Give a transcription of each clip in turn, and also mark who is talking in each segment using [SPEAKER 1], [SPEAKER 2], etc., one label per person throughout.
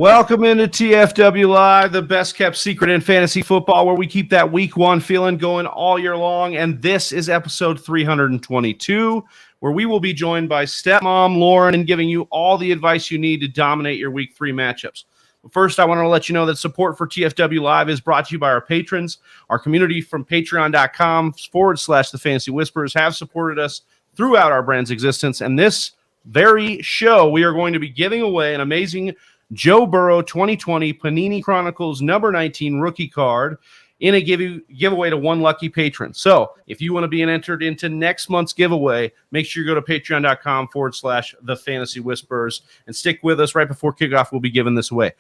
[SPEAKER 1] Welcome into TFW Live, the best kept secret in fantasy football, where we keep that week one feeling going all year long. And this is episode 322, where we will be joined by Stepmom Lauren and giving you all the advice you need to dominate your week three matchups. But first, I want to let you know that support for TFW Live is brought to you by our patrons. Our community from patreon.com/the Fantasy Whisperers have supported us throughout our brand's existence. And this very show, we are going to be giving away an amazing Joe Burrow 2020 Panini Chronicles number 19 rookie card in a giveaway to one lucky patron. So if you want to be entered into next month's giveaway, make sure you go to patreon.com/the Fantasy Whisperers and stick with us. Right before kickoff, we'll be giving this away.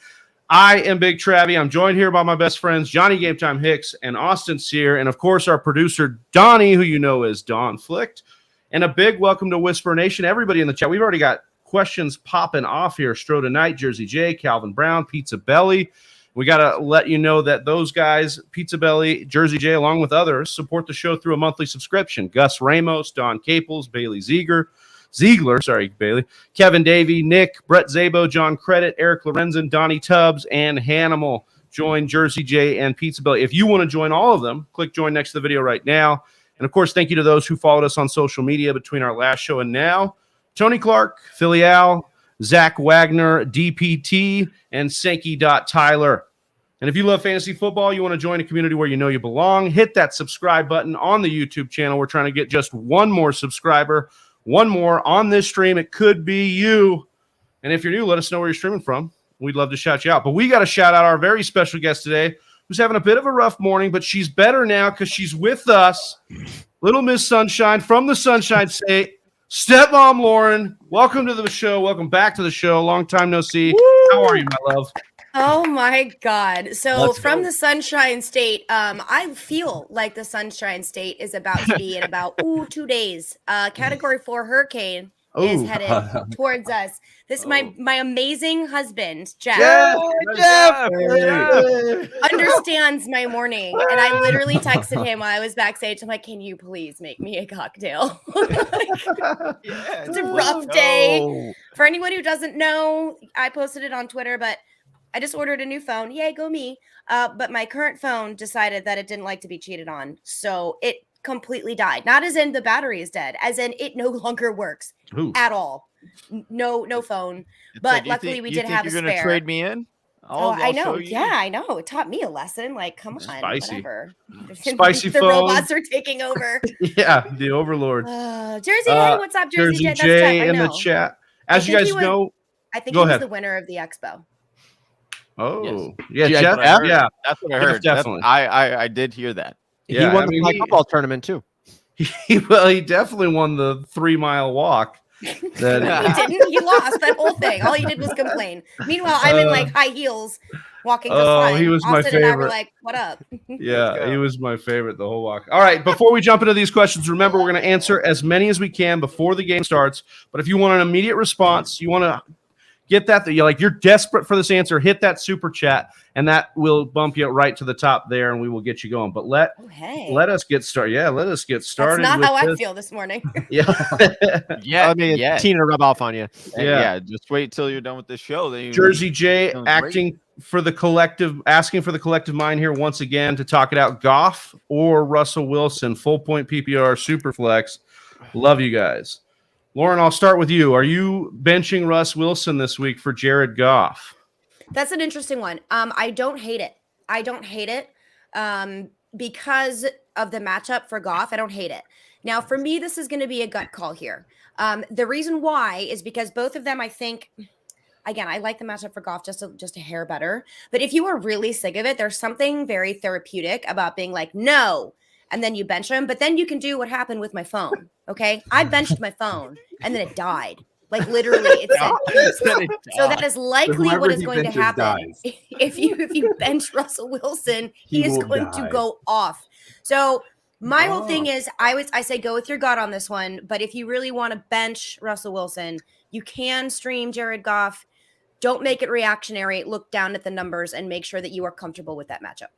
[SPEAKER 1] I am Big Travie. I'm joined here by my best friends, Johnny Game Time Hicks and Austin Sear, and of course our producer, Donnie, who you know as Don Flicked. And a big welcome to Whisper Nation, everybody in the chat. We've already got questions popping off here. Stroh Tonight, Jersey J, Calvin Brown, Pizza Belly. We got to let you know that those guys, Pizza Belly, Jersey J, along with others, support the show through a monthly subscription. Gus Ramos, Don Caples, Bailey Ziegler, Bailey, Kevin Davey, Nick, Brett Zabo, John Credit, Eric Lorenzen, Donnie Tubbs, and Hanimal join Jersey J and Pizza Belly. If you want to join all of them, click join next to the video right now. And, of course, thank you to those who followed us on social media between our last show and now. Tony Clark, Philly Al, Zach Wagner, DPT, and Sankey.Tyler. And if you love fantasy football, you want to join a community where you know you belong, hit that subscribe button on the YouTube channel. We're trying to get just one more subscriber, one more on this stream. It could be you. And if you're new, let us know where you're streaming from. We'd love to shout you out. But we got to shout out our very special guest today, who's having a bit of a rough morning, but she's better now because she's with us. Little Miss Sunshine from the Sunshine State. Stepmom Lauren, welcome to the show. Welcome back to the show. Long time no see. Woo! How are you, my love?
[SPEAKER 2] Oh my God. So from the Sunshine State, I feel like the Sunshine State is about to be in about 2 days. Category 4 hurricane is headed towards us. This is my amazing husband, Jeff. Jeff understands my morning. And I literally texted him while I was backstage. I'm like, can you please make me a cocktail? It's a rough day. For anyone who doesn't know, I posted it on Twitter, but I just ordered a new phone. Yay, go me. But my current phone decided that it didn't like to be cheated on. So it completely died. Not as in the battery is dead, as in it no longer works at all. No phone. But luckily we did have a spare. You're going to trade
[SPEAKER 3] me in?
[SPEAKER 2] I know. Yeah, I know. It taught me a lesson. Like, come on, whatever.
[SPEAKER 1] Spicy
[SPEAKER 2] the
[SPEAKER 1] phone.
[SPEAKER 2] robots are taking over.
[SPEAKER 1] Yeah, the overlords.
[SPEAKER 2] Jersey, hey, what's up, Jersey J?
[SPEAKER 1] J in the chat. As you guys know,
[SPEAKER 2] I think he was the winner of the expo.
[SPEAKER 1] Oh,
[SPEAKER 3] yes.
[SPEAKER 1] Yeah, Jeff.
[SPEAKER 3] Yeah, that's what I heard.
[SPEAKER 1] Definitely.
[SPEAKER 3] I did hear that.
[SPEAKER 4] Yeah, he won the flag football tournament too.
[SPEAKER 1] He definitely won the 3-mile walk.
[SPEAKER 2] He didn't. He lost that whole thing. All he did was complain. Meanwhile, I'm in like high heels walking.
[SPEAKER 1] He was
[SPEAKER 2] Austin
[SPEAKER 1] my favorite.
[SPEAKER 2] And I were like, "What up?"
[SPEAKER 1] Yeah, he was my favorite the whole walk. All right, before we jump into these questions, remember we're going to answer as many as we can before the game starts. But if you want an immediate response, you want to get that you're desperate for this answer, hit that super chat, and that will bump you right to the top there, and we will get you going. But let us get started. Yeah, let us get started.
[SPEAKER 2] That's not how I feel this morning.
[SPEAKER 3] I mean,
[SPEAKER 4] Tina to rub off on you.
[SPEAKER 3] Yeah, just wait till you're done with the show. Then
[SPEAKER 1] Jersey J asking for the collective mind here once again to talk it out. Goff or Russell Wilson, full point PPR, super flex. Love you guys. Lauren, I'll start with you. Are you benching Russ Wilson this week for Jared Goff?
[SPEAKER 2] That's an interesting one. I don't hate it. Because of the matchup for Goff. I don't hate it. Now, for me, this is going to be a gut call here. The reason why is because both of them, I think, again, I like the matchup for Goff just a hair better. But if you are really sick of it, there's something very therapeutic about being like, no, and then you bench him. But then you can do what happened with my phone. Okay, I benched my phone and then it died. Like literally, it said. So that is likely what is going to happen. If you bench Russell Wilson, he is going to go off. So my whole thing is, I say go with your gut on this one. But if you really want to bench Russell Wilson, you can stream Jared Goff. Don't make it reactionary. Look down at the numbers and make sure that you are comfortable with that matchup.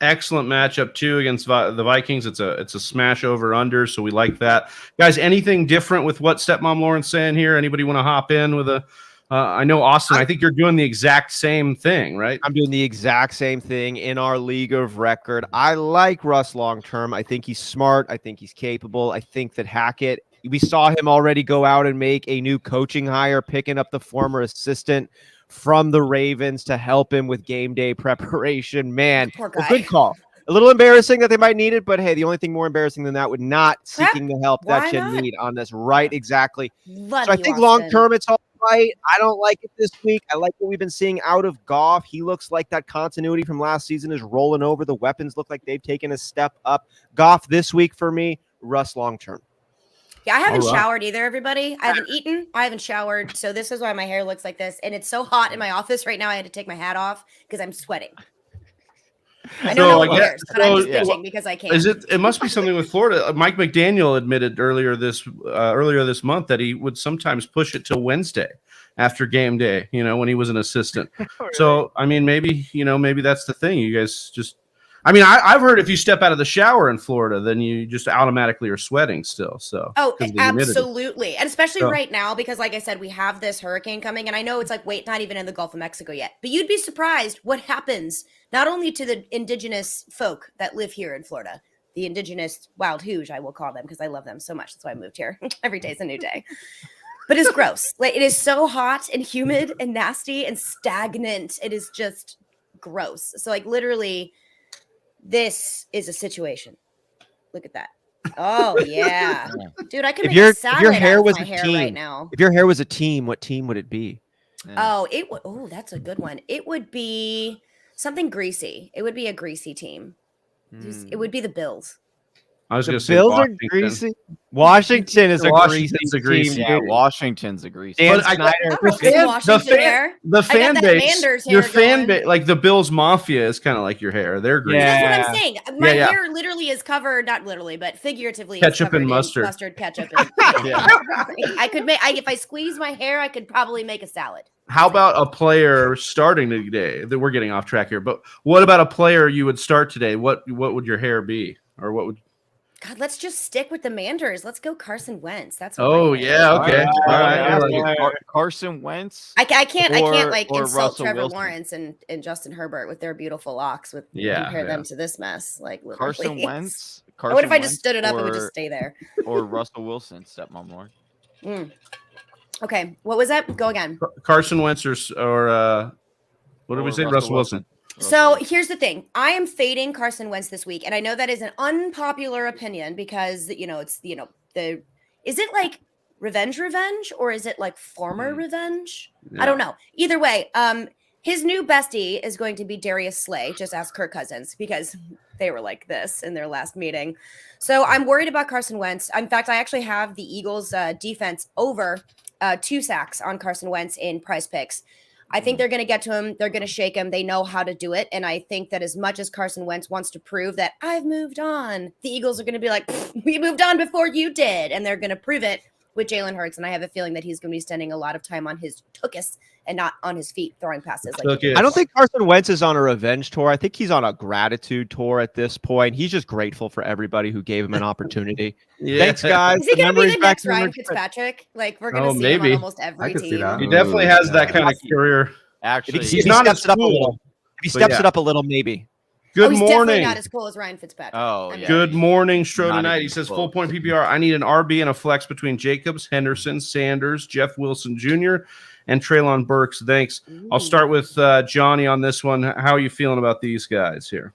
[SPEAKER 1] Excellent matchup too against the Vikings. It's a smash over under, so we like that. Guys, anything different with what Stepmom Lauren's saying here? Anybody want to hop in with a I know, Austin, I think you're doing the exact same thing, right?
[SPEAKER 4] I'm doing the exact same thing in our league of record. I like Russ long term. I think he's smart. I think he's capable. I think that Hackett, we saw him already go out and make a new coaching hire, picking up the former assistant from the Ravens to help him with game day preparation. Man,
[SPEAKER 2] Poor
[SPEAKER 4] a
[SPEAKER 2] guy.
[SPEAKER 4] good call. A little embarrassing that they might need it, but hey, the only thing more embarrassing than that would not seeking the help
[SPEAKER 2] Why
[SPEAKER 4] that you
[SPEAKER 2] not?
[SPEAKER 4] need on this. Right, exactly.
[SPEAKER 2] Love
[SPEAKER 4] So I
[SPEAKER 2] you,
[SPEAKER 4] think
[SPEAKER 2] Austin.
[SPEAKER 4] long term it's all right. I don't like it this week. I like what we've been seeing out of Goff. He looks like that continuity from last season is rolling over. The weapons look like they've taken a step up. Goff this week for me, Russ long term.
[SPEAKER 2] Yeah, I haven't
[SPEAKER 1] All right.
[SPEAKER 2] showered either, everybody. I haven't eaten. I haven't showered. So this is why my hair looks like this. And it's so hot in my office right now. I had to take my hat off because I'm sweating. I know
[SPEAKER 1] So
[SPEAKER 2] no
[SPEAKER 1] I
[SPEAKER 2] one
[SPEAKER 1] guess-
[SPEAKER 2] cares, but I'm just
[SPEAKER 3] yeah.
[SPEAKER 2] bitching because I can't.
[SPEAKER 1] Is it? It must be something with Florida. Mike McDaniel admitted earlier this month that he would sometimes push it till Wednesday after game day. You know, when he was an assistant. So I mean, maybe that's the thing. You guys just. I mean, I've heard if you step out of the shower in Florida, then you just automatically are sweating still. So
[SPEAKER 2] Oh,
[SPEAKER 1] 'cause of the humidity.
[SPEAKER 2] absolutely. And especially
[SPEAKER 1] So-
[SPEAKER 2] right now, because like I said, we have this hurricane coming. And I know it's like, wait, not even in the Gulf of Mexico yet. But you'd be surprised what happens, not only to the indigenous folk that live here in Florida, the indigenous wild hooge, I will call them, because I love them so much. That's why I moved here. Every day's a new day. But it's gross. Like, it is so hot and humid and nasty and stagnant. It is just gross. So like literally, this is a situation. Look at that. Oh yeah, dude, I could
[SPEAKER 4] If
[SPEAKER 2] make
[SPEAKER 4] your
[SPEAKER 2] a salad
[SPEAKER 4] if your hair
[SPEAKER 2] out of
[SPEAKER 4] was
[SPEAKER 2] my
[SPEAKER 4] a
[SPEAKER 2] hair
[SPEAKER 4] team,
[SPEAKER 2] right now.
[SPEAKER 4] if your hair was a team, what team would it be?
[SPEAKER 3] Yeah.
[SPEAKER 2] Oh, that's a good one. It would be something greasy. It would be a greasy team. It would be the Bills.
[SPEAKER 1] I was
[SPEAKER 4] The
[SPEAKER 1] going to say
[SPEAKER 4] Bills are
[SPEAKER 1] Washington.
[SPEAKER 4] greasy. Washington is a
[SPEAKER 1] Washington's a
[SPEAKER 4] greasy
[SPEAKER 1] greasy
[SPEAKER 4] team.
[SPEAKER 3] Yeah,
[SPEAKER 4] dude.
[SPEAKER 3] Washington's a grease.
[SPEAKER 4] Dan
[SPEAKER 1] But I-
[SPEAKER 4] Snyder.
[SPEAKER 2] I'm
[SPEAKER 1] The
[SPEAKER 2] rocking
[SPEAKER 1] fan-
[SPEAKER 2] Washington
[SPEAKER 1] the fan-
[SPEAKER 2] hair.
[SPEAKER 1] The fan
[SPEAKER 2] that
[SPEAKER 1] base,
[SPEAKER 2] Manders
[SPEAKER 1] your
[SPEAKER 2] hair
[SPEAKER 1] fan
[SPEAKER 2] going.
[SPEAKER 1] base, like the Bills Mafia, is kind of like your hair. They're greasy.
[SPEAKER 4] Yeah.
[SPEAKER 2] That's what I'm saying. My
[SPEAKER 1] Yeah.
[SPEAKER 2] hair literally is covered, not literally, but figuratively,
[SPEAKER 1] Ketchup
[SPEAKER 2] is covered
[SPEAKER 1] and
[SPEAKER 2] in
[SPEAKER 1] mustard.
[SPEAKER 2] mustard, ketchup, and
[SPEAKER 3] Yeah.
[SPEAKER 2] I could make. If I squeeze my hair, I could probably make a salad.
[SPEAKER 1] How about a player starting today? That we're getting off track here, but what about a player you would start today? What would your hair be, or what would?
[SPEAKER 2] God, let's just stick with the Manders. Let's go Carson Wentz. That's what
[SPEAKER 1] Oh
[SPEAKER 2] my hair
[SPEAKER 1] yeah,
[SPEAKER 2] is.
[SPEAKER 1] okay, all right. I like it.
[SPEAKER 3] Carson Wentz.
[SPEAKER 2] I can't
[SPEAKER 3] Or-
[SPEAKER 2] like
[SPEAKER 3] or
[SPEAKER 2] insult
[SPEAKER 3] Russell
[SPEAKER 2] Trevor
[SPEAKER 3] Wilson.
[SPEAKER 2] Lawrence and Justin Herbert with their beautiful locks with
[SPEAKER 1] Yeah,
[SPEAKER 2] compare them
[SPEAKER 1] yeah.
[SPEAKER 2] to this mess. Like literally.
[SPEAKER 3] Carson Wentz.
[SPEAKER 2] What if I just
[SPEAKER 3] Wentz
[SPEAKER 2] stood it up and would
[SPEAKER 3] or-
[SPEAKER 2] just stay there?
[SPEAKER 3] or Russell Wilson, Stepmom Lauren.
[SPEAKER 2] Okay, what was that? Go again.
[SPEAKER 1] Carson Wentz or what did we
[SPEAKER 3] Or
[SPEAKER 1] say? Russell Wilson.
[SPEAKER 2] So here's the thing. I am fading Carson Wentz this week, and I know that is an unpopular opinion because it's is it like revenge or is it like former revenge?
[SPEAKER 1] Yeah.
[SPEAKER 2] I don't know. Either way, his new bestie is going to be Darius Slay. Just ask Kirk Cousins because they were like this in their last meeting. So I'm worried about Carson Wentz. In fact, I actually have the Eagles defense over 2 sacks on Carson Wentz in Prize Picks. I think they're going to get to him. They're going to shake him. They know how to do it. And I think that as much as Carson Wentz wants to prove that I've moved on, the Eagles are going to be like, we moved on before you did. And they're going to prove it with Jalen Hurts. And I have a feeling that he's going to be spending a lot of time on his tuchus and not on his feet throwing passes. Like
[SPEAKER 1] Tuchus.
[SPEAKER 4] I don't think Carson Wentz is on a revenge tour. I think he's on a gratitude tour at this point. He's just grateful for everybody who gave him an opportunity.
[SPEAKER 1] Yeah.
[SPEAKER 4] Thanks, guys.
[SPEAKER 2] Is he going to be
[SPEAKER 4] Memories
[SPEAKER 2] the
[SPEAKER 4] back
[SPEAKER 2] next
[SPEAKER 4] to
[SPEAKER 2] Ryan
[SPEAKER 4] memories.
[SPEAKER 2] Fitzpatrick? Like we're going
[SPEAKER 1] Oh,
[SPEAKER 2] to see him
[SPEAKER 1] maybe.
[SPEAKER 2] on almost every
[SPEAKER 5] I could see
[SPEAKER 2] team.
[SPEAKER 5] that.
[SPEAKER 1] He definitely has that kind of career.
[SPEAKER 3] Actually,
[SPEAKER 4] If
[SPEAKER 1] He's
[SPEAKER 4] he
[SPEAKER 1] not
[SPEAKER 4] steps
[SPEAKER 1] as
[SPEAKER 4] it up a
[SPEAKER 1] cool.
[SPEAKER 4] little. If he
[SPEAKER 1] But
[SPEAKER 4] steps
[SPEAKER 1] yeah.
[SPEAKER 4] it up a little, maybe.
[SPEAKER 1] Good
[SPEAKER 2] He's definitely
[SPEAKER 1] morning.
[SPEAKER 2] not as cool as Ryan Fitzpatrick.
[SPEAKER 3] Oh,
[SPEAKER 2] I mean,
[SPEAKER 3] yeah.
[SPEAKER 1] Good morning, Stro
[SPEAKER 3] Not
[SPEAKER 1] tonight.
[SPEAKER 3] even
[SPEAKER 1] He says
[SPEAKER 3] close.
[SPEAKER 1] full point PPR. I need an RB and a flex between Jacobs, Henderson, Sanders, Jeff Wilson Jr., and Traylon Burks. Thanks. I'll start with Johnny on this one. How are you feeling about these guys here?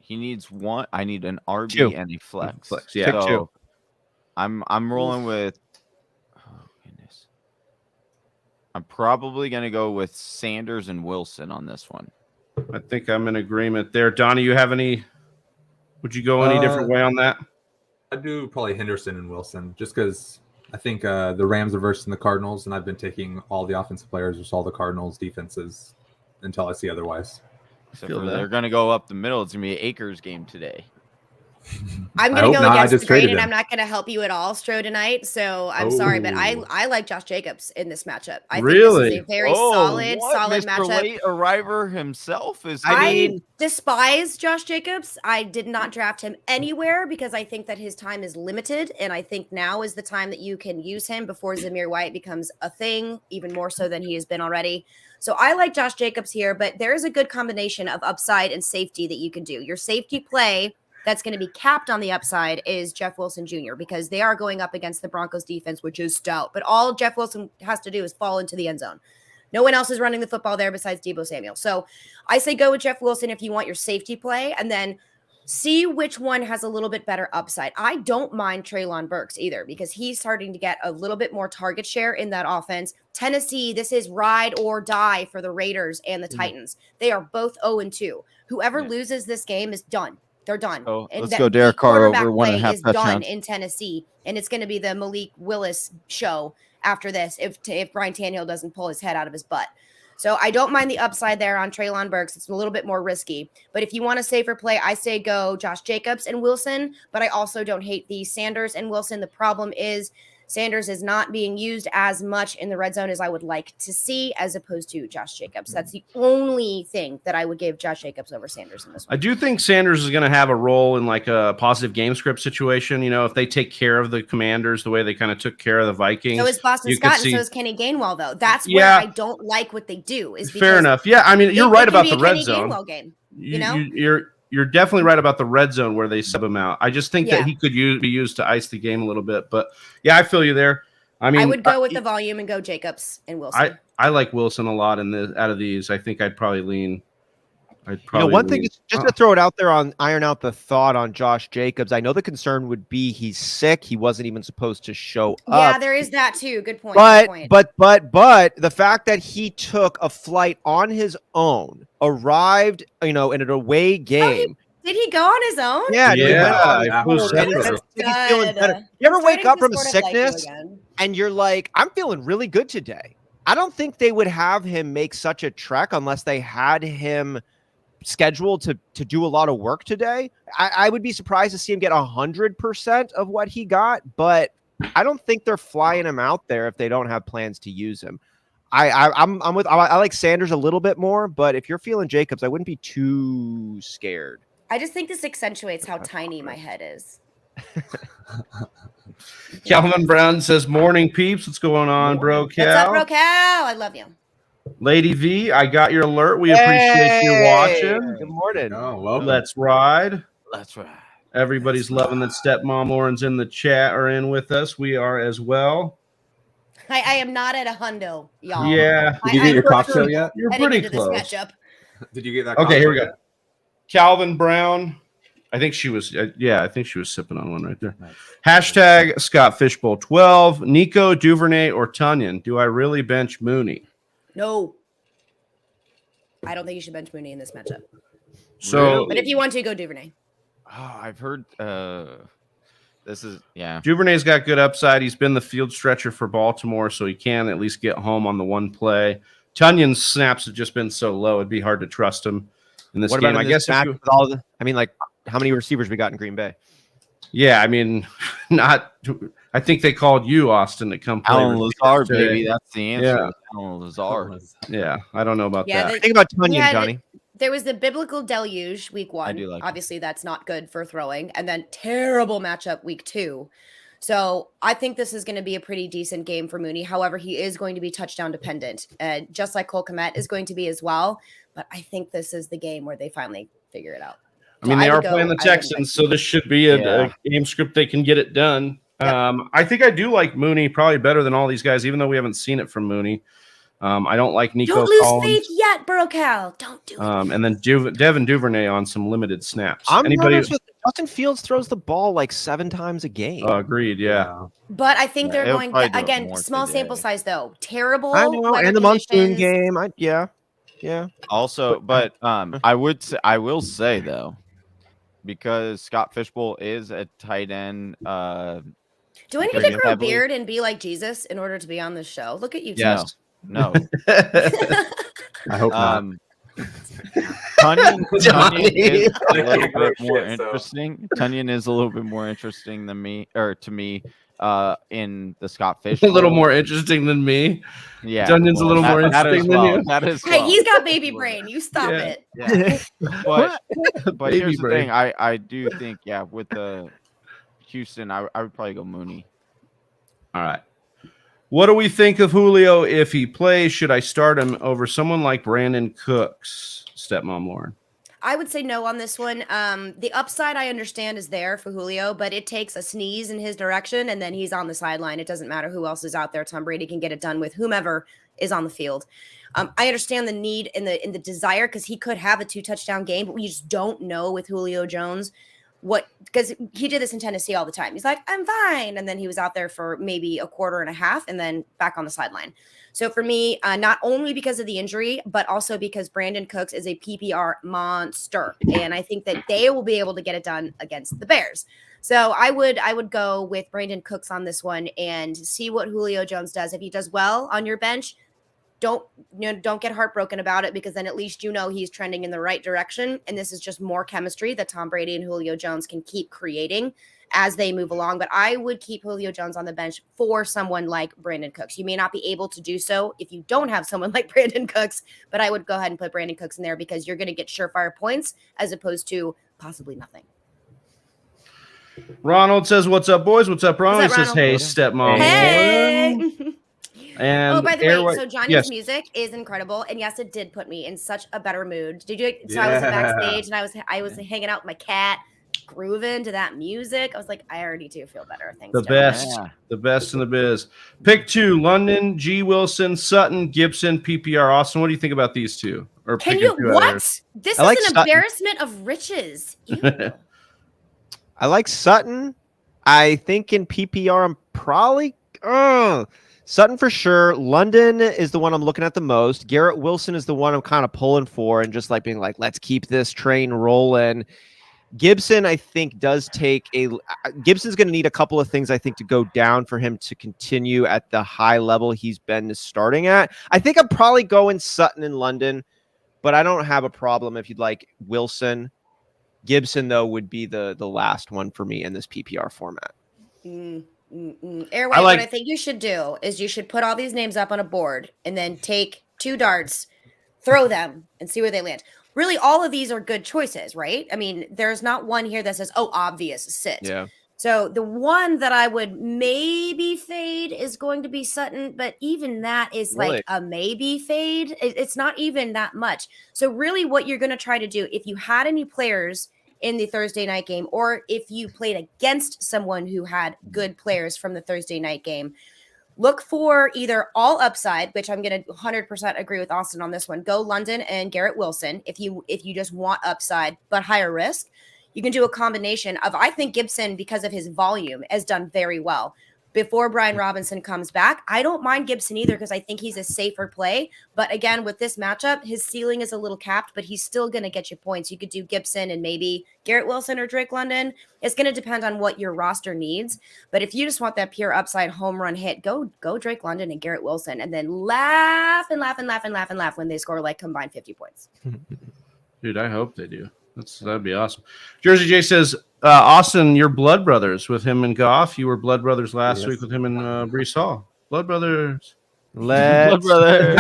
[SPEAKER 3] He needs one. I need an RB
[SPEAKER 4] 2.
[SPEAKER 3] and a flex.
[SPEAKER 1] Flex, yeah.
[SPEAKER 4] Pick 2.
[SPEAKER 3] I'm rolling with. Oh goodness. I'm probably gonna go with Sanders and Wilson on this one.
[SPEAKER 1] I think I'm in agreement there. Donnie, you have any? Would you go any different way on that?
[SPEAKER 5] I'd do probably Henderson and Wilson, just because I think the Rams are versus the Cardinals, and I've been taking all the offensive players versus all the Cardinals defenses until I see otherwise.
[SPEAKER 3] Except
[SPEAKER 1] Feel
[SPEAKER 3] for
[SPEAKER 1] that.
[SPEAKER 3] they're gonna go up the middle. It's gonna be an Akers game today.
[SPEAKER 2] I'm
[SPEAKER 5] I
[SPEAKER 2] going to
[SPEAKER 5] hope
[SPEAKER 2] go
[SPEAKER 5] not. I
[SPEAKER 2] against
[SPEAKER 5] just
[SPEAKER 2] the grain,
[SPEAKER 5] traded
[SPEAKER 2] and
[SPEAKER 5] him.
[SPEAKER 2] I'm not going to help you at all, Stro, tonight. So I'm sorry, but
[SPEAKER 5] Oh.
[SPEAKER 2] I like Josh Jacobs in this matchup. I think
[SPEAKER 1] Really?
[SPEAKER 2] this is a very
[SPEAKER 3] Oh,
[SPEAKER 2] solid
[SPEAKER 3] what? Mr.
[SPEAKER 2] matchup.
[SPEAKER 3] Late Arriver himself is.
[SPEAKER 2] I despise Josh Jacobs. I did not draft him anywhere because I think that his time is limited, and I think now is the time that you can use him before Zamir White becomes a thing, even more so than he has been already. So I like Josh Jacobs here, but there is a good combination of upside and safety that you can do. Your safety play that's going to be capped on the upside is Jeff Wilson Jr. because they are going up against the Broncos defense, which is stout. But all Jeff Wilson has to do is fall into the end zone. No one else is running the football there besides Debo Samuel. So I say go with Jeff Wilson if you want your safety play, and then see which one has a little bit better upside. I don't mind Treylon Burks either because he's starting to get a little bit more target share in that offense. Tennessee, this is ride or die for the Raiders and the Titans. They are both 0-2. Whoever loses this game is done. They're done.
[SPEAKER 3] Oh,
[SPEAKER 2] And
[SPEAKER 3] let's go Derek Carr over 1.5
[SPEAKER 2] is done
[SPEAKER 3] touchdowns.
[SPEAKER 2] in Tennessee, and it's going to be the Malik Willis show after this if Brian Tannehill doesn't pull his head out of his butt. So I don't mind the upside there on Treylon Burks. It's a little bit more risky. But if you want a safer play, I say go Josh Jacobs and Wilson. But I also don't hate the Sanders and Wilson. The problem is Sanders is not being used as much in the red zone as I would like to see, as opposed to Josh Jacobs. That's the only thing that I would give Josh Jacobs over Sanders in this one.
[SPEAKER 1] I do think Sanders is going to have a role in like a positive game script situation. You know, if they take care of the Commanders the way they kind of took care of the Vikings.
[SPEAKER 2] So is Boston
[SPEAKER 1] you
[SPEAKER 2] Scott
[SPEAKER 1] could
[SPEAKER 2] and
[SPEAKER 1] see-
[SPEAKER 2] so is Kenny Gainwell, though. That's where
[SPEAKER 1] Yeah.
[SPEAKER 2] I don't like what they do. Is because
[SPEAKER 1] Fair enough. Yeah, I mean, you're
[SPEAKER 2] it
[SPEAKER 1] right
[SPEAKER 2] can
[SPEAKER 1] about
[SPEAKER 2] be
[SPEAKER 1] the
[SPEAKER 2] a
[SPEAKER 1] red
[SPEAKER 2] Kenny
[SPEAKER 1] zone.
[SPEAKER 2] Gainwell game. You know?
[SPEAKER 1] You're definitely right about the red zone where they sub him out. I just think
[SPEAKER 2] Yeah.
[SPEAKER 1] that he could be used to ice the game a little bit. But yeah, I feel you there. I mean,
[SPEAKER 2] I would go with the volume and go Jacobs and Wilson.
[SPEAKER 1] I like Wilson a lot out of these. I think I'd probably lean.
[SPEAKER 4] One thing just to throw it out there on iron out the thought on Josh Jacobs. I know the concern would be he's sick. He wasn't even supposed to show up.
[SPEAKER 2] Yeah, there is that too. Good point.
[SPEAKER 4] But the fact that he took a flight on his own, arrived, in an away game.
[SPEAKER 2] Did he go on his own?
[SPEAKER 4] Yeah, dude,
[SPEAKER 1] yeah.
[SPEAKER 4] he's feeling better. You ever wake up from sickness and you're like, I'm feeling really good today? I don't think they would have him make such a trek unless they had him scheduled to do a lot of work today. I would be surprised to see him get 100% of what he got, but I don't think they're flying him out there if they don't have plans to use him. I like Sanders a little bit more, but if you're feeling Jacobs, I wouldn't be too scared.
[SPEAKER 2] I just think this accentuates how tiny my head is.
[SPEAKER 1] Calvin Brown says, "Morning peeps, what's going on, bro? Cal?
[SPEAKER 2] What's up, bro? Cal? I love you.
[SPEAKER 1] Lady V, I got your alert. We appreciate you watching.
[SPEAKER 4] Good morning.
[SPEAKER 5] Oh, well,
[SPEAKER 1] Let's ride.
[SPEAKER 3] That's right.
[SPEAKER 1] Everybody's loving that Stepmom Lauren's in the chat or in with us. We are as well.
[SPEAKER 2] I am not at a hundo, y'all.
[SPEAKER 1] Yeah,
[SPEAKER 5] Did you get your cocktail yet?
[SPEAKER 1] you're
[SPEAKER 2] Heading
[SPEAKER 1] pretty
[SPEAKER 2] into this
[SPEAKER 1] close.
[SPEAKER 2] matchup.
[SPEAKER 5] Did you get that?
[SPEAKER 1] Okay, here we
[SPEAKER 5] cocktail
[SPEAKER 1] go. Calvin Brown. I think she was. I think she was sipping on one right there.
[SPEAKER 5] Nice.
[SPEAKER 1] Hashtag Scott Fishbowl 12. Nico, Duvernay, or Tunyon? Do I really bench Mooney?
[SPEAKER 2] No. I don't think you should bench Mooney in this matchup.
[SPEAKER 1] So
[SPEAKER 2] But if you want to, go Duvernay.
[SPEAKER 3] Oh, I've heard this is
[SPEAKER 1] Duvernay's got good upside. He's been the field stretcher for Baltimore, so he can at least get home on the one play. Tunyon's snaps have just been so low; it'd be hard to trust him in this
[SPEAKER 4] What
[SPEAKER 1] game.
[SPEAKER 4] about
[SPEAKER 1] I
[SPEAKER 4] in
[SPEAKER 1] guess.
[SPEAKER 4] this match with all the, how many receivers we got in Green Bay?
[SPEAKER 1] Yeah, I mean, not. I think they called you, Austin, to come play.
[SPEAKER 3] Alan
[SPEAKER 1] with
[SPEAKER 3] Lazard,
[SPEAKER 1] today.
[SPEAKER 3] baby. That's the answer.
[SPEAKER 1] Yeah.
[SPEAKER 3] Alan Lazard.
[SPEAKER 1] Yeah, I don't know about
[SPEAKER 2] Yeah,
[SPEAKER 1] that.
[SPEAKER 4] Think about
[SPEAKER 2] We
[SPEAKER 4] Tunyon,
[SPEAKER 2] had-
[SPEAKER 4] Johnny.
[SPEAKER 2] There was the biblical deluge week 1.
[SPEAKER 3] do like it.
[SPEAKER 2] Obviously, that's not good for throwing. And then terrible matchup week 2. So I think this is going to be a pretty decent game for Mooney. However, he is going to be touchdown dependent, just like Cole Kmet is going to be as well. But I think this is the game where they finally figure it out.
[SPEAKER 1] I mean,
[SPEAKER 2] So
[SPEAKER 1] they
[SPEAKER 2] I
[SPEAKER 1] are
[SPEAKER 2] would go-
[SPEAKER 1] playing the
[SPEAKER 2] I would
[SPEAKER 1] Texans, so this should be a game script they can get it done. I think I do like Mooney probably better than all these guys, even though we haven't seen it from Mooney. I don't like Nico
[SPEAKER 2] Don't lose
[SPEAKER 1] Collins.
[SPEAKER 2] faith yet, Burrow-Cal. Don't do it.
[SPEAKER 1] And then Devin Duvernay on some limited snaps.
[SPEAKER 4] I'm
[SPEAKER 1] Anybody?
[SPEAKER 4] nervous with Justin Fields throws the ball like 7 times a game.
[SPEAKER 1] Agreed. Yeah.
[SPEAKER 2] But I think they're
[SPEAKER 3] he'll
[SPEAKER 2] going
[SPEAKER 3] probably
[SPEAKER 2] to,
[SPEAKER 3] do it
[SPEAKER 2] again,
[SPEAKER 3] more
[SPEAKER 2] small
[SPEAKER 3] today.
[SPEAKER 2] sample size though. Terrible.
[SPEAKER 4] I know,
[SPEAKER 2] weather
[SPEAKER 4] and the monsoon
[SPEAKER 2] conditions.
[SPEAKER 4] game. Yeah.
[SPEAKER 3] Also, but I will say though, because Scott Fishbowl is a tight end.
[SPEAKER 2] Do I need
[SPEAKER 3] Pretty
[SPEAKER 2] to grow a
[SPEAKER 3] heavily.
[SPEAKER 2] beard and be like Jesus in order to be on this show? Look at you.
[SPEAKER 1] Yes.
[SPEAKER 3] No.
[SPEAKER 5] I hope not.
[SPEAKER 3] Tunyon is a
[SPEAKER 5] They
[SPEAKER 3] little
[SPEAKER 5] can't grow
[SPEAKER 3] bit more
[SPEAKER 5] shit, so.
[SPEAKER 3] interesting. Tunyon is a little bit more interesting than me, or to me, in the Scott Fish.
[SPEAKER 1] A little
[SPEAKER 3] mold.
[SPEAKER 1] more interesting than me.
[SPEAKER 3] Yeah,
[SPEAKER 1] Tunyon's a little more
[SPEAKER 3] that as
[SPEAKER 1] interesting than
[SPEAKER 3] well.
[SPEAKER 1] you.
[SPEAKER 3] That is.
[SPEAKER 2] Hey,
[SPEAKER 3] well.
[SPEAKER 2] he's got baby brain. You stop
[SPEAKER 1] Yeah.
[SPEAKER 2] it.
[SPEAKER 3] Yeah. But
[SPEAKER 1] Baby
[SPEAKER 3] here's the
[SPEAKER 1] brain.
[SPEAKER 3] thing. I do think, with the Houston, I would probably go Mooney.
[SPEAKER 1] All right. What do we think of Julio if he plays? Should I start him over someone like Brandon Cooks? Stepmom Lauren.
[SPEAKER 2] I would say no on this one. The upside I understand is there for Julio, but it takes a sneeze in his direction and then he's on the sideline. It doesn't matter who else is out there. Tom Brady can get it done with whomever is on the field. I understand the need and the desire because he could have a 2-touchdown game, but we just don't know with Julio Jones because he did this in Tennessee all the time. He's like, I'm fine. And then he was out there for maybe a quarter and a half and then back on the sideline. So for me, not only because of the injury, but also because Brandon Cooks is a PPR monster. And I think that they will be able to get it done against the Bears. So I would go with Brandon Cooks on this one and see what Julio Jones does. If he does well on your bench, don't get heartbroken about it because then at least he's trending in the right direction. And this is just more chemistry that Tom Brady and Julio Jones can keep creating as they move along. But I would keep Julio Jones on the bench for someone like Brandon Cooks. You may not be able to do so if you don't have someone like Brandon Cooks, but I would go ahead and put Brandon Cooks in there because you're going to get surefire points as opposed to possibly nothing.
[SPEAKER 1] Ronald says, what's up, boys? What's up, Ronald?
[SPEAKER 2] What's up,
[SPEAKER 1] He says, hey, Stepmom.
[SPEAKER 2] Hey!
[SPEAKER 1] And
[SPEAKER 2] by the way, so Johnny's
[SPEAKER 1] yes.
[SPEAKER 2] music is incredible, and yes, it did put me in such a better mood. Did you? So I was backstage, and I was hanging out with my cat, grooving to that music. I was like, I already do feel better. Thanks.
[SPEAKER 1] The
[SPEAKER 2] Johnny.
[SPEAKER 1] best, the best in the biz. Pick 2: London, G. Wilson, Sutton, Gibson, PPR. Austin, what do you think about these two? Or
[SPEAKER 2] Can
[SPEAKER 1] pick
[SPEAKER 2] you
[SPEAKER 1] two
[SPEAKER 2] what?
[SPEAKER 1] others.
[SPEAKER 2] This
[SPEAKER 4] I
[SPEAKER 2] is
[SPEAKER 4] like
[SPEAKER 2] an
[SPEAKER 4] Sutton.
[SPEAKER 2] embarrassment of riches. Ew.
[SPEAKER 4] I like Sutton. I think in PPR, I'm probably Sutton for sure. London is the one I'm looking at the most. Garrett Wilson is the one I'm kind of pulling for and just like being like, let's keep this train rolling. Gibson, I think, Gibson's going to need a couple of things, I think, to go down for him to continue at the high level he's been starting at. I think I'm probably going Sutton in London, but I don't have a problem if you'd like Wilson. Gibson, though, would be the last one for me in this PPR format.
[SPEAKER 2] Airway, what I think you should do is you should put all these names up on a board and then take 2 darts, throw them, and see where they land. Really, all of these are good choices, right? I mean, there's not one here that says, oh, obvious, sit.
[SPEAKER 4] Yeah.
[SPEAKER 2] So the one that I would maybe fade is going to be Sutton, but even that is like a maybe fade. It's not even that much. So really what you're going to try to do, if you had any players in the Thursday night game, or if you played against someone who had good players from the Thursday night game, look for either all upside, which I'm going to 100% agree with Austin on this one. Go London and Garrett Wilson if you just want upside but higher risk. You can do a combination of, I think Gibson, because of his volume, has done very well. Before Brian Robinson comes back, I don't mind Gibson either because I think he's a safer play. But again, with this matchup, his ceiling is a little capped, but he's still going to get you points. You could do Gibson and maybe Garrett Wilson or Drake London. It's going to depend on what your roster needs. But if you just want that pure upside home run hit, go Drake London and Garrett Wilson and then laugh and laugh and laugh and laugh and laugh when they score like combined 50 points.
[SPEAKER 1] Dude, I hope they do. That'd be awesome. Jersey J says, Austin, you're blood brothers with him and Goff. You were blood brothers last week with him and Breece Hall. Blood brothers.
[SPEAKER 4] Blood
[SPEAKER 1] brothers.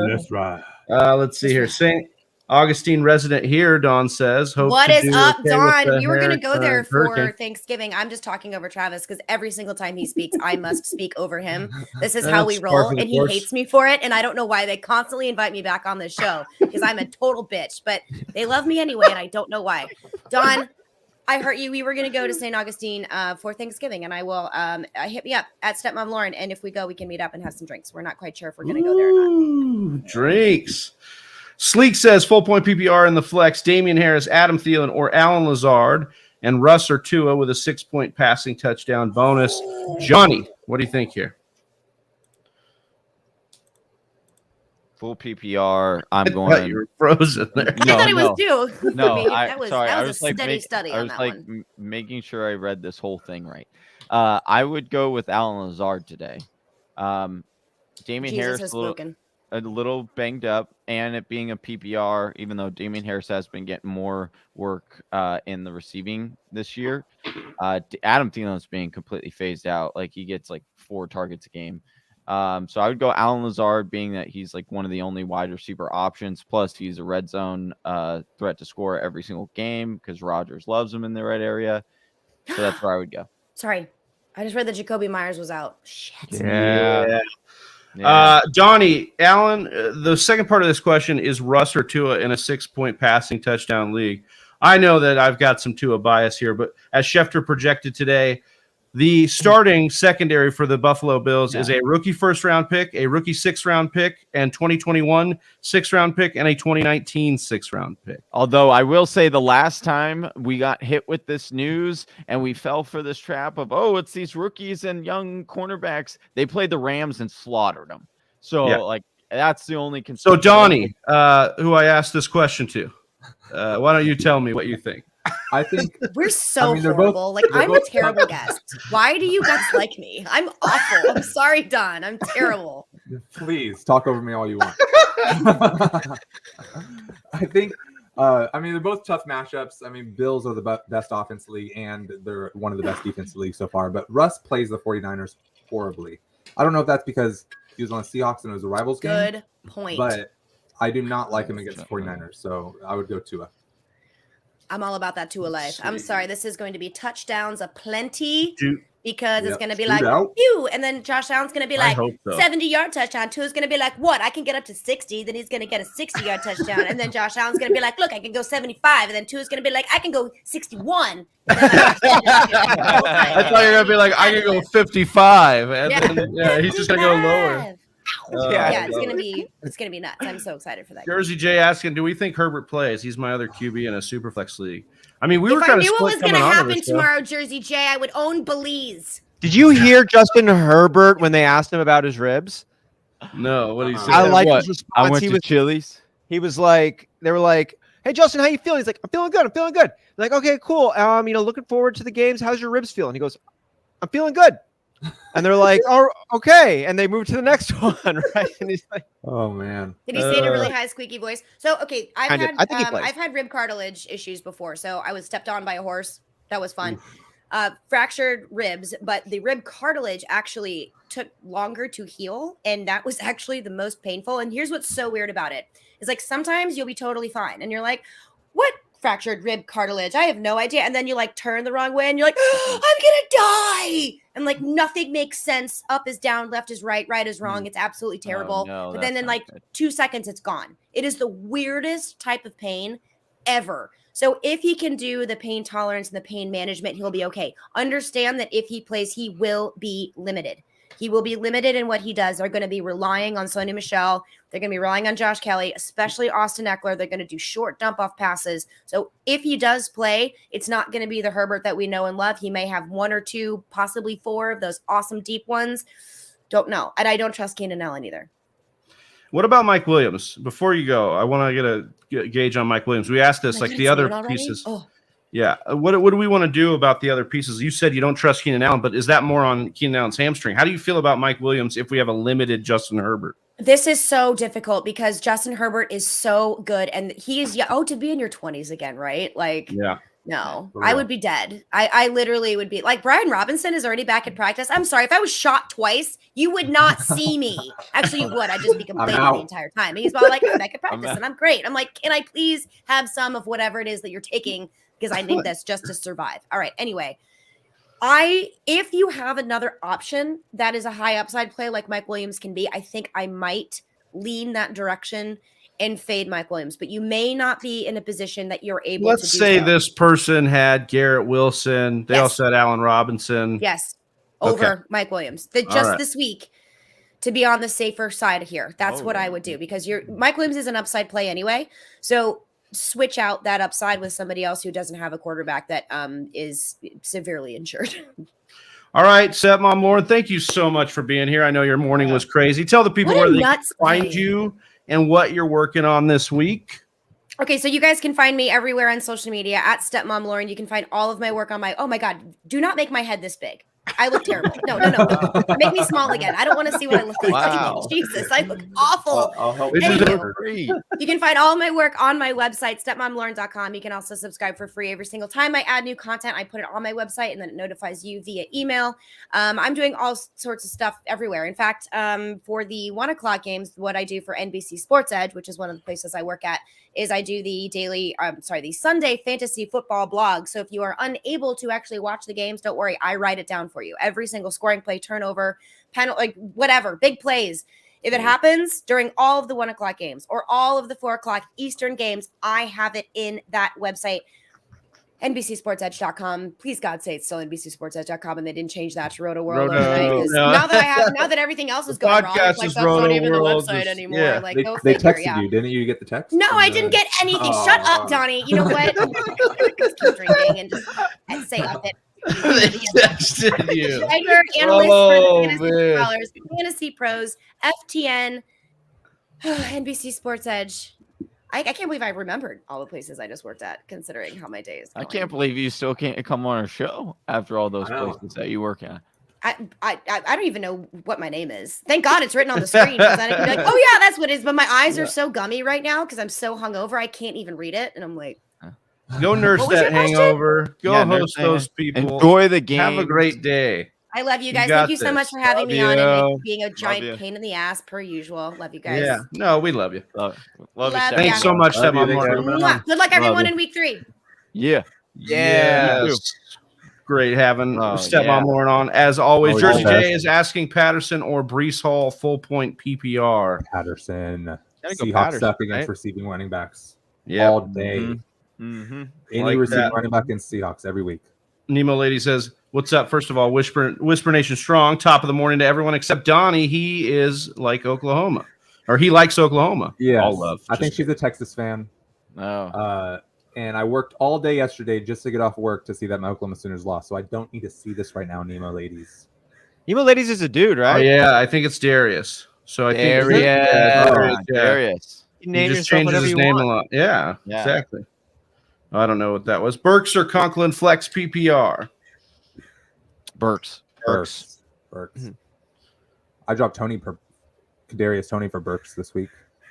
[SPEAKER 5] That's right.
[SPEAKER 1] Let's see here. St. Augustine resident here, Dawn says.
[SPEAKER 2] What is up, Dawn? We were going to go there for Thanksgiving. I'm just talking over Travis because every single time he speaks, I must speak over him. This is how we roll, and he hates me for it. And I don't know why they constantly invite me back on this show because I'm a total bitch, but they love me anyway, and I don't know why. Dawn, I heard you. We were going to go to St. Augustine for Thanksgiving, and I will hit me up at Stepmom Lauren, and if we go, we can meet up and have some drinks. We're not quite sure if we're going to go there or not.
[SPEAKER 1] Drinks. Sleek says full point PPR in the flex. Damien Harris, Adam Thielen, or Alan Lazard, and Russ or Tua with a 6-point passing touchdown bonus. Johnny, what do you think here?
[SPEAKER 3] Full PPR. I'm
[SPEAKER 1] I thought
[SPEAKER 3] going.
[SPEAKER 1] you were frozen there.
[SPEAKER 2] I thought it was too.
[SPEAKER 3] No,
[SPEAKER 2] that was a steady study on that one.
[SPEAKER 3] Making sure I read this whole thing right. I would go with Alan Lazard today. Damien
[SPEAKER 2] Jesus
[SPEAKER 3] Harris
[SPEAKER 2] has spoken.
[SPEAKER 3] a little banged up, and it being a PPR, even though Damien Harris has been getting more work in the receiving this year, Adam Thielen's being completely phased out. Like he gets like 4 targets a game. So I would go Allen Lazard, being that he's like one of the only wide receiver options. Plus, he's a red zone threat to score every single game because Rodgers loves him in the red area. So that's where I would go.
[SPEAKER 2] Sorry, I just read that Jacoby Myers was out. Shit.
[SPEAKER 4] Yeah.
[SPEAKER 1] Donnie, Allen, the second part of this question is Russ or Tua in a 6-point passing touchdown league. I know that I've got some Tua bias here, but as Schefter projected today, the starting secondary for the Buffalo Bills is a rookie 1st-round pick, a rookie 6th-round pick, and 2021 6th-round pick, and a 2019 6th-round pick.
[SPEAKER 3] Although I will say the last time we got hit with this news and we fell for this trap of, it's these rookies and young cornerbacks, they played the Rams and slaughtered them. So, that's the only concern.
[SPEAKER 1] So, Donnie, who I asked this question to, why don't you tell me what you think?
[SPEAKER 5] I think
[SPEAKER 2] We're so horrible. I'm a terrible guest. Why do you guys like me? I'm awful. I'm sorry, Don. I'm terrible.
[SPEAKER 5] Please talk over me all you want. I think, they're both tough matchups. Bills are the best offense league, and they're one of the best defense leagues so far. But Russ plays the 49ers horribly. I don't know if that's because he was on the Seahawks and it was a rivals game.
[SPEAKER 2] Good point.
[SPEAKER 5] But I do not like him against the 49ers, so I would go Tua.
[SPEAKER 2] I'm all about that Tua life. I'm sorry. This is going to be touchdowns aplenty because it's going to be like, phew. And then Josh Allen's going to be like, 70-yard touchdown. Tua's going to be like, what? I can get up to 60. Then he's going to get a 60-yard touchdown. And then Josh Allen's going to be like, look, I can go 75. And then Tua's going to be like, I can go 61. I
[SPEAKER 1] thought you were going to be like, I can go 55. And then, he's just going to go lower.
[SPEAKER 2] It's gonna be nuts. I'm so excited for that.
[SPEAKER 1] Jersey J asking, do we think Herbert plays? He's my other QB in a Superflex league. We were
[SPEAKER 2] if
[SPEAKER 1] kind
[SPEAKER 2] I
[SPEAKER 1] of
[SPEAKER 2] knew what was gonna happen
[SPEAKER 1] this,
[SPEAKER 2] tomorrow, Jersey J, I would own Belize.
[SPEAKER 4] Did you hear Justin Herbert when they asked him about his ribs?
[SPEAKER 1] No, what did he say?
[SPEAKER 4] I like his response.
[SPEAKER 3] I went to Chili's.
[SPEAKER 4] He was like, they were like, hey Justin, how you feeling? He's like, I'm feeling good. They're like, okay, cool. Looking forward to the games. How's your ribs feeling? He goes, I'm feeling good. And they're like, oh, okay. And they move to the next one, right? And he's like,
[SPEAKER 5] oh, man.
[SPEAKER 2] Did he say in a really high, squeaky voice? So, okay, I've
[SPEAKER 4] I've
[SPEAKER 2] had rib cartilage issues before. So I was stepped on by a horse. That was fun. Fractured ribs, but the rib cartilage actually took longer to heal. And that was actually the most painful. And here's what's so weird about it. It's like sometimes you'll be totally fine. And you're like, what? Fractured rib cartilage. I have no idea. And then you turn the wrong way and you're like, I'm gonna die. And nothing makes sense. Up is down, left is right, right is wrong. It's absolutely terrible. But then in 2 seconds, it's gone. It is the weirdest type of pain ever. So if he can do the pain tolerance and the pain management, he'll be okay. Understand that if he plays, he will be limited. He will be limited in what he does. They're going to be relying on Sony Michel. They're going to be relying on Josh Kelly, especially Austin Eckler. They're going to do short dump-off passes. So if he does play, it's not going to be the Herbert that we know and love. He may have 1 or 2, possibly 4 of those awesome deep ones. Don't know. And I don't trust Keenan Allen either.
[SPEAKER 1] What about Mike Williams? Before you go, I want to get a gauge on Mike Williams. We asked this, the other pieces.
[SPEAKER 2] Oh.
[SPEAKER 1] Yeah. What do we want to do about the other pieces? You said you don't trust Keenan Allen, but is that more on Keenan Allen's hamstring? How do you feel about Mike Williams if we have a limited Justin Herbert?
[SPEAKER 2] This is so difficult because Justin Herbert is so good. And he's, to be in your 20s again, right? No, I would be dead. I literally would be like, Brian Robinson is already back at practice. I'm sorry. If I was shot twice, you would not see me. Actually, you would. I'd just be complaining the entire time. And he's all like, I'm back at practice and I'm great. I'm like, can I please have some of whatever it is that you're taking? Because I need this just to survive. All right. Anyway, if you have another option that is a high upside play like Mike Williams can be, I think I might lean that direction and fade Mike Williams. But you may not be in a position that you're able to do so.
[SPEAKER 1] Let's say this person had Garrett Wilson. They also had Allen Robinson.
[SPEAKER 2] Yes. Over Mike Williams. This week to be on the safer side here. That's what I would do because Mike Williams is an upside play anyway. So switch out that upside with somebody else who doesn't have a quarterback that is severely injured.
[SPEAKER 1] All right, Stepmom Lauren, thank you so much for being here. I know your morning was crazy. Tell the people where they can find you and what you're working on this week.
[SPEAKER 2] Okay, so you guys can find me everywhere on social media at Stepmom Lauren. You can find all of my work on oh my God, do not make my head this big. I look terrible. No. Make me small again. I don't want to see what I look like.
[SPEAKER 3] Wow.
[SPEAKER 2] Jesus, I look awful.
[SPEAKER 5] I'll help
[SPEAKER 1] This
[SPEAKER 5] you.
[SPEAKER 1] is
[SPEAKER 2] Anywho.
[SPEAKER 3] Great.
[SPEAKER 2] You can find all my work on my website, StepmomLauren.com. You can also subscribe for free every single time I add new content. I put it on my website and then it notifies you via email. I'm doing all sorts of stuff everywhere. In fact, for the 1 o'clock games, what I do for NBC Sports Edge, which is one of the places I work at, is I do the the Sunday fantasy football blog. So if you are unable to actually watch the games, don't worry. I write it down for you. Every single scoring play, turnover, penalty, like whatever, big plays. If it happens during all of the 1 o'clock games or all of the 4 o'clock Eastern games, I have it in that website, NBCSportsEdge.com. Please, God, say it's still NBCSportsEdge.com, and they didn't change that to Roto World overnight. 'Cause
[SPEAKER 1] no.
[SPEAKER 2] Now that everything else is going wrong,
[SPEAKER 1] podcast
[SPEAKER 2] it's like
[SPEAKER 1] is
[SPEAKER 2] that's not
[SPEAKER 1] Roto
[SPEAKER 2] even the
[SPEAKER 1] World,
[SPEAKER 2] website
[SPEAKER 1] just-
[SPEAKER 2] anymore.
[SPEAKER 1] yeah.
[SPEAKER 2] Like,
[SPEAKER 5] They
[SPEAKER 2] go
[SPEAKER 5] they
[SPEAKER 2] figure.
[SPEAKER 5] texted
[SPEAKER 2] Yeah.
[SPEAKER 5] you, didn't you? Get the text?
[SPEAKER 2] No,
[SPEAKER 5] from
[SPEAKER 2] I
[SPEAKER 5] the-
[SPEAKER 2] didn't get anything. Shut up, Donnie. You know what? Just keep drinking and just say up it.
[SPEAKER 1] They texted you.
[SPEAKER 2] Tiger analyst
[SPEAKER 1] Oh,
[SPEAKER 2] for the Fantasy
[SPEAKER 1] man.
[SPEAKER 2] Scholars, Fantasy Pros, FTN, NBC Sports Edge. I can't believe I remembered all the places I just worked at, considering how my day is
[SPEAKER 3] I
[SPEAKER 2] going.
[SPEAKER 3] can't believe you still can't come on our show after all those
[SPEAKER 5] I know.
[SPEAKER 3] places that you work at.
[SPEAKER 2] I don't even know what my name is. Thank God it's written on the screen. Because then I can be like, oh yeah, that's what it is. But my eyes are so gummy right now because I'm so hungover. I can't even read it. And I'm like,
[SPEAKER 1] Go nurse
[SPEAKER 2] What was
[SPEAKER 1] that
[SPEAKER 2] your question?
[SPEAKER 1] hangover. Go
[SPEAKER 3] Yeah,
[SPEAKER 1] host
[SPEAKER 3] nurse
[SPEAKER 1] those
[SPEAKER 3] that.
[SPEAKER 1] people.
[SPEAKER 3] Enjoy the game.
[SPEAKER 1] Have a great day.
[SPEAKER 2] I love you
[SPEAKER 1] You
[SPEAKER 2] guys.
[SPEAKER 1] got
[SPEAKER 2] Thank you so much
[SPEAKER 1] this.
[SPEAKER 2] for having
[SPEAKER 1] Love
[SPEAKER 2] me on and
[SPEAKER 1] you.
[SPEAKER 2] being a giant
[SPEAKER 3] you.
[SPEAKER 2] pain in the ass per usual. Love you guys.
[SPEAKER 1] Yeah. No, we love you.
[SPEAKER 3] Love
[SPEAKER 2] Love
[SPEAKER 3] you,
[SPEAKER 2] ya.
[SPEAKER 3] Steph.
[SPEAKER 1] Thanks so much,
[SPEAKER 5] Love you.
[SPEAKER 1] Stepmom
[SPEAKER 5] Thanks for
[SPEAKER 1] Lauren.
[SPEAKER 5] coming on.
[SPEAKER 2] Mwah. Good luck,
[SPEAKER 3] Love
[SPEAKER 2] everyone,
[SPEAKER 3] you.
[SPEAKER 2] in week 3.
[SPEAKER 3] Yeah.
[SPEAKER 4] Yeah.
[SPEAKER 1] Yes. Great having
[SPEAKER 3] Oh,
[SPEAKER 1] Stepmom
[SPEAKER 3] yeah.
[SPEAKER 1] Lauren on. As always,
[SPEAKER 5] Always
[SPEAKER 1] Jersey
[SPEAKER 5] the
[SPEAKER 1] J
[SPEAKER 5] best.
[SPEAKER 1] is asking Patterson or Breece Hall full point PPR.
[SPEAKER 5] Patterson.
[SPEAKER 4] Gotta go
[SPEAKER 5] Seahawks
[SPEAKER 4] Patterson,
[SPEAKER 5] stuff against
[SPEAKER 4] right?
[SPEAKER 5] receiving running backs
[SPEAKER 1] Yeah.
[SPEAKER 5] all day.
[SPEAKER 3] Mhm. Mm-hmm.
[SPEAKER 5] Any
[SPEAKER 1] Like
[SPEAKER 5] receiving
[SPEAKER 1] that.
[SPEAKER 5] running back against Seahawks every week.
[SPEAKER 1] Nemo Lady says, "What's up?" First of all, Whisper Nation strong. Top of the morning to everyone except Donnie. He is like Oklahoma, or he likes Oklahoma.
[SPEAKER 5] Yeah,
[SPEAKER 1] All love.
[SPEAKER 5] I think
[SPEAKER 1] Just-
[SPEAKER 5] she's a Texas fan.
[SPEAKER 3] Oh.
[SPEAKER 5] And I worked all day yesterday just to get off work to see that my Oklahoma Sooners lost. So I don't need to see this right now, Nemo ladies.
[SPEAKER 4] Emo Ladies is a dude,
[SPEAKER 1] Oh,
[SPEAKER 4] right?
[SPEAKER 1] yeah, I think it's Darius. So I think
[SPEAKER 4] Darius.
[SPEAKER 1] Darius, yeah.
[SPEAKER 3] Darius.
[SPEAKER 4] You
[SPEAKER 1] He
[SPEAKER 4] name
[SPEAKER 1] just
[SPEAKER 4] yourself
[SPEAKER 1] changes
[SPEAKER 4] whatever
[SPEAKER 1] his
[SPEAKER 4] you
[SPEAKER 1] name
[SPEAKER 4] want.
[SPEAKER 1] a lot. Yeah,
[SPEAKER 3] Yeah.
[SPEAKER 1] exactly. I don't know what that was. Burks or Conklin Flex PPR?
[SPEAKER 3] Burks.
[SPEAKER 5] Burks.
[SPEAKER 4] Mhm.
[SPEAKER 5] I dropped Kadarius Tony for Burks this week.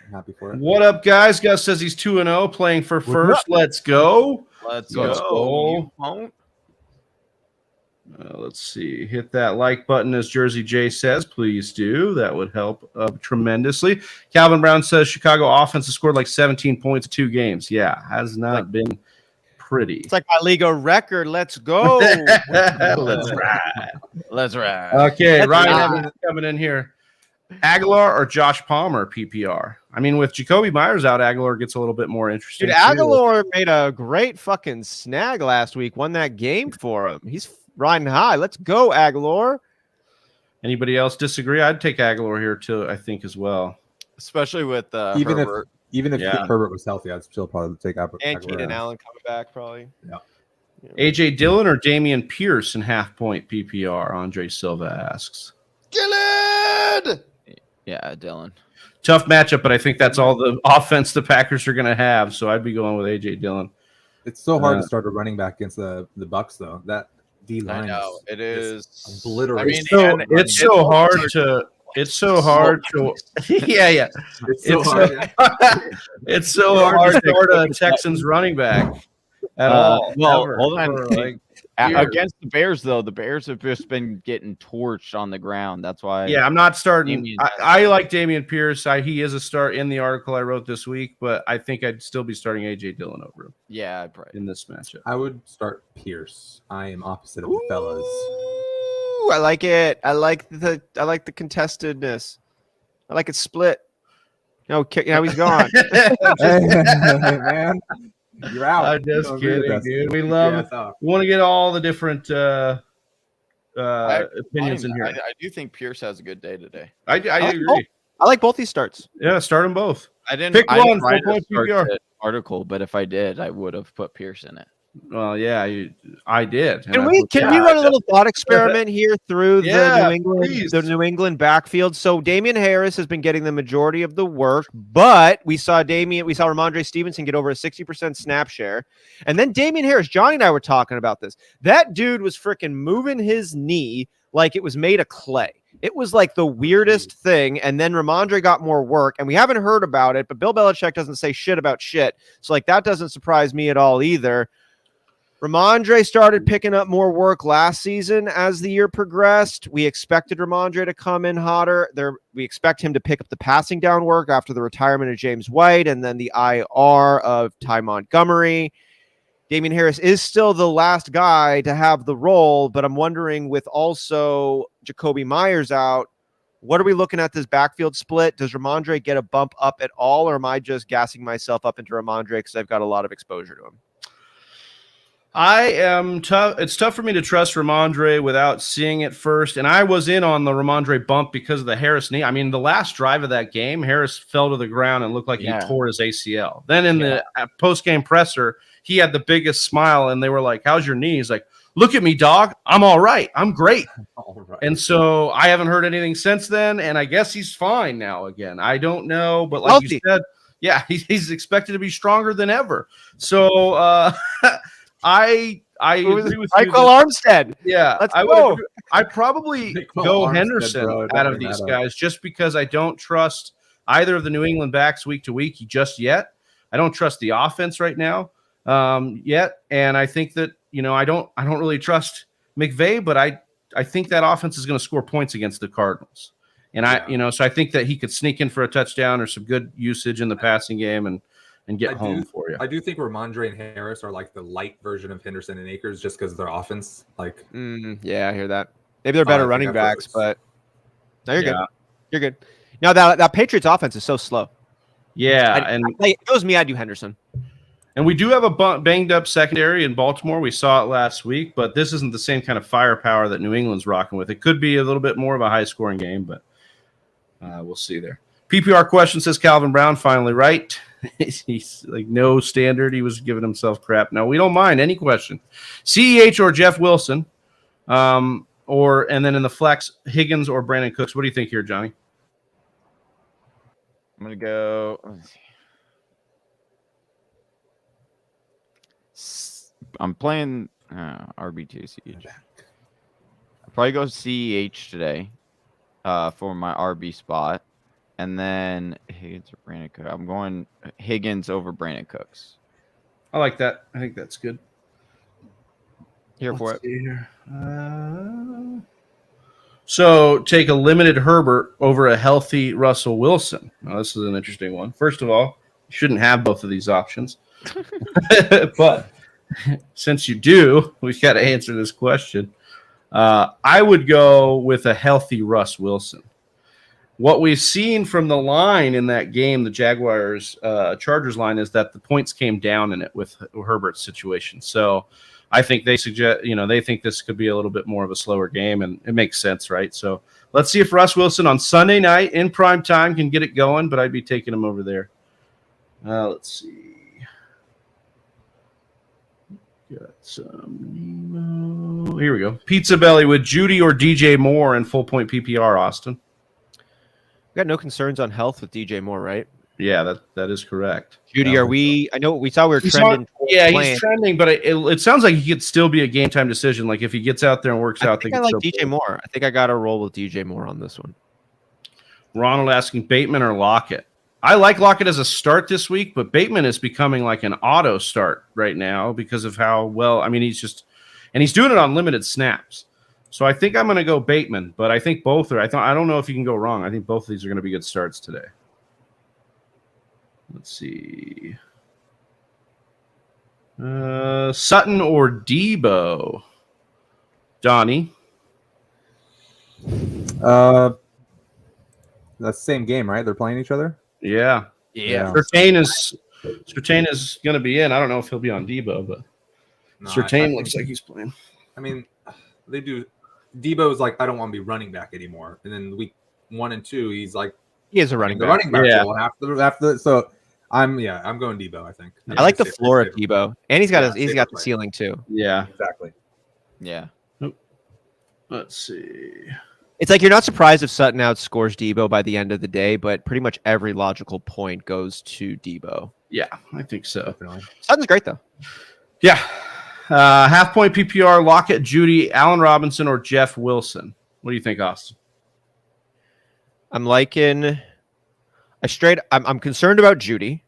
[SPEAKER 5] I'm happy for it.
[SPEAKER 1] What up, guys? Gus says he's 2-0, playing for first. Let's go.
[SPEAKER 3] Let's
[SPEAKER 1] Let's
[SPEAKER 3] go.
[SPEAKER 1] go.
[SPEAKER 3] You won't?
[SPEAKER 1] Let's see. Hit that like button, as Jersey J says. Please do. That would help tremendously. Calvin Brown says Chicago offense has scored like 17 points in 2 games. Yeah, has not been pretty.
[SPEAKER 4] It's like my Liga record. Let's go.
[SPEAKER 1] Let's ride.
[SPEAKER 3] Let's ride.
[SPEAKER 1] Okay,
[SPEAKER 4] Let's
[SPEAKER 1] Ryan
[SPEAKER 4] ride.
[SPEAKER 1] Evans coming in here. Aguilar or Josh Palmer PPR? I mean, with Jacoby Myers out, Aguilar gets a little bit more interesting.
[SPEAKER 4] Dude,
[SPEAKER 1] too.
[SPEAKER 4] Aguilar made a great fucking snag last week. Won that game for him. He's riding high. Let's go, Aguilar.
[SPEAKER 1] Anybody else disagree? I'd take Aguilar here too, I think, as well.
[SPEAKER 3] Especially with
[SPEAKER 5] Even
[SPEAKER 3] Herbert.
[SPEAKER 5] Even if
[SPEAKER 1] Yeah.
[SPEAKER 5] Herbert was healthy, I'd still probably take out.
[SPEAKER 4] And Keenan Allen coming back probably.
[SPEAKER 1] AJ Dillon or Damian Pierce in half point PPR? Andre Silva asks.
[SPEAKER 3] Yeah, Dylan.
[SPEAKER 1] Tough matchup, but I think that's all the offense the Packers are going to have. So I'd be going with AJ Dillon.
[SPEAKER 5] It's so hard to start a running back against the Bucks, though. That D
[SPEAKER 3] I
[SPEAKER 5] line
[SPEAKER 3] know. It is.
[SPEAKER 5] obliterated.
[SPEAKER 3] I mean,
[SPEAKER 1] It's so hard to. It's so hard to. Yeah.
[SPEAKER 5] It's so
[SPEAKER 1] It's
[SPEAKER 5] hard.
[SPEAKER 1] It's so hard to start a Texans running back at all.
[SPEAKER 3] well,
[SPEAKER 1] ever,
[SPEAKER 3] hold on.
[SPEAKER 1] for, like, years.
[SPEAKER 3] Against the Bears, though, the Bears have just been getting torched on the ground. That's why.
[SPEAKER 1] Yeah, I'm not starting.
[SPEAKER 3] Damian
[SPEAKER 1] I like Damian Pierce. He is a start in the article I wrote this week, but I think I'd still be starting AJ Dillon over him
[SPEAKER 3] Yeah, probably.
[SPEAKER 1] in this matchup.
[SPEAKER 5] I would start Pierce. I am opposite of the fellas.
[SPEAKER 4] Ooh, I like it. I like the contestedness. I like it split. No, he's gone.
[SPEAKER 5] Hey, man, you're out.
[SPEAKER 1] I'm just
[SPEAKER 5] Don't agree with
[SPEAKER 1] kidding,
[SPEAKER 5] us.
[SPEAKER 1] dude. We
[SPEAKER 5] Yeah,
[SPEAKER 1] love.
[SPEAKER 5] it's off.
[SPEAKER 1] We want to get all the different
[SPEAKER 3] I-
[SPEAKER 1] opinions in here.
[SPEAKER 3] I do think Pierce has a good day today.
[SPEAKER 1] I agree.
[SPEAKER 4] I like both these starts.
[SPEAKER 1] Yeah, start them both.
[SPEAKER 3] I didn't
[SPEAKER 1] Pick
[SPEAKER 3] I didn't
[SPEAKER 1] one,
[SPEAKER 3] write
[SPEAKER 1] full
[SPEAKER 3] a
[SPEAKER 1] point
[SPEAKER 3] start
[SPEAKER 1] PPR.
[SPEAKER 3] sit article, but if I did, I would have put Pierce in it.
[SPEAKER 1] Well, yeah, I did. And
[SPEAKER 4] Can
[SPEAKER 1] I
[SPEAKER 4] we
[SPEAKER 1] put-
[SPEAKER 4] run a little thought experiment here through
[SPEAKER 1] Yeah,
[SPEAKER 4] the New England backfield? So Damien Harris has been getting the majority of the work, but we saw Ramondre Stevenson get over a 60% snap share. And then Damien Harris, Johnny and I were talking about this. That dude was freaking moving his knee like it was made of clay. It was like the weirdest thing. And then Ramondre got more work, and we haven't heard about it, but Bill Belichick doesn't say shit about shit. So like that doesn't surprise me at all either. Ramondre started picking up more work last season as the year progressed. We expected Ramondre to come in hotter. We expect him to pick up the passing down work after the retirement of James White and then the IR of Ty Montgomery. Damien Harris is still the last guy to have the role, but I'm wondering with also Jacoby Myers out, what are we looking at this backfield split? Does Ramondre get a bump up at all, or am I just gassing myself up into Ramondre because I've got a lot of exposure to him?
[SPEAKER 1] I am tough. It's tough for me to trust Ramondre without seeing it first. And I was in on the Ramondre bump because of the Harris knee. I mean, the last drive of that game, Harris fell to the ground and looked like he tore his ACL. Then in the post-game presser, he had the biggest smile, and they were like, "How's your knee?" He's like, "Look at me, dog. I'm all right. I'm great."
[SPEAKER 5] All right.
[SPEAKER 1] And so I haven't heard anything since then, and I guess he's fine now again. I don't know, but like
[SPEAKER 4] Healthy.
[SPEAKER 1] you said, yeah, he's expected to be stronger than ever. So I agree with you.
[SPEAKER 4] Michael Armstead.
[SPEAKER 1] Yeah,
[SPEAKER 4] Let's
[SPEAKER 1] I
[SPEAKER 4] go.
[SPEAKER 1] would. I probably
[SPEAKER 5] Michael
[SPEAKER 1] go
[SPEAKER 5] Armstead,
[SPEAKER 1] Henderson
[SPEAKER 5] bro. Don't
[SPEAKER 1] out of
[SPEAKER 5] bring
[SPEAKER 1] these
[SPEAKER 5] that up.
[SPEAKER 1] guys just because I don't trust either of the New England backs week to week just yet. I don't trust the offense right now yet, and I think that I don't really trust McVay, but I think that offense is going to score points against the Cardinals, and so I think that he could sneak in for a touchdown or some good usage in the passing game and get home for you.
[SPEAKER 5] I do think Ramondre and Harris are like the light version of Henderson and Akers just because of their offense. Like,
[SPEAKER 4] Yeah, I hear that. Maybe they're better
[SPEAKER 5] I think
[SPEAKER 4] running
[SPEAKER 5] that
[SPEAKER 4] backs,
[SPEAKER 5] works.
[SPEAKER 4] but no, you're
[SPEAKER 1] Yeah.
[SPEAKER 4] good. You're good. Now that Patriots offense is so slow.
[SPEAKER 1] Yeah,
[SPEAKER 4] If it was me, I'd do Henderson.
[SPEAKER 1] And we do have a banged up secondary in Baltimore. We saw it last week, but this isn't the same kind of firepower that New England's rocking with. It could be a little bit more of a high scoring game, but we'll see there. PPR question says Calvin Brown finally right. He's like no standard. He was giving himself crap. No, we don't mind any question. CEH or Jeff Wilson, and then in the flex, Higgins or Brandon Cooks. What do you think here, Johnny?
[SPEAKER 3] I'm gonna go. I'm playing RB2 CEH. I'll probably go CEH today for my RB spot. And then Higgins or Brandon Cooks. I'm going Higgins over Brandon Cooks.
[SPEAKER 1] I like that. I think that's good.
[SPEAKER 3] Here for it.
[SPEAKER 1] So take a limited Herbert over a healthy Russell Wilson. Now, this is an interesting one. First of all, you shouldn't have both of these options. But since you do, we've got to answer this question. I would go with a healthy Russ Wilson. What we've seen from the line in that game, the Jaguars Chargers line, is that the points came down in it with Herbert's situation. So I think they think this could be a little bit more of a slower game, and it makes sense, right? So let's see if Russ Wilson on Sunday night in prime time can get it going, but I'd be taking him over there. Let's see. Got some Nemo. Here we go. Pizza Belly with Judy or DJ Moore in full point PPR, Austin.
[SPEAKER 4] We got no concerns on health with DJ Moore, right?
[SPEAKER 1] Yeah, that is correct.
[SPEAKER 4] Judy, are we? I know we saw we were trending.
[SPEAKER 1] He's trending, but it sounds like he could still be a game time decision. Like if he gets out there and works out,
[SPEAKER 4] I like DJ Moore. I think I got to roll with DJ Moore on this one.
[SPEAKER 1] Ronald asking Bateman or Lockett. I like Lockett as a start this week, but Bateman is becoming like an auto start right now because of how well. I mean, he's doing it on limited snaps. So I think I'm going to go Bateman, but I think both are. I don't know if you can go wrong. I think both of these are going to be good starts today. Let's see. Sutton or Debo? Donnie.
[SPEAKER 5] That's the same game, right? They're playing each other.
[SPEAKER 1] Yeah. Surtain is going to be in. I don't know if he'll be on Debo, but Surtain looks like he's playing.
[SPEAKER 5] I mean, they do. Debo's like, I don't want to be running back anymore. And then week 1 and 2, he's like,
[SPEAKER 4] he is a running back.
[SPEAKER 5] Running back role after. So I'm going Debo. I think.
[SPEAKER 4] I like the
[SPEAKER 5] Safe-
[SPEAKER 4] floor of
[SPEAKER 5] safe.
[SPEAKER 4] Debo, and he's got
[SPEAKER 5] Yeah,
[SPEAKER 4] he's got the
[SPEAKER 5] safer
[SPEAKER 4] ceiling too.
[SPEAKER 1] Yeah.
[SPEAKER 5] Exactly.
[SPEAKER 3] Yeah.
[SPEAKER 1] Let's see.
[SPEAKER 4] It's like you're not surprised if Sutton outscores Debo by the end of the day, but pretty much every logical point goes to Debo.
[SPEAKER 1] Yeah, I think so.
[SPEAKER 5] Definitely.
[SPEAKER 4] Sutton's great though.
[SPEAKER 1] Yeah. Half point PPR, Lockett, Judy, Allen Robinson, or Jeff Wilson. What do you think, Austin?
[SPEAKER 4] I'm liking. I'm concerned about Judy.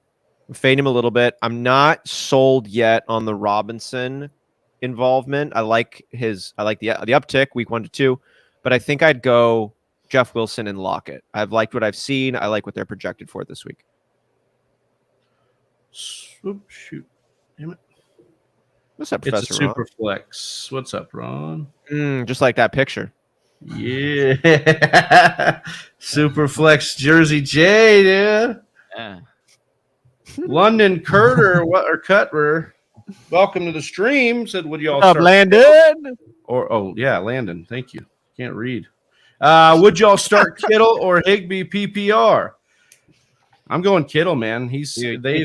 [SPEAKER 4] I'm fading him a little bit. I'm not sold yet on the Robinson involvement. I like the uptick week 1 to 2, but I think I'd go Jeff Wilson and Lockett. I've liked what I've seen. I like what they're projected for this week.
[SPEAKER 1] Oops, shoot. Damn it.
[SPEAKER 4] What's up,
[SPEAKER 1] It's a
[SPEAKER 4] Professor Ron?
[SPEAKER 1] super flex. What's up, Ron?
[SPEAKER 4] Just like that picture.
[SPEAKER 1] Yeah. Super flex Jersey J, dude.
[SPEAKER 3] Yeah.
[SPEAKER 1] London Cutler. Welcome to the stream. Said, would y'all
[SPEAKER 4] What's up,
[SPEAKER 1] start?
[SPEAKER 4] Landon?
[SPEAKER 1] Landon. Thank you. Can't read. Would y'all start Kittle or Higbee PPR? I'm going Kittle, man. They've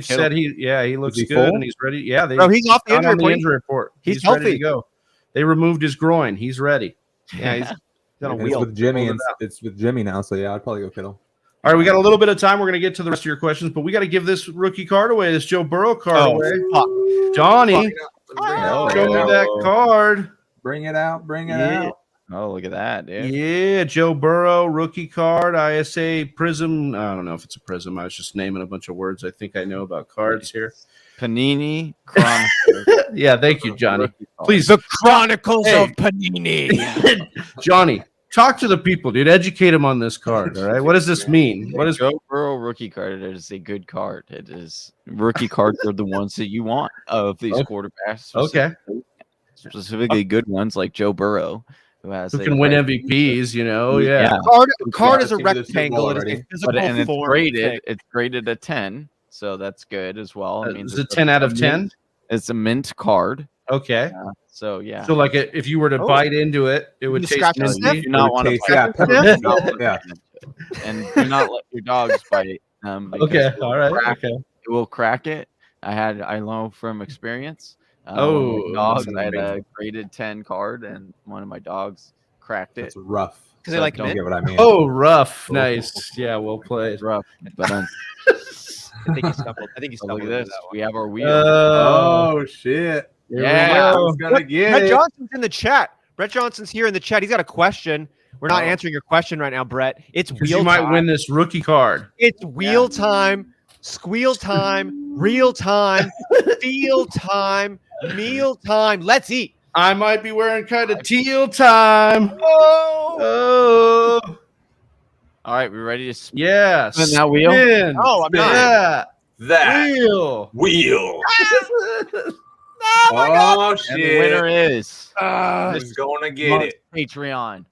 [SPEAKER 1] said he looks
[SPEAKER 5] Is he
[SPEAKER 1] good
[SPEAKER 5] full?
[SPEAKER 1] and he's ready. Yeah,
[SPEAKER 4] He's off the
[SPEAKER 1] on the
[SPEAKER 4] injury
[SPEAKER 1] injury report.
[SPEAKER 4] He's
[SPEAKER 1] ready
[SPEAKER 4] healthy.
[SPEAKER 1] to go. They removed his groin. He's ready.
[SPEAKER 4] Yeah, he's on a
[SPEAKER 5] And
[SPEAKER 4] wheel.
[SPEAKER 5] It's with Jimmy,
[SPEAKER 1] Hold
[SPEAKER 5] and
[SPEAKER 1] it out.
[SPEAKER 5] it's with Jimmy now. So yeah, I'd probably go Kittle.
[SPEAKER 1] All right, we got a little bit of time. We're going to get to the rest of your questions, but we got to give this rookie card away, this Joe Burrow card away.
[SPEAKER 4] fuck.
[SPEAKER 1] Johnny,
[SPEAKER 3] Oh,
[SPEAKER 1] show me that card.
[SPEAKER 5] Bring it out. Bring it
[SPEAKER 1] Yeah.
[SPEAKER 5] out.
[SPEAKER 3] Oh, look at that, dude.
[SPEAKER 1] Yeah, Joe Burrow, rookie card, ISA Prism. I don't know if it's a Prism. I was just naming a bunch of words I think I know about cards here.
[SPEAKER 3] Panini Chronicles.
[SPEAKER 1] Yeah, thank you, Johnny.
[SPEAKER 3] Rookie card.
[SPEAKER 1] Please,
[SPEAKER 4] The Chronicles
[SPEAKER 1] Hey.
[SPEAKER 4] of Panini.
[SPEAKER 1] Johnny, talk to the people, dude. Educate them on this card, all right? What does this mean? What is
[SPEAKER 3] Joe Burrow rookie card? It is a good card. It is rookie cards are the ones that you want of these quarterbacks.
[SPEAKER 1] okay?
[SPEAKER 3] Specifically good ones like Joe Burrow, who has
[SPEAKER 1] Who
[SPEAKER 3] a
[SPEAKER 1] can win
[SPEAKER 3] great-
[SPEAKER 1] MVPs, you know? Yeah.
[SPEAKER 4] Card is a
[SPEAKER 5] I've seen this
[SPEAKER 4] rectangle. It is
[SPEAKER 5] already.
[SPEAKER 4] a physical
[SPEAKER 3] and it's
[SPEAKER 4] form
[SPEAKER 3] graded.
[SPEAKER 4] thing.
[SPEAKER 3] It's graded a 10, so that's good as well. I mean,
[SPEAKER 1] Is it 10 out of 10?
[SPEAKER 3] It's a mint card.
[SPEAKER 1] Okay.
[SPEAKER 3] So yeah.
[SPEAKER 1] So, like, if you were to bite into it, it would
[SPEAKER 4] You
[SPEAKER 1] taste
[SPEAKER 4] scratch and
[SPEAKER 1] minty.
[SPEAKER 4] sniff?
[SPEAKER 3] You do not want to
[SPEAKER 5] Taste-
[SPEAKER 3] bite
[SPEAKER 5] yeah,
[SPEAKER 3] it.
[SPEAKER 5] peppermint.
[SPEAKER 3] Do not want to
[SPEAKER 5] Yeah.
[SPEAKER 3] bite it. And do not let your dogs bite it. Because
[SPEAKER 1] Okay.
[SPEAKER 3] it will
[SPEAKER 1] All right.
[SPEAKER 3] crack-
[SPEAKER 1] Okay.
[SPEAKER 3] It will crack it. I know from experience.
[SPEAKER 1] Oh,
[SPEAKER 3] one of my dogs,
[SPEAKER 5] that's
[SPEAKER 3] I had a
[SPEAKER 5] amazing.
[SPEAKER 3] graded 10 card, and one of my dogs cracked it.
[SPEAKER 5] That's rough.
[SPEAKER 4] 'Cause they like
[SPEAKER 3] don't
[SPEAKER 5] Don't
[SPEAKER 4] mint.
[SPEAKER 5] get what I mean.
[SPEAKER 1] Oh, rough. Nice. Yeah, well played.
[SPEAKER 3] It's rough, but
[SPEAKER 4] I think he stumbled. I think he
[SPEAKER 3] so look
[SPEAKER 4] stumbled.
[SPEAKER 3] at
[SPEAKER 4] into
[SPEAKER 3] this.
[SPEAKER 4] that one.
[SPEAKER 3] We have our wheel.
[SPEAKER 5] Oh shit!
[SPEAKER 1] Here we
[SPEAKER 3] Yeah.
[SPEAKER 1] go.
[SPEAKER 5] I was gonna get
[SPEAKER 4] Brett
[SPEAKER 5] it.
[SPEAKER 4] Johnson's in the chat. Brett Johnson's here in the chat. He's got a question. We're not
[SPEAKER 3] Oh.
[SPEAKER 4] answering your question right now, Brett. It's
[SPEAKER 1] 'Cause
[SPEAKER 4] wheel
[SPEAKER 1] you might
[SPEAKER 4] time.
[SPEAKER 1] win this rookie card.
[SPEAKER 4] It's wheel time, squeal time, real time, feel time, meal time. Let's eat.
[SPEAKER 1] I might be wearing kind of teal time.
[SPEAKER 4] Oh,
[SPEAKER 1] Oh,
[SPEAKER 3] All right, we ready to spin
[SPEAKER 1] yeah.
[SPEAKER 3] that wheel?
[SPEAKER 1] Spin.
[SPEAKER 4] Oh, I'm not.
[SPEAKER 1] Yeah.
[SPEAKER 5] That
[SPEAKER 1] Wheel.
[SPEAKER 5] wheel.
[SPEAKER 4] oh my God.
[SPEAKER 5] Oh
[SPEAKER 3] And the winner
[SPEAKER 5] shit!
[SPEAKER 3] is
[SPEAKER 5] Who's gonna get it?
[SPEAKER 3] Patreon.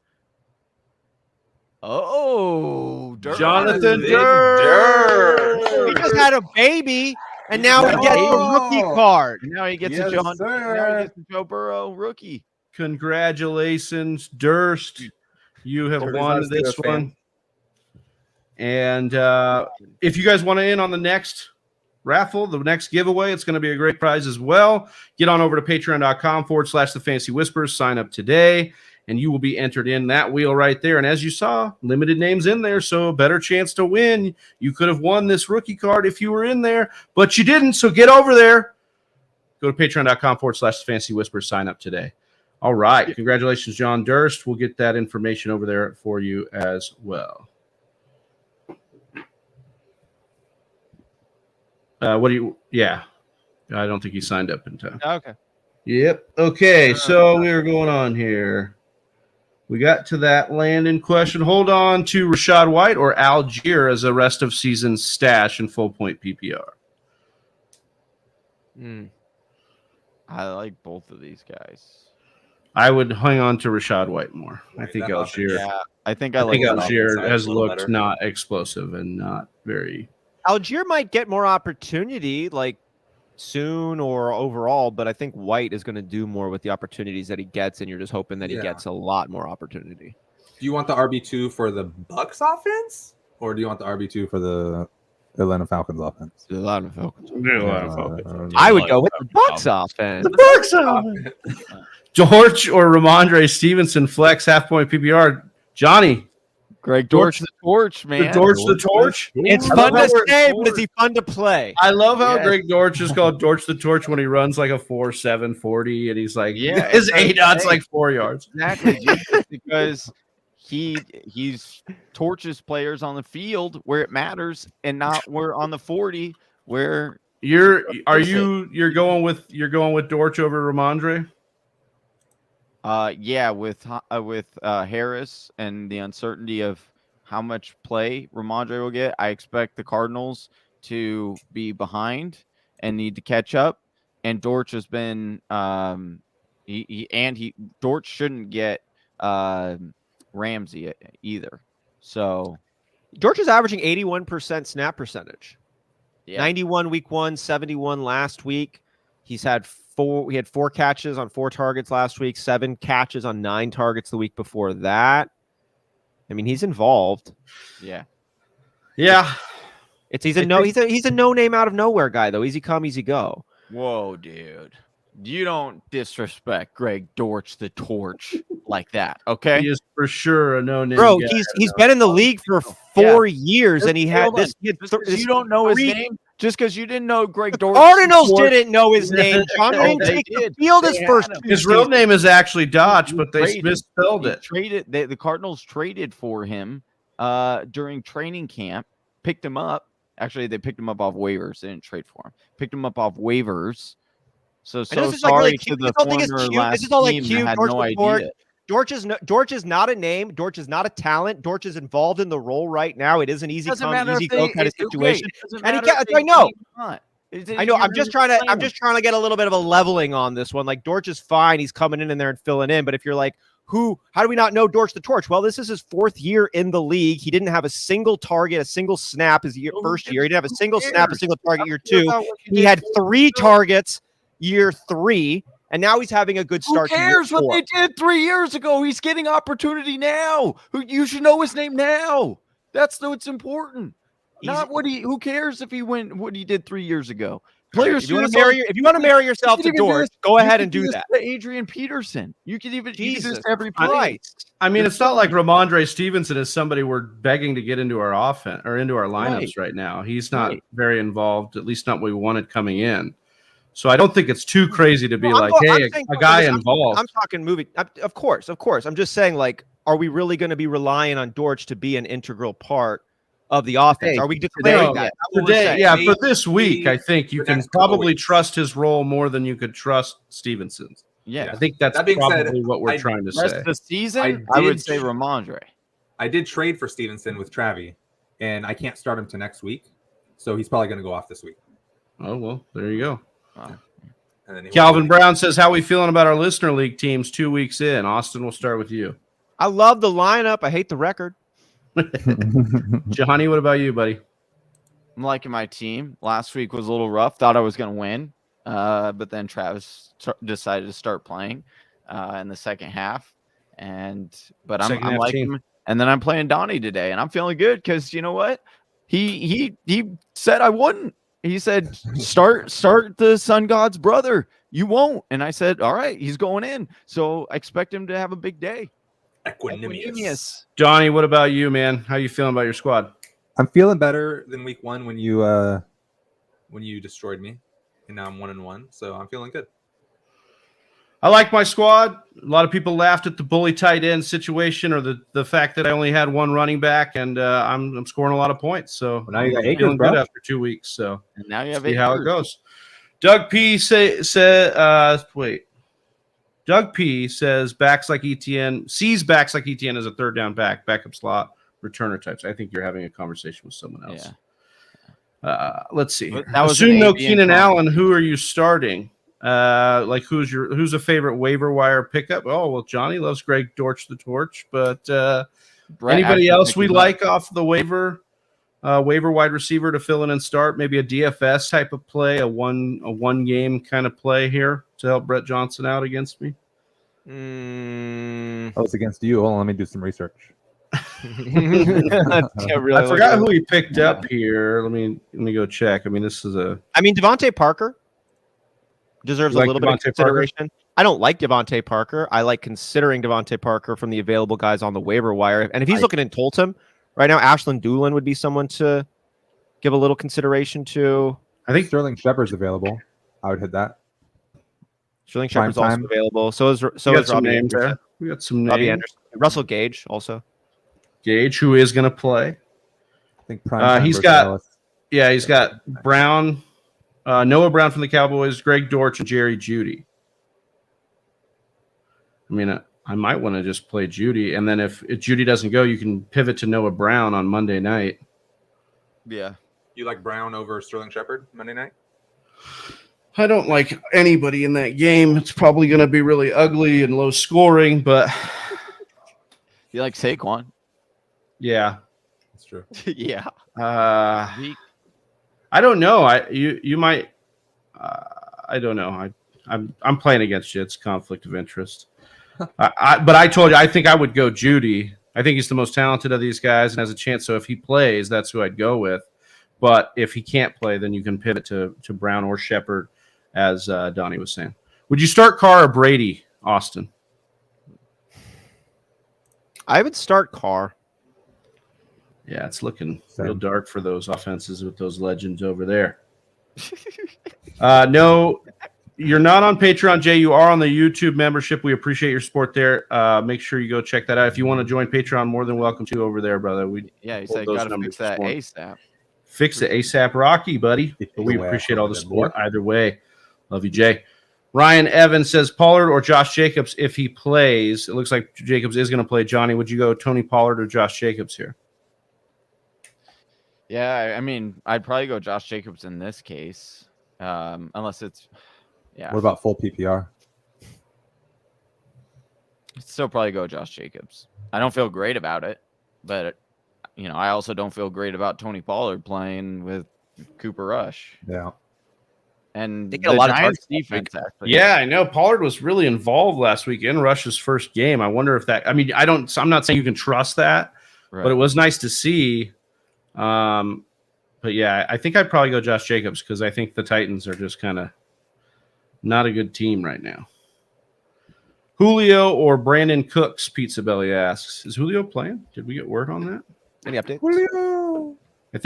[SPEAKER 3] Oh, Durst.
[SPEAKER 1] Jonathan
[SPEAKER 5] Big
[SPEAKER 1] Durst.
[SPEAKER 4] He just had a baby, and now he gets the rookie card.
[SPEAKER 3] Now he gets
[SPEAKER 5] Yes,
[SPEAKER 3] a Now
[SPEAKER 5] sir.
[SPEAKER 3] he gets a Joe Burrow rookie.
[SPEAKER 1] Congratulations, Durst. You have
[SPEAKER 5] Everybody's
[SPEAKER 1] won
[SPEAKER 5] not a
[SPEAKER 1] this
[SPEAKER 5] Steelers fan.
[SPEAKER 1] one. And if you guys want to in on the next raffle, the next giveaway, it's going to be a great prize as well. Get on over to patreon.com/the Fantasy Whispers. Sign up today, and you will be entered in that wheel right there. And as you saw, limited names in there, so a better chance to win. You could have won this rookie card if you were in there, but you didn't. So get over there. Go to patreon.com/the Fantasy Whispers. Sign up today. All right. Congratulations, Jon Durst. We'll get that information over there for you as well. Yeah. I don't think he signed up in time.
[SPEAKER 4] Okay.
[SPEAKER 1] Yep. Okay. So we're going on here. We got to that Landon question. Hold on to Rashad White or Algier as a rest of season stash and full point PPR.
[SPEAKER 3] I like both of these guys.
[SPEAKER 1] I would hang on to Rashad White more. I
[SPEAKER 5] Right,
[SPEAKER 1] think
[SPEAKER 5] that
[SPEAKER 1] Algier.
[SPEAKER 3] Yeah, I think
[SPEAKER 1] I
[SPEAKER 3] I like
[SPEAKER 1] think
[SPEAKER 3] that.
[SPEAKER 1] Algier
[SPEAKER 5] side
[SPEAKER 1] has
[SPEAKER 5] a little
[SPEAKER 1] looked
[SPEAKER 5] better.
[SPEAKER 1] not explosive and not very.
[SPEAKER 4] Algier might get more opportunity, like soon or overall, but I think White is going to do more with the opportunities that he gets, and you're just hoping that he
[SPEAKER 5] Yeah.
[SPEAKER 4] gets a lot more opportunity.
[SPEAKER 5] Do you want the RB2 for the Bucks offense, or do you want the RB2 for the Atlanta Falcons offense.
[SPEAKER 3] A lot of Falcons.
[SPEAKER 4] I would go with the Bucks offense.
[SPEAKER 1] The Bucks offense. George or Ramondre Stevenson flex half-point PPR. Johnny.
[SPEAKER 3] Greg Dortch the Torch, man.
[SPEAKER 1] Dortch the Torch.
[SPEAKER 4] It's
[SPEAKER 1] I
[SPEAKER 4] fun
[SPEAKER 1] love
[SPEAKER 4] to
[SPEAKER 1] how
[SPEAKER 4] say,
[SPEAKER 1] we're-
[SPEAKER 4] but is he fun to play?
[SPEAKER 1] I love how
[SPEAKER 3] Yes.
[SPEAKER 1] Greg Dortch is called Dortch the Torch when he runs like a 4.7 40, and he's like,
[SPEAKER 3] Yeah,
[SPEAKER 1] his
[SPEAKER 3] it's
[SPEAKER 1] ADOT's
[SPEAKER 3] like-
[SPEAKER 1] like 4 yards.
[SPEAKER 3] Exactly, Jesus, because he's torches players on the field where it matters, and not where on the 40 where
[SPEAKER 1] You're going with Dortch over Ramondre?
[SPEAKER 3] yeah, with Harris and the uncertainty of how much play Ramondre will get, I expect the Cardinals to be behind and need to catch up. And Dortch has been Dortch shouldn't get Ramsey either. So
[SPEAKER 4] George is averaging 81% snap percentage.
[SPEAKER 3] yeah,
[SPEAKER 4] 91 week 1, 71 last week. He had 4 catches on 4 targets last week, 7 catches on 9 targets the week before that. I mean, he's involved.
[SPEAKER 3] yeah.
[SPEAKER 1] Yeah.
[SPEAKER 4] He's a no name out of nowhere guy though. Easy come, easy go.
[SPEAKER 3] Whoa, dude. You don't disrespect Greg Dortch the Torch like that, okay?
[SPEAKER 1] He is for sure a no-name
[SPEAKER 4] Bro,
[SPEAKER 1] guy.
[SPEAKER 4] he's been in the league for 4 years, and he had this.
[SPEAKER 3] Just 'cause you don't know his name. Just because you didn't know Greg Dortch.
[SPEAKER 4] Cardinals didn't know his name. John
[SPEAKER 3] Oh,
[SPEAKER 4] didn't
[SPEAKER 3] they
[SPEAKER 4] take the
[SPEAKER 3] did.
[SPEAKER 4] field his
[SPEAKER 3] They
[SPEAKER 4] first
[SPEAKER 3] had him.
[SPEAKER 4] 2
[SPEAKER 1] His real
[SPEAKER 4] seasons.
[SPEAKER 1] name is actually Dodge, but they
[SPEAKER 3] Traded.
[SPEAKER 1] misspelled
[SPEAKER 3] He
[SPEAKER 1] it.
[SPEAKER 3] traded. The Cardinals traded for him during training camp. Picked him up. Actually, they picked him up off waivers. They didn't trade for him. Picked him up off waivers. So
[SPEAKER 4] I know this is like
[SPEAKER 3] sorry
[SPEAKER 4] really
[SPEAKER 3] to
[SPEAKER 4] cute.
[SPEAKER 3] the
[SPEAKER 4] This whole thing is
[SPEAKER 3] former
[SPEAKER 4] cute.
[SPEAKER 3] last
[SPEAKER 4] This is all like
[SPEAKER 3] team that
[SPEAKER 4] cute.
[SPEAKER 3] had
[SPEAKER 4] Dortch
[SPEAKER 3] no
[SPEAKER 4] report.
[SPEAKER 3] idea.
[SPEAKER 4] Dortch is not a name. Dortch is not a talent. Dortch is involved in the role right now. It is an easy
[SPEAKER 3] Doesn't
[SPEAKER 4] come,
[SPEAKER 3] matter
[SPEAKER 4] easy
[SPEAKER 3] if
[SPEAKER 4] go
[SPEAKER 3] they-
[SPEAKER 4] kind of
[SPEAKER 3] it's okay.
[SPEAKER 4] situation.
[SPEAKER 3] Doesn't
[SPEAKER 4] And he
[SPEAKER 3] matter
[SPEAKER 4] can't-
[SPEAKER 3] if
[SPEAKER 4] I
[SPEAKER 3] they
[SPEAKER 4] know.
[SPEAKER 3] play or not.
[SPEAKER 4] I know. I'm just trying to get a little bit of a leveling on this one. Like Dortch is fine. He's coming in there and filling in. But if you're like, how do we not know Dortch the Torch? Well, this is his 4th year in the league. He didn't have a single target, a single snap his first year. He didn't have a single snap, a single target year 2. He had 3 targets year 3, and now he's having a good start.
[SPEAKER 3] Who cares
[SPEAKER 4] to year 4.
[SPEAKER 3] what they did 3 years ago? He's getting opportunity now. You should know his name now. That's what's important. Not what he. Who cares if he went what he did 3 years ago? Players.
[SPEAKER 4] If you want to marry yourself to Dortch, go ahead and do that.
[SPEAKER 3] Adrian Peterson. You could even do
[SPEAKER 4] Jesus
[SPEAKER 3] this every play.
[SPEAKER 4] Christ.
[SPEAKER 1] I mean, it's not like Ramondre Stevenson is somebody we're begging to get into our offense or into our lineups right now. He's not very involved, at least not what we wanted coming in. So I don't think it's too crazy to be
[SPEAKER 4] Well,
[SPEAKER 1] like,
[SPEAKER 4] I'm
[SPEAKER 1] hey,
[SPEAKER 4] saying-
[SPEAKER 1] a guy
[SPEAKER 4] listen,
[SPEAKER 1] involved.
[SPEAKER 4] I'm talking movie. Of course. I'm just saying, like, are we really going to be relying on Dortch to be an integral part of the offense? Are we declaring that? That's what we're saying.
[SPEAKER 1] Yeah, for this week, I think you can probably trust his role more than you could trust Stevenson's.
[SPEAKER 3] Yeah.
[SPEAKER 1] I think that's
[SPEAKER 5] That being said,
[SPEAKER 1] probably what we're
[SPEAKER 5] I-
[SPEAKER 1] trying to
[SPEAKER 3] Rest
[SPEAKER 1] say.
[SPEAKER 3] of the season,
[SPEAKER 5] I
[SPEAKER 3] I would
[SPEAKER 5] did-
[SPEAKER 3] say Ramondre.
[SPEAKER 5] I did trade for Stevenson with Travi, and I can't start him to next week, so he's probably going to go off this week.
[SPEAKER 1] Oh, well, there you go.
[SPEAKER 5] And then
[SPEAKER 1] Calvin Brown says, how we feeling about our listener league teams 2 weeks in? Austin, we'll start with you.
[SPEAKER 4] I love the lineup. I hate the record.
[SPEAKER 1] Johnny, what about you, buddy?
[SPEAKER 3] I'm liking my team. Last week was a little rough. Thought I was going to win, but then Travis decided to start playing in the second half, but I'm
[SPEAKER 1] Second half
[SPEAKER 3] liking
[SPEAKER 1] team.
[SPEAKER 3] him. And then I'm playing Donnie today, and I'm feeling good because you know what? He said I wouldn't. He said start the Sun God's brother. You won't, and I said all right. He's going in, so I expect him to have a big day.
[SPEAKER 5] Equanimous.
[SPEAKER 1] Johnny, what about you, man? How you feeling about your squad?
[SPEAKER 5] I'm feeling better than week 1 when you destroyed me, and now I'm 1-1, so I'm feeling good.
[SPEAKER 1] I like my squad. A lot of people laughed at the bully tight end situation or the fact that I only had one running back, and I'm scoring a lot of points. So
[SPEAKER 5] Well, now you got
[SPEAKER 1] I'm
[SPEAKER 5] Akers,
[SPEAKER 1] feeling
[SPEAKER 5] bro.
[SPEAKER 1] good after 2 weeks. So
[SPEAKER 3] And now you have
[SPEAKER 1] see how it
[SPEAKER 3] Akers.
[SPEAKER 1] goes. Doug P Doug P says backs like ETN sees backs like ETN as a third down back, backup slot, returner types. I think you're having a conversation with someone else.
[SPEAKER 3] Yeah.
[SPEAKER 1] Let's see.
[SPEAKER 3] But that was
[SPEAKER 1] Assume
[SPEAKER 3] an
[SPEAKER 1] no
[SPEAKER 3] ABN
[SPEAKER 1] Keenan
[SPEAKER 3] comment.
[SPEAKER 1] Allen. Who are you starting? Like who's a favorite waiver wire pickup? Oh well, Johnny loves Greg Dortch the Torch, but
[SPEAKER 3] Brett
[SPEAKER 1] anybody
[SPEAKER 3] actually
[SPEAKER 1] else
[SPEAKER 3] picked
[SPEAKER 1] we
[SPEAKER 3] him up.
[SPEAKER 1] like off the waiver wide receiver to fill in and start? Maybe a DFS type of play, a one game kind of play here to help Brett Johnson out against me.
[SPEAKER 5] Oh, it's against you. Hold on, let me do some research.
[SPEAKER 1] I forgot who he picked up here. Let me go check. I mean, this is a.
[SPEAKER 4] I mean, Devontae Parker deserves
[SPEAKER 1] You
[SPEAKER 4] a
[SPEAKER 1] like
[SPEAKER 4] little bit of
[SPEAKER 1] Devontae Parker?
[SPEAKER 4] consideration. I don't like Devontae Parker. I like considering Devontae Parker from the available guys on the waiver wire. And if he's looking in Tolton right now, Ashland Doolin would be someone to give a little consideration to.
[SPEAKER 5] I think Sterling Shepard's available. I would hit that.
[SPEAKER 4] Sterling
[SPEAKER 5] Prime
[SPEAKER 4] Shepard's also
[SPEAKER 5] time.
[SPEAKER 4] available. So is
[SPEAKER 1] We got some
[SPEAKER 4] Robbie
[SPEAKER 1] names
[SPEAKER 4] Anderson.
[SPEAKER 1] there. We got some
[SPEAKER 4] Robbie
[SPEAKER 1] names.
[SPEAKER 4] Anderson. Russell Gage also.
[SPEAKER 1] Gage, who is going to play?
[SPEAKER 5] I think prime time
[SPEAKER 1] he's
[SPEAKER 5] versus
[SPEAKER 1] got-
[SPEAKER 5] Dallas.
[SPEAKER 1] Yeah, he's got Brown, Noah Brown from the Cowboys, Greg Dortch, and Jerry Jeudy. I mean, I might want to just play Jeudy, and then if Jeudy doesn't go, you can pivot to Noah Brown on Monday night.
[SPEAKER 3] Yeah.
[SPEAKER 5] You like Brown over Sterling Shepard Monday night?
[SPEAKER 1] I don't like anybody in that game. It's probably going to be really ugly and low scoring, but
[SPEAKER 3] You like Saquon?
[SPEAKER 1] yeah.
[SPEAKER 5] That's true.
[SPEAKER 3] Yeah.
[SPEAKER 1] I don't know. You might. I don't know. I'm playing against you. It's conflict of interest. But I told you I think I would go Jeudy. I think he's the most talented of these guys and has a chance. So if he plays, that's who I'd go with. But if he can't play, then you can pivot to Brown or Shepard, as Donnie was saying. Would you start Carr or Brady, Austin?
[SPEAKER 4] I would start Carr.
[SPEAKER 1] Yeah, it's looking
[SPEAKER 5] Same.
[SPEAKER 1] real dark for those offenses with those legends over there. No, you're not on Patreon, Jay. You are on the YouTube membership. We appreciate your support there. Make sure you go check that out. If you want to join Patreon, more than welcome to over there, brother.
[SPEAKER 3] He
[SPEAKER 1] hold
[SPEAKER 3] said
[SPEAKER 1] those
[SPEAKER 3] got to
[SPEAKER 1] numbers
[SPEAKER 3] fix that
[SPEAKER 1] this morning.
[SPEAKER 3] ASAP.
[SPEAKER 1] Fix it ASAP Rocky, buddy. But we appreciate all the support either way. Love you, Jay. Ryan Evans says Pollard or Josh Jacobs if he plays. It looks like Jacobs is going to play. Johnny, would you go Tony Pollard or Josh Jacobs here?
[SPEAKER 3] Yeah, I mean, I'd probably go Josh Jacobs in this case, unless it's, yeah.
[SPEAKER 5] What about full PPR?
[SPEAKER 3] I'd still probably go Josh Jacobs. I don't feel great about it, but I also don't feel great about Tony Pollard playing with Cooper Rush.
[SPEAKER 5] Yeah.
[SPEAKER 3] And
[SPEAKER 4] They get a lot of
[SPEAKER 3] Giants
[SPEAKER 4] targets
[SPEAKER 3] defense actually.
[SPEAKER 1] Yeah, I know. Pollard was really involved last week in Rush's first game. I wonder if that. I mean, I'm not saying you can trust that,
[SPEAKER 3] Right.
[SPEAKER 1] but it was nice to see. But yeah, I think I'd probably go Josh Jacobs because I think the Titans are just kind of not a good team right now. Julio or Brandon Cooks, Pizza Belly asks. Is Julio playing? Did we get word on that?
[SPEAKER 4] Any updates?
[SPEAKER 1] I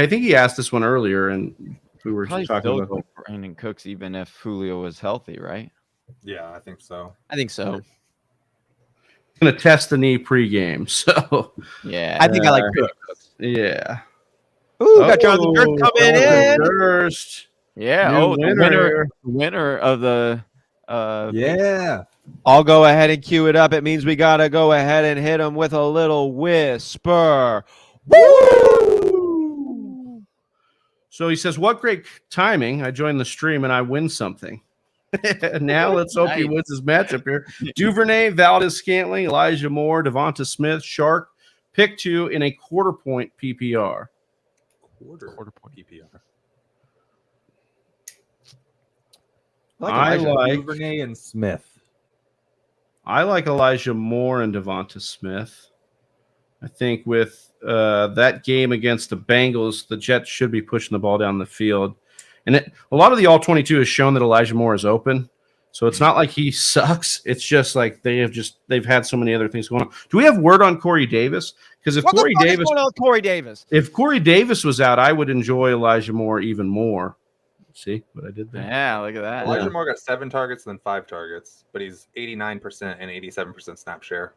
[SPEAKER 1] think he asked this one earlier, and we were
[SPEAKER 3] Probably
[SPEAKER 1] talking
[SPEAKER 3] still
[SPEAKER 1] about.
[SPEAKER 3] go Brandon Cooks even if Julio was healthy, right?
[SPEAKER 5] Yeah, I think so.
[SPEAKER 4] I think so.
[SPEAKER 1] Going to test the knee pregame, so
[SPEAKER 3] Yeah.
[SPEAKER 4] I think I like Cooks.
[SPEAKER 1] yeah.
[SPEAKER 4] Ooh, got Jonathan Durst coming in.
[SPEAKER 1] Durst.
[SPEAKER 3] Yeah.
[SPEAKER 1] New
[SPEAKER 3] The winner of the
[SPEAKER 5] Yeah.
[SPEAKER 4] I'll go ahead and cue it up. It means we got to go ahead and hit him with a little whisper. Woo!
[SPEAKER 1] So he says, "What great timing! I joined the stream and I win something." Now let's hope he
[SPEAKER 3] Nice.
[SPEAKER 1] wins his matchup here. Duvernay, Valdez, Scantling, Elijah Moore, Devonta Smith, Shark, pick 2 in a quarter point PPR.
[SPEAKER 5] Quarter point PPR.
[SPEAKER 1] I like
[SPEAKER 5] Duvernay and Smith.
[SPEAKER 1] Elijah Moore and Devonta Smith. I think with that game against the Bengals, the Jets should be pushing the ball down the field. And a lot of the All-22 has shown that Elijah Moore is open. So it's not like he sucks. It's just like they've had so many other things going on. Do we have word on Corey Davis? Because if
[SPEAKER 4] What
[SPEAKER 1] Corey
[SPEAKER 4] the fuck is
[SPEAKER 1] Davis
[SPEAKER 4] going on with Corey Davis?
[SPEAKER 1] if Corey Davis was out, I would enjoy Elijah Moore even more. See what I did there?
[SPEAKER 3] Yeah, look at that.
[SPEAKER 5] Elijah Moore got 7 targets and then 5 targets, but he's 89% and 87% snap share.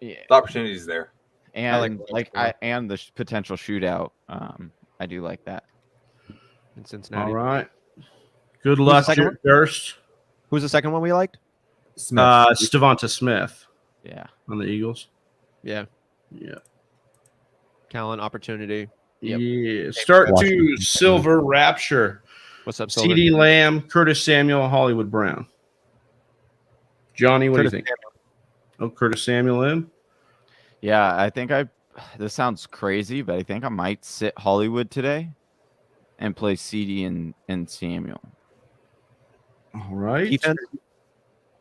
[SPEAKER 3] Yeah.
[SPEAKER 5] The opportunity's there.
[SPEAKER 3] And
[SPEAKER 4] like
[SPEAKER 3] and the potential shootout. I do like that.
[SPEAKER 4] In Cincinnati.
[SPEAKER 1] All right. Good luck,
[SPEAKER 4] second one?
[SPEAKER 1] Durst.
[SPEAKER 4] Who's the second one we liked?
[SPEAKER 5] Smith.
[SPEAKER 1] Devonta Smith
[SPEAKER 3] Yeah.
[SPEAKER 1] on the Eagles.
[SPEAKER 4] Yeah.
[SPEAKER 1] Yeah.
[SPEAKER 4] Talent, opportunity. Yep.
[SPEAKER 1] Yeah. Start to
[SPEAKER 5] Washington.
[SPEAKER 1] Silver Rapture.
[SPEAKER 4] What's up, Silver?
[SPEAKER 1] CD Lamb, Curtis Samuel, Hollywood Brown. Johnny, what
[SPEAKER 4] Curtis
[SPEAKER 1] do you think? Oh, Curtis Samuel in?
[SPEAKER 3] Yeah, I think this sounds crazy, but I think I might sit Hollywood today and play CD and Samuel.
[SPEAKER 1] All right.
[SPEAKER 4] Defense?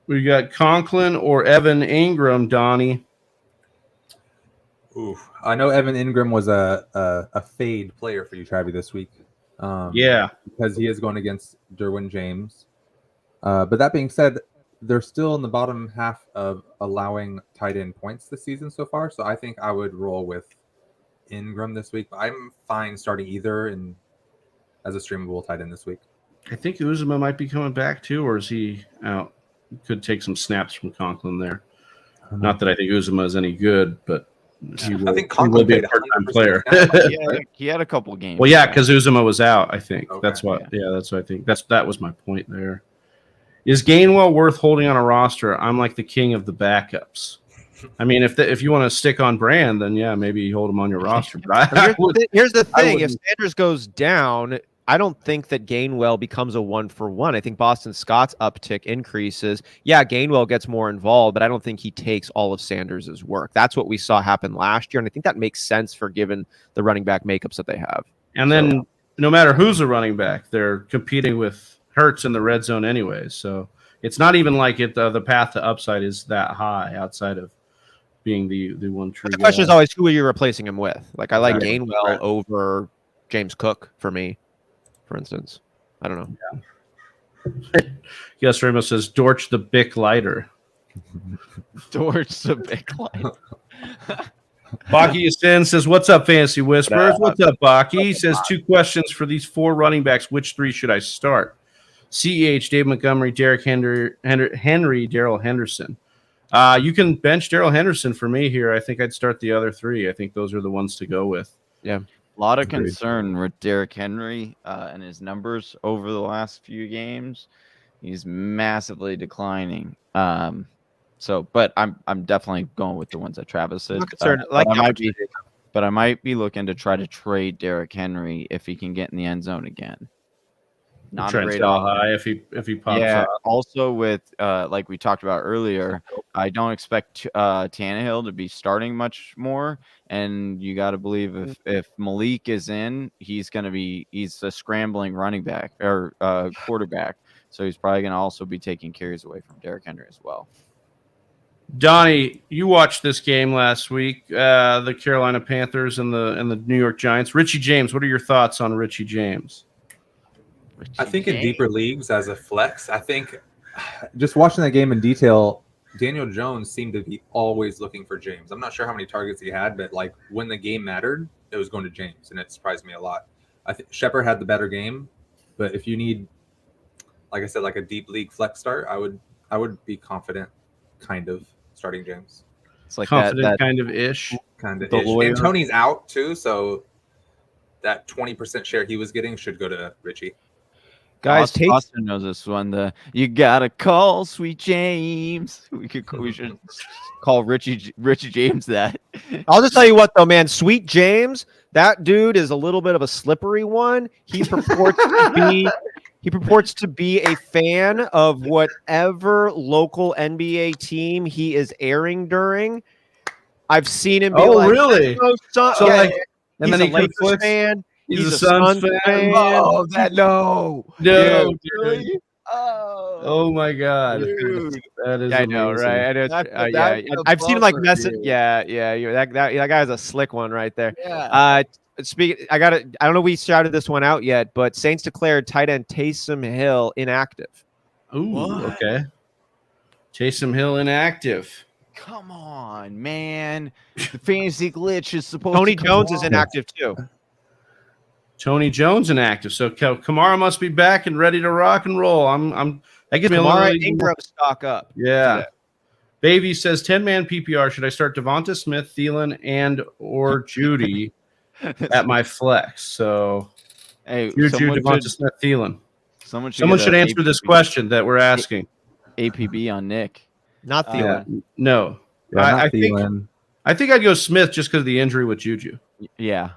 [SPEAKER 1] We got Conklin or Evan Ingram, Donnie.
[SPEAKER 5] Oof. I know Evan Ingram was a fade player for you, Travis, this week.
[SPEAKER 1] Yeah.
[SPEAKER 5] Because he is going against Derwin James. But that being said, they're still in the bottom half of allowing tight end points this season so far. So I think I would roll with Ingram this week. But I'm fine starting either as a streamable tight end this week.
[SPEAKER 1] I think Uzomah might be coming back too, or is he out? Could take some snaps from Conklin there. Not that I think Uzomah is any good, but he will,
[SPEAKER 5] I think
[SPEAKER 1] he will
[SPEAKER 5] Conklin
[SPEAKER 1] be a
[SPEAKER 5] played
[SPEAKER 1] part-time
[SPEAKER 5] 100%
[SPEAKER 1] player.
[SPEAKER 5] snap.
[SPEAKER 3] He had a couple games.
[SPEAKER 1] Well, yeah, because Uzomah was out, I think.
[SPEAKER 5] Okay,
[SPEAKER 1] That's what that's what I think. That was my point there. Is Gainwell worth holding on a roster? I'm like the king of the backups. I mean, if you want to stick on brand, then yeah, maybe you hold him on your roster. But
[SPEAKER 4] Here's the
[SPEAKER 1] I
[SPEAKER 4] thing: if
[SPEAKER 1] wouldn't-
[SPEAKER 4] Sanders goes down, I don't think that Gainwell becomes a 1-for-1. I think Boston Scott's uptick increases. Yeah, Gainwell gets more involved, but I don't think he takes all of Sanders' work. That's what we saw happen last year, and I think that makes sense for given the running back makeups that they have.
[SPEAKER 1] And then no matter who's a running back, they're competing with Hurts in the red zone anyways. So it's not even like the path to upside is that high outside of being the one true.
[SPEAKER 4] The question is always who are you replacing him with? Like I like
[SPEAKER 1] Right.
[SPEAKER 4] Gainwell
[SPEAKER 1] Right.
[SPEAKER 4] over James Cook for me, for instance. I don't know.
[SPEAKER 1] Gus Ramos says Dortch the Bic lighter.
[SPEAKER 3] Dortch the big line.
[SPEAKER 1] Baki Sin says, "What's up, Fantasy Whispers? What's up, Baki?" He says, 2 questions for these 4 running backs. Which 3 should I start? CEH, Dave Montgomery, Derrick Henry, Darrell Henderson. You can bench Darrell Henderson for me here. I think I'd start the other 3. I think those are the ones to go with.
[SPEAKER 4] Yeah.
[SPEAKER 3] A lot of
[SPEAKER 5] Agreed.
[SPEAKER 3] concern with Derrick Henry and his numbers over the last few games. He's massively declining. But I'm definitely going with the ones that Travis said.
[SPEAKER 4] Not concerned.
[SPEAKER 3] But I might be looking to try to trade Derrick Henry if he can get in the end zone again. Not
[SPEAKER 1] Try
[SPEAKER 3] a
[SPEAKER 1] and
[SPEAKER 3] great
[SPEAKER 1] sell
[SPEAKER 3] option.
[SPEAKER 1] high if he pops
[SPEAKER 3] Yeah.
[SPEAKER 1] up.
[SPEAKER 3] Also, with like we talked about earlier, I don't expect Tannehill to be starting much more. And you got to believe if Malik is in, he's a scrambling running back or quarterback. So he's probably going to also be taking carries away from Derrick Henry as well.
[SPEAKER 1] Donnie, you watched this game last week, the Carolina Panthers and the New York Giants. Richie James, what are your thoughts on Richie James?
[SPEAKER 5] I think in deeper leagues as a flex, I think just watching that game in detail, Daniel Jones seemed to be always looking for James. I'm not sure how many targets he had, but like when the game mattered, it was going to James, and it surprised me a lot. I think Shepard had the better game, but if you need, like I said, like a deep league flex start, I would be confident, kind of starting James.
[SPEAKER 3] It's like
[SPEAKER 1] Confident
[SPEAKER 3] that
[SPEAKER 1] kind of ish.
[SPEAKER 5] Kind of.
[SPEAKER 3] The lawyer.
[SPEAKER 5] And Tony's out too, so that 20% share he was getting should go to Richie.
[SPEAKER 4] Guys,
[SPEAKER 3] Austin knows this one. You gotta call Sweet James. We should call Richie James that.
[SPEAKER 4] I'll just tell you what, though, man. Sweet James, that dude is a little bit of a slippery one. He purports to be a fan of whatever local NBA team he is airing during. I've seen him be like,
[SPEAKER 1] really?
[SPEAKER 4] "Oh, son,"
[SPEAKER 1] So,
[SPEAKER 4] yeah,
[SPEAKER 1] like, and
[SPEAKER 4] he's
[SPEAKER 1] then
[SPEAKER 4] a
[SPEAKER 1] he
[SPEAKER 4] Lakers
[SPEAKER 1] conflicts.
[SPEAKER 4] fan.
[SPEAKER 1] He's a Suns fan.
[SPEAKER 4] Oh, that no.
[SPEAKER 1] No,
[SPEAKER 4] Dude,
[SPEAKER 1] dude. Oh my God,
[SPEAKER 3] Dude.
[SPEAKER 1] that is.
[SPEAKER 3] I know,
[SPEAKER 1] amazing.
[SPEAKER 3] right? I know.
[SPEAKER 4] That's I've seen him like messing. Yeah. That guy's a slick one right there.
[SPEAKER 3] Yeah.
[SPEAKER 4] I don't know if we shouted this one out yet, but Saints declared tight end Taysom Hill inactive.
[SPEAKER 1] Ooh,
[SPEAKER 3] What?
[SPEAKER 1] okay. Taysom Hill inactive.
[SPEAKER 3] Come on, man. The fantasy glitch is supposed
[SPEAKER 4] Tony
[SPEAKER 3] to come
[SPEAKER 4] Jones is
[SPEAKER 3] on.
[SPEAKER 4] inactive too.
[SPEAKER 1] Tony Jones inactive. So Kamara must be back and ready to rock and roll. That gives me a
[SPEAKER 4] Kamara
[SPEAKER 1] little.
[SPEAKER 4] Ingram stock up.
[SPEAKER 1] Yeah. Baby says 10-man PPR. Should I start Devonta Smith, Thielen, and or Judy at my flex? So
[SPEAKER 3] Hey,
[SPEAKER 1] Juju,
[SPEAKER 3] someone
[SPEAKER 1] Devonta
[SPEAKER 3] should,
[SPEAKER 1] Smith, Thielen.
[SPEAKER 3] someone should,
[SPEAKER 1] Someone
[SPEAKER 3] get
[SPEAKER 1] should
[SPEAKER 3] a
[SPEAKER 1] answer this
[SPEAKER 3] APB
[SPEAKER 1] question that we're asking.
[SPEAKER 3] APB on Nick.
[SPEAKER 4] Not Thielen.
[SPEAKER 1] No.
[SPEAKER 5] Yeah, not
[SPEAKER 1] I think
[SPEAKER 5] Thielen.
[SPEAKER 1] I'd go Smith just because of the injury with Juju.
[SPEAKER 3] Yeah.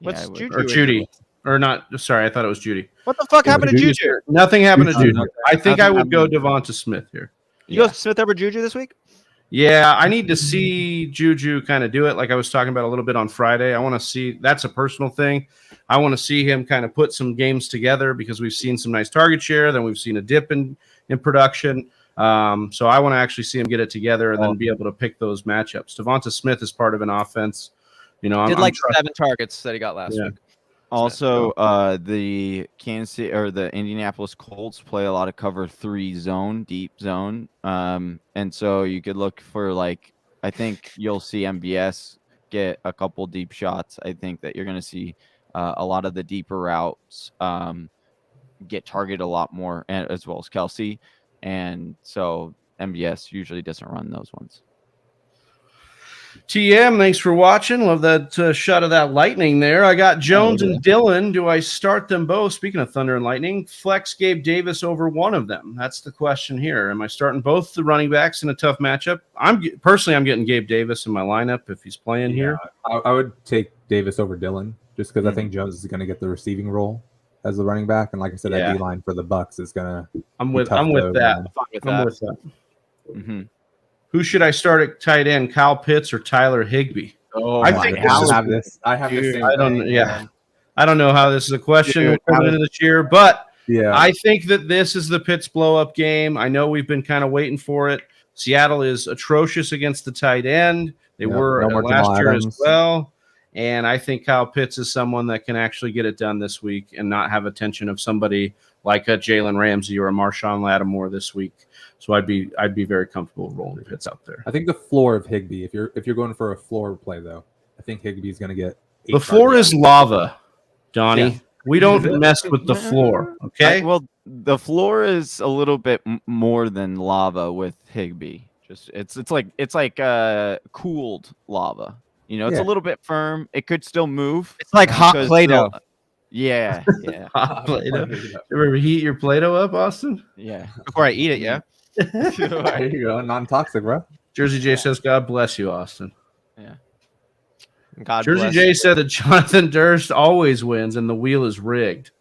[SPEAKER 4] What's
[SPEAKER 3] I would.
[SPEAKER 4] Juju?
[SPEAKER 1] Or Judy. Or not. Sorry, I thought it was Judy.
[SPEAKER 4] What the fuck happened to
[SPEAKER 5] Juju-
[SPEAKER 4] Juju?
[SPEAKER 1] Nothing happened to
[SPEAKER 5] Juju.
[SPEAKER 1] Juju. I think I would go
[SPEAKER 3] Nothing
[SPEAKER 1] Devonta Smith here.
[SPEAKER 4] You go Smith over Juju this week?
[SPEAKER 1] Yeah, I need to see Juju kind of do it like I was talking about a little bit on Friday. I want to see – that's a personal thing. I want to see him kind of put some games together because we've seen some nice target share. Then we've seen a dip in production. So I want to actually see him get it together and then be able to pick those matchups. Devonta Smith is part of an offense.
[SPEAKER 4] Did
[SPEAKER 1] I'm
[SPEAKER 4] 7 targets that he got last week.
[SPEAKER 3] Also, the Kansas City or the Indianapolis Colts play a lot of cover 3 zone, deep zone. And so you could look for I think you'll see MBS get a couple deep shots. I think that you're going to see a lot of the deeper routes get targeted a lot more, as well as Kelsey. And so MBS usually doesn't run those ones.
[SPEAKER 1] TM, thanks for watching. Love that shot of that lightning there. I got Jones and Dillon. Do I start them both? Speaking of Thunder and Lightning, flex Gabe Davis over one of them. That's the question here. Am I starting both the running backs in a tough matchup? I'm getting Gabe Davis in my lineup if he's playing here.
[SPEAKER 5] I would take Davis over Dillon just because I think Jones is going to get the receiving role as the running back, and like I said, that D line for the Bucks is going to.
[SPEAKER 1] I'm with that.
[SPEAKER 3] Mm-hmm.
[SPEAKER 1] Who should I start at tight end? Kyle Pitts or Tyler Higbee?
[SPEAKER 5] Oh,
[SPEAKER 1] I
[SPEAKER 5] have this. I have the same.
[SPEAKER 1] I don't know how this is a question coming into this year, but I think that this is the Pitts blow-up game. I know we've been kind of waiting for it. Seattle is atrocious against the tight end. They were last year as well. And I think Kyle Pitts is someone that can actually get it done this week and not have attention of somebody like a Jalen Ramsey or a Marshawn Lattimore this week. So I'd be very comfortable rolling Pitts out there.
[SPEAKER 5] I think the floor of Higbee, if you're going for a floor play though, I think Higbee is going to get.
[SPEAKER 1] The floor is lava, Donnie. Yeah. We don't mess with the floor, okay?
[SPEAKER 3] Well, the floor is a little bit more than lava with Higbee. Just it's like cooled lava. It's a little bit firm. It could still move.
[SPEAKER 4] It's like hot Play-Doh.
[SPEAKER 3] Yeah.
[SPEAKER 1] Hot Play-Doh. You ever heat your Play-Doh up, Austin?
[SPEAKER 3] Yeah.
[SPEAKER 4] Before I eat it, yeah.
[SPEAKER 5] There you go. Non-toxic, bro.
[SPEAKER 1] Jersey J says, God bless you, Austin.
[SPEAKER 3] Yeah.
[SPEAKER 4] God
[SPEAKER 1] Jersey
[SPEAKER 4] bless
[SPEAKER 1] J
[SPEAKER 4] you.
[SPEAKER 1] said that Jonathan Durst always wins and the wheel is rigged.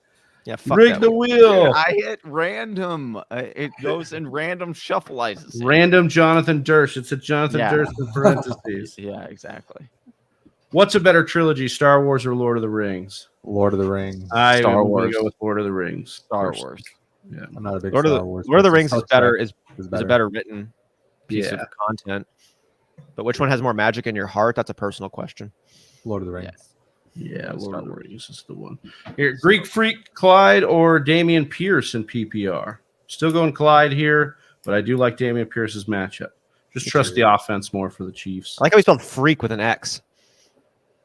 [SPEAKER 4] Yeah, fuck
[SPEAKER 1] rig the wheel.
[SPEAKER 3] Dude, I hit random. It goes in random shuffleizes.
[SPEAKER 1] Random Jonathan Durst. It's a Jonathan Durst in parentheses.
[SPEAKER 3] Yeah, exactly.
[SPEAKER 1] What's a better trilogy, Star Wars or Lord of the Rings?
[SPEAKER 5] Lord of the Rings.
[SPEAKER 1] Star Wars. Go with Lord of the Rings.
[SPEAKER 3] Star Wars.
[SPEAKER 1] Yeah,
[SPEAKER 5] I'm not a big
[SPEAKER 4] Lord
[SPEAKER 5] Star Wars.
[SPEAKER 4] Lord of the Rings
[SPEAKER 5] is
[SPEAKER 4] a better written piece of content. But which one has more magic in your heart? That's a personal question.
[SPEAKER 5] Lord of the Rings.
[SPEAKER 1] Yeah, Lord of the Rings is the one. Here, Greek Freak, Clyde, or Damian Pierce in PPR. Still going Clyde here, but I do like Damian Pierce's matchup. Just trust the offense more for the Chiefs.
[SPEAKER 4] I like how he spelled freak with an X.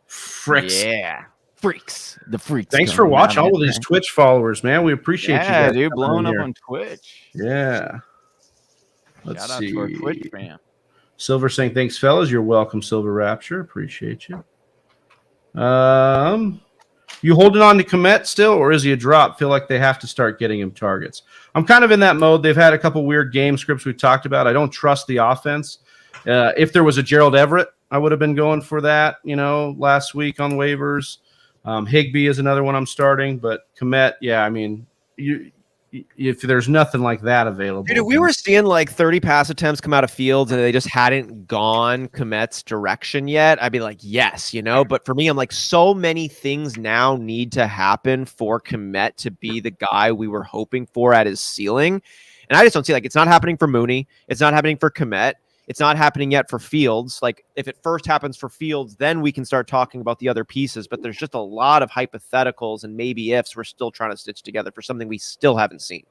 [SPEAKER 1] Fricks.
[SPEAKER 3] Yeah. Freaks. The freaks.
[SPEAKER 1] Thanks for watching all of these Twitch followers, man. We appreciate you guys.
[SPEAKER 3] Dude, blowing up on Twitch.
[SPEAKER 1] Yeah. Let's
[SPEAKER 3] Shout
[SPEAKER 1] see.
[SPEAKER 3] out to our Twitch fam.
[SPEAKER 1] Silver saying, thanks, fellas. You're welcome, Silver Rapture. Appreciate you. You holding on to Komet still, or is he a drop? Feel like they have to start getting him targets. I'm kind of in that mode. They've had a couple weird game scripts we've talked about. I don't trust the offense. If there was a Gerald Everett, I would have been going for that, last week on waivers. Higbee is another one I'm starting, but Komet, if there's nothing like that available.
[SPEAKER 4] Dude, we were seeing like 30 pass attempts come out of Fields and they just hadn't gone Komet's direction yet, I'd be like, yes, But for me, I'm like, so many things now need to happen for Komet to be the guy we were hoping for at his ceiling. And I just don't see, it's not happening for Mooney. It's not happening for Komet. It's not happening yet for Fields. If it first happens for Fields, then we can start talking about the other pieces. But there's just a lot of hypotheticals and maybe ifs we're still trying to stitch together for something we still haven't seen.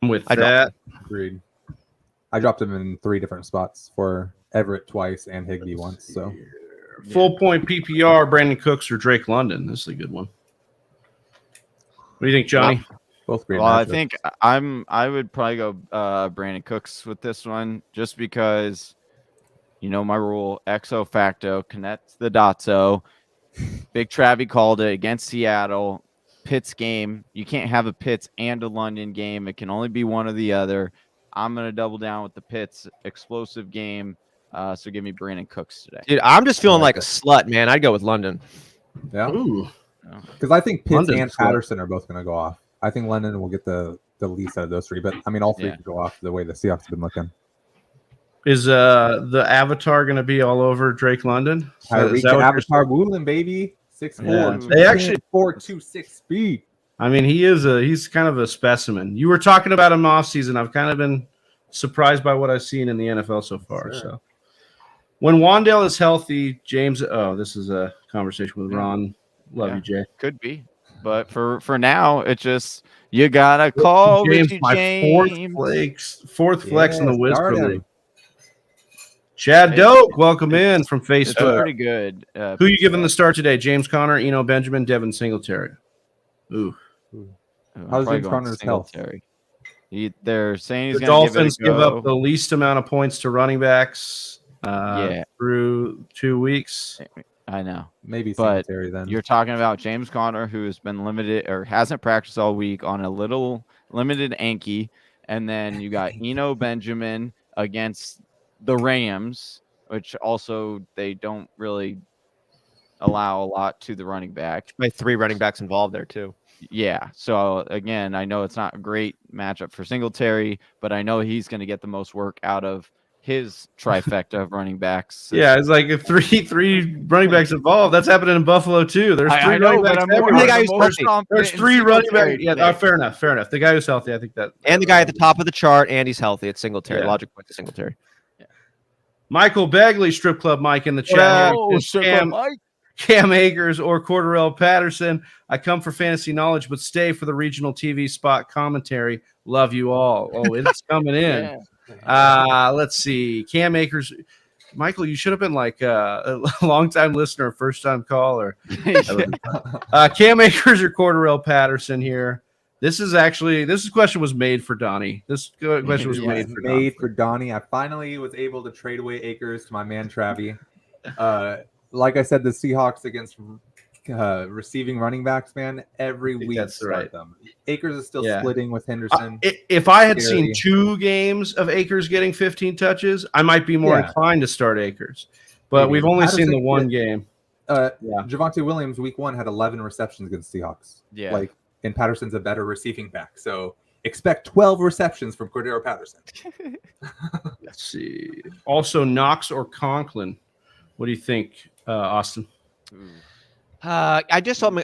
[SPEAKER 1] With that,
[SPEAKER 5] agreed. I dropped him in 3 different spots for Everett twice and Higbee once. So
[SPEAKER 1] full point PPR, Brandon Cooks or Drake London. This is a good one. What do you think, Johnny?
[SPEAKER 5] Both great.
[SPEAKER 3] Well, I think I would probably go Brandon Cooks with this one, just because my rule, exo facto, connects the dotso. Big Travie called it against Seattle. Pitts game. You can't have a Pitts and a London game. It can only be one or the other. I'm gonna double down with the Pitts explosive game. So give me Brandon Cooks today.
[SPEAKER 4] Dude, I'm just feeling like a slut, man. I'd go with London.
[SPEAKER 5] Yeah.
[SPEAKER 1] Ooh.
[SPEAKER 5] Because I think Pitts
[SPEAKER 1] London's
[SPEAKER 5] and Patterson are both going to go off. I think London will get the least out of those 3, but all 3 could go off the way the Seahawks have been looking.
[SPEAKER 1] Is the avatar going to be all over Drake London?
[SPEAKER 5] Avatar Woolen, baby. 6'4".
[SPEAKER 1] They actually
[SPEAKER 5] 4.26 speed.
[SPEAKER 1] I mean, he's kind of a specimen. You were talking about him off season. I've kind of been surprised by what I've seen in the NFL so far.
[SPEAKER 5] Sure.
[SPEAKER 1] So when Wan'Dale is healthy, James. Oh, this is a conversation with Ron. Love you, Jay.
[SPEAKER 3] Could be, but for now, it's just you gotta call Richie
[SPEAKER 1] my
[SPEAKER 3] James.
[SPEAKER 1] fourth flex in the
[SPEAKER 5] start
[SPEAKER 1] Whisper
[SPEAKER 5] him.
[SPEAKER 1] League. Chad Doak, welcome in from
[SPEAKER 3] It's
[SPEAKER 1] Facebook.
[SPEAKER 3] pretty good.
[SPEAKER 1] Who you giving the start today? James Conner, Eno Benjamin, Devin Singletary. Ooh.
[SPEAKER 5] How's James Conner's health?
[SPEAKER 3] They're saying he's
[SPEAKER 1] The
[SPEAKER 3] going to
[SPEAKER 1] Dolphins
[SPEAKER 3] give it a
[SPEAKER 1] give
[SPEAKER 3] go.
[SPEAKER 1] up the least amount of points to running backs through 2 weeks.
[SPEAKER 3] I know.
[SPEAKER 5] Maybe
[SPEAKER 3] But
[SPEAKER 5] Singletary then.
[SPEAKER 3] You're talking about James Conner, who has been limited or hasn't practiced all week on a little limited ankle. And then you got Eno Benjamin against the Rams, which also they don't really allow a lot to the running back.
[SPEAKER 4] My 3 running backs involved there too.
[SPEAKER 3] Yeah. So again, I know it's not a great matchup for Singletary, but I know he's going to get the most work out of his trifecta of running backs.
[SPEAKER 1] Yeah, it's like if three running backs involved. That's happening in Buffalo too. There's 3
[SPEAKER 3] I know,
[SPEAKER 1] running
[SPEAKER 3] but
[SPEAKER 1] backs.
[SPEAKER 3] I'm more,
[SPEAKER 1] everywhere.
[SPEAKER 3] I'm more confident
[SPEAKER 1] There's
[SPEAKER 3] in
[SPEAKER 1] 3 running
[SPEAKER 3] Singletary
[SPEAKER 1] backs. Yeah,
[SPEAKER 3] today.
[SPEAKER 1] fair enough. Fair enough. The guy who's healthy, I think that.
[SPEAKER 4] And the guy at the top of the chart, and he's healthy. It's Singletary.
[SPEAKER 1] Yeah.
[SPEAKER 4] Logic point to Singletary.
[SPEAKER 1] Michael Bagley, Strip Club Mike in the chat.
[SPEAKER 3] Oh,
[SPEAKER 1] Cam Akers or Cordarrelle Patterson. I come for fantasy knowledge, but stay for the regional TV spot commentary. Love you all. Oh, it's coming in. Let's see. Cam Akers. Michael, you should have been like a long-time listener, first-time caller. Cam Akers or Cordarrelle Patterson here. This question was made for Donnie. This question was made for
[SPEAKER 5] Donnie. I finally was able to trade away Akers to my man Travi. Like I said, the Seahawks against receiving running backs, man, every week
[SPEAKER 1] that's right.
[SPEAKER 5] them. Akers is still splitting with Henderson.
[SPEAKER 1] If I had seen 2 games of Akers getting 15 touches, I might be more inclined to start Akers. But we've only seen the 1 game.
[SPEAKER 5] Javonte Williams, week 1, had 11 receptions against Seahawks.
[SPEAKER 3] Yeah.
[SPEAKER 5] And Patterson's a better receiving back. So expect 12 receptions from Cordarrelle Patterson.
[SPEAKER 1] Let's see. Also, Knox or Conklin. What do you think, Austin?
[SPEAKER 4] I just told me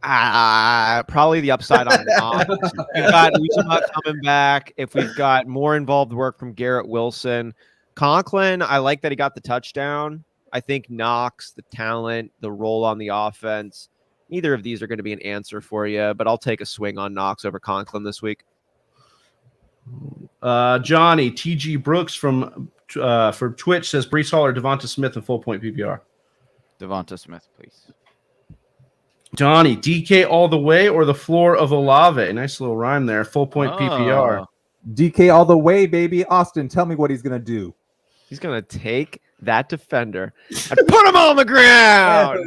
[SPEAKER 4] I probably the upside on Knox. We've got Uzomah coming back. If we've got more involved work from Garrett Wilson, Conklin, I like that he got the touchdown. I think Knox, the talent, the role on the offense, neither of these are going to be an answer for you. But I'll take a swing on Knox over Conklin this week.
[SPEAKER 1] Johnny TG Brooks from Twitch says Breece Hall or Devonta Smith in full point PPR.
[SPEAKER 3] Devonta Smith, please.
[SPEAKER 1] Johnny, DK all the way or the floor of Olave? Nice little rhyme there. Full point PPR.
[SPEAKER 5] DK all the way, baby. Austin, tell me what he's going to do.
[SPEAKER 4] He's going to take that defender and put him on the ground.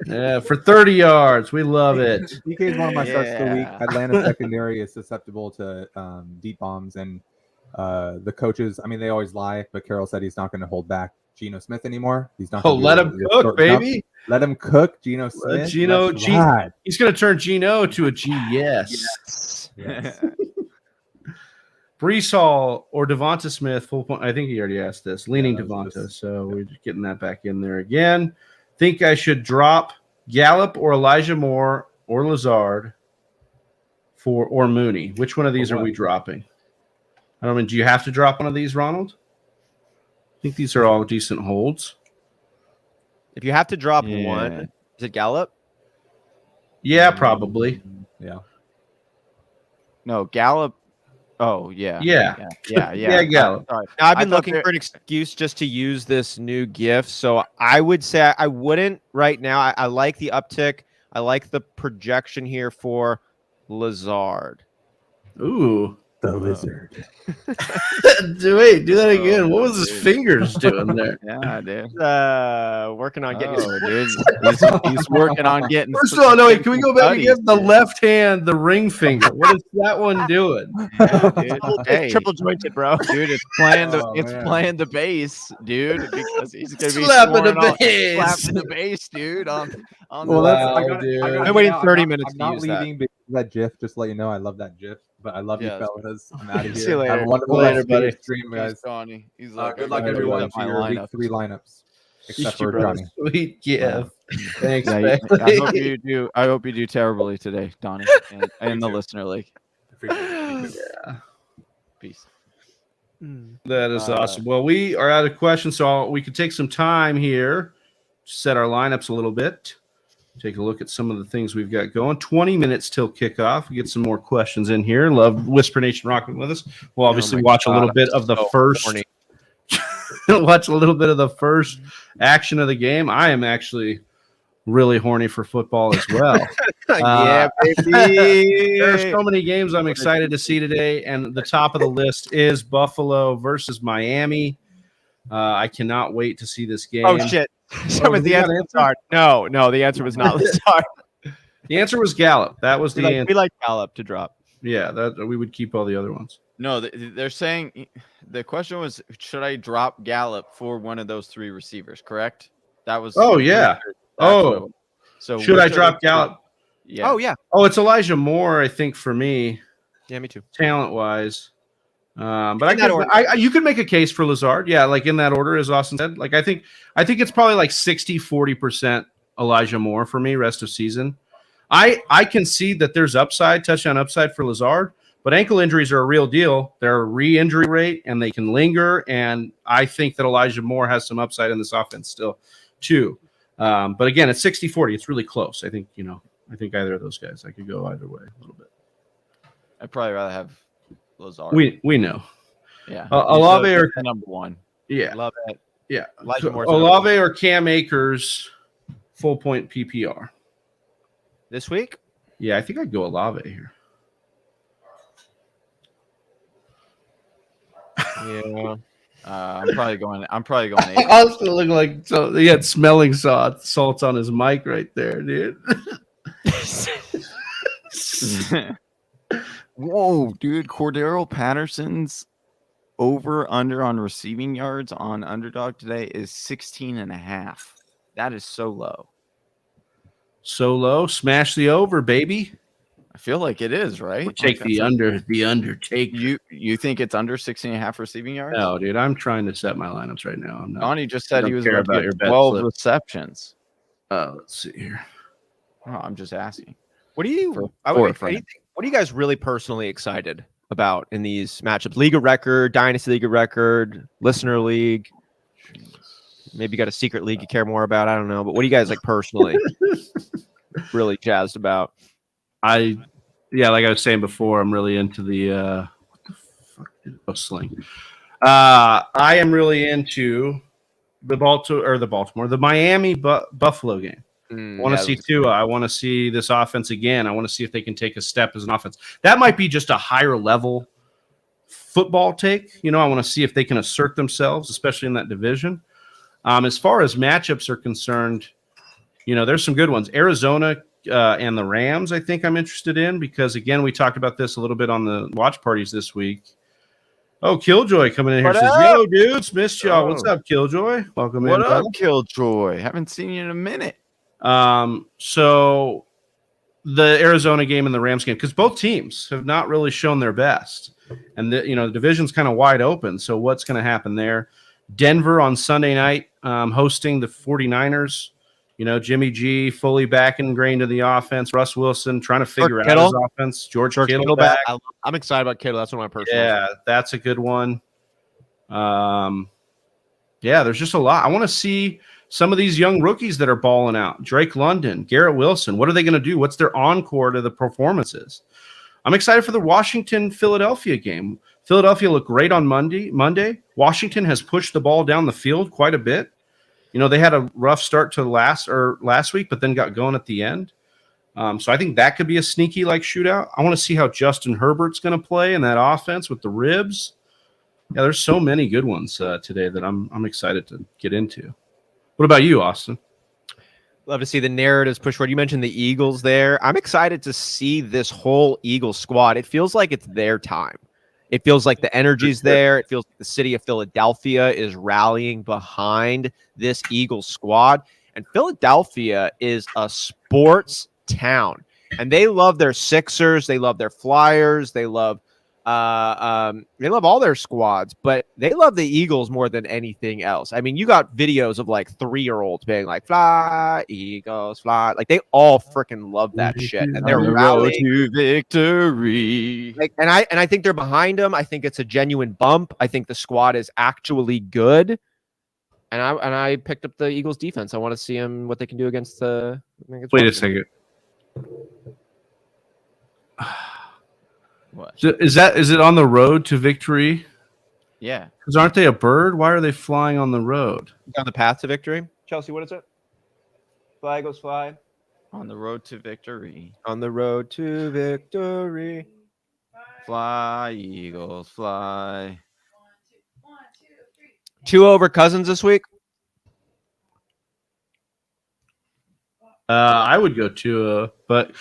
[SPEAKER 1] Yeah, for 30 yards. We love it.
[SPEAKER 5] DK is one of my starts of the week. Atlanta secondary is susceptible to deep bombs, and the coaches, I mean, they always lie, but Carroll said he's not going to hold back Geno Smith anymore. He's not.
[SPEAKER 1] Let him cook, baby.
[SPEAKER 5] Let him cook, Geno Smith.
[SPEAKER 1] He's going to turn Geno to a G. Yes. Breece Hall or Devonta Smith, full point. I think he already asked this. Leaning Devonta, so we're just getting that back in there again. Think I should drop Gallup or Elijah Moore or Lazard or Mooney. Which one of these are we dropping? I don't mean, do you have to drop one of these, Ronald? I think these are all decent holds.
[SPEAKER 4] If you have to drop one, is it Gallup?
[SPEAKER 1] Yeah, probably.
[SPEAKER 5] Yeah.
[SPEAKER 3] No, Gallup. Oh, yeah.
[SPEAKER 1] Yeah, Gallup.
[SPEAKER 4] Now, I've been looking for an excuse just to use this new gift. So I would say I wouldn't right now. I like the uptick. I like the projection here for Lazard.
[SPEAKER 1] Ooh.
[SPEAKER 5] The lizard.
[SPEAKER 1] Wait, do that again. What was his fingers doing there?
[SPEAKER 3] Yeah, dude.
[SPEAKER 4] Working on getting.
[SPEAKER 3] Dude. He's working on getting.
[SPEAKER 1] First of all, no, wait, can we go back again? The left hand, the ring finger. What is that one doing?
[SPEAKER 3] Yeah, dude.
[SPEAKER 4] It's triple jointed, bro.
[SPEAKER 3] Dude, it's playing playing the bass, dude, because he's gonna be
[SPEAKER 1] slapping the bass.
[SPEAKER 3] slapping the bass, dude.
[SPEAKER 1] Dude.
[SPEAKER 4] I'm waiting 30 minutes
[SPEAKER 5] I'm
[SPEAKER 4] to
[SPEAKER 5] not
[SPEAKER 4] use
[SPEAKER 5] leaving because of that GIF. Just to let you know, I love that GIF. But I love you, fellas. I'm out of here.
[SPEAKER 4] See you later.
[SPEAKER 5] Have a wonderful
[SPEAKER 1] Later, buddy.
[SPEAKER 5] Stream, guys.
[SPEAKER 3] He's like,
[SPEAKER 5] Good luck, everyone, to your week 3 lineups. except
[SPEAKER 4] you,
[SPEAKER 5] for
[SPEAKER 4] brother.
[SPEAKER 5] Johnny.
[SPEAKER 1] Sweet gift. Thanks,
[SPEAKER 3] Yeah,
[SPEAKER 1] man.
[SPEAKER 3] I hope you do. I hope you do terribly today, Donnie, and the
[SPEAKER 5] too.
[SPEAKER 3] listener league.
[SPEAKER 5] Appreciate it. Me too.
[SPEAKER 3] Peace.
[SPEAKER 1] That is awesome. Well, we are out of questions, so we could take some time here, set our lineups a little bit, take a look at some of the things we've got going. 20 minutes till kickoff. We get some more questions in here. Love Whisper Nation rocking with us. We'll obviously watch a little bit of the first. Watch a little bit of the first action of the game. I am actually really horny for football as well.
[SPEAKER 4] Yeah, baby.
[SPEAKER 1] There are so many games I'm excited to see today, and the top of the list is Buffalo versus Miami. I cannot wait to see this game.
[SPEAKER 4] Oh shit! So was the answer Lazard? No, the answer was not Lazard.
[SPEAKER 1] The answer was Gallup. That was the answer.
[SPEAKER 4] We like Gallup to drop.
[SPEAKER 1] Yeah, that we would keep all the other ones.
[SPEAKER 3] No, they're saying the question was, should I drop Gallup for one of those three receivers? Correct. That was.
[SPEAKER 1] Oh yeah. Oh.
[SPEAKER 3] So
[SPEAKER 1] should I drop Gallup?
[SPEAKER 3] Yeah.
[SPEAKER 4] Oh yeah.
[SPEAKER 1] Oh, it's Elijah Moore, I think, for me.
[SPEAKER 4] Yeah, me too.
[SPEAKER 1] Talent-wise. But you could make a case for Lazard. Yeah, like in that order, as Austin said. Like I think it's probably like 60-40% Elijah Moore for me rest of season. I can see that there's touchdown upside for Lazard, but ankle injuries are a real deal. They're a re-injury rate and they can linger. And I think that Elijah Moore has some upside in this offense still too. But again, it's 60-40. It's really close. I think either of those guys, I could go either way a little bit.
[SPEAKER 3] I'd probably rather have Lazard.
[SPEAKER 1] We know.
[SPEAKER 3] Yeah.
[SPEAKER 1] Olave or
[SPEAKER 3] number one.
[SPEAKER 1] Yeah.
[SPEAKER 4] Love it.
[SPEAKER 1] Yeah.
[SPEAKER 4] Elijah Moore's
[SPEAKER 1] Olave or Cam Akers, full point PPR.
[SPEAKER 4] This week?
[SPEAKER 1] Yeah, I think I'd go Olave here.
[SPEAKER 4] Yeah.
[SPEAKER 3] I'm probably going.
[SPEAKER 1] Austin looked like he had smelling salts on his mic right there, dude.
[SPEAKER 3] Whoa, dude! Cordero Patterson's over under on receiving yards on Underdog today is 16.5. That is so low.
[SPEAKER 1] So low, smash the over, baby.
[SPEAKER 3] I feel like it is, right?
[SPEAKER 1] We'll take the under. The undertake.
[SPEAKER 3] You think it's under 16.5 receiving yards?
[SPEAKER 1] No, dude. I'm trying to set my lineups right now. I'm not.
[SPEAKER 3] Donnie just said he was
[SPEAKER 1] care
[SPEAKER 3] about
[SPEAKER 1] about your bet
[SPEAKER 3] 12
[SPEAKER 1] slip.
[SPEAKER 3] receptions.
[SPEAKER 1] Let's see here.
[SPEAKER 3] Oh, I'm just asking.
[SPEAKER 4] What do you?
[SPEAKER 3] For
[SPEAKER 4] What are you guys really personally excited about in these matchups? League of record, dynasty league of record, listener league. Maybe you got a secret league you care more about. I don't know, but what do you guys like personally really jazzed about?
[SPEAKER 1] Like I was saying before, I'm really into the what the fuck is sling. I am really into the Miami Buffalo game. I want to see Tua. I want to see this offense again. I want to see if they can take a step as an offense. That might be just a higher level football take. I want to see if they can assert themselves, especially in that division. As far as matchups are concerned, there's some good ones. Arizona and the Rams, I think I'm interested in because, again, we talked about this a little bit on the watch parties this week. Oh, Killjoy coming in here says, "Yo, dudes, missed y'all. What's up, Killjoy? Welcome in.
[SPEAKER 3] What up,
[SPEAKER 1] brother.
[SPEAKER 3] Killjoy? Haven't seen you in a minute."
[SPEAKER 1] So the Arizona game and the Rams game, because both teams have not really shown their best, and the division's kind of wide open. So what's going to happen there? Denver on Sunday night, hosting the 49ers. Jimmy G fully back ingrained in the offense. Russ Wilson trying to figure out his offense. George Kittle back.
[SPEAKER 4] I'm excited about Kittle. That's one of my personal.
[SPEAKER 1] Yeah, that's a good one. There's just a lot. I want to see some of these young rookies that are balling out. Drake London, Garrett Wilson. What are they going to do? What's their encore to the performances? I'm excited for the Washington-Philadelphia game. Philadelphia looked great on Monday. Washington has pushed the ball down the field quite a bit. They had a rough start to last week, but then got going at the end. So I think that could be a sneaky shootout. I want to see how Justin Herbert's going to play in that offense with the ribs. Yeah, there's so many good ones today that I'm excited to get into. What about you, Austin?
[SPEAKER 4] Love to see the narratives push forward. You mentioned the Eagles there. I'm excited to see this whole Eagles squad. It feels like it's their time. It feels like the energy's there. It feels like the city of Philadelphia is rallying behind this Eagles squad. And Philadelphia is a sports town. And they love their Sixers. They love their Flyers. They love They love all their squads, but they love the Eagles more than anything else. I mean, you got videos of like 3-year-olds being like, "Fly, Eagles, fly!" Like they all freaking love that shit, and they're
[SPEAKER 3] On the road
[SPEAKER 4] rallying.
[SPEAKER 3] to victory.
[SPEAKER 4] Like, and I think they're behind them. I think it's a genuine bump. I think the squad is actually good, and I picked up the Eagles defense. I want to see them what they can do against the.
[SPEAKER 1] Wait a second.
[SPEAKER 3] What?
[SPEAKER 1] Is it on the road to victory?
[SPEAKER 3] Yeah.
[SPEAKER 1] Because aren't they a bird? Why are they flying on the road?
[SPEAKER 4] On the path to victory. Chelsea, what is it? Fly, Eagles, fly.
[SPEAKER 3] On the road to victory.
[SPEAKER 4] On the road to victory.
[SPEAKER 3] Fly, Eagles, fly.
[SPEAKER 4] 2 over Cousins this week.
[SPEAKER 1] I would go Tua, but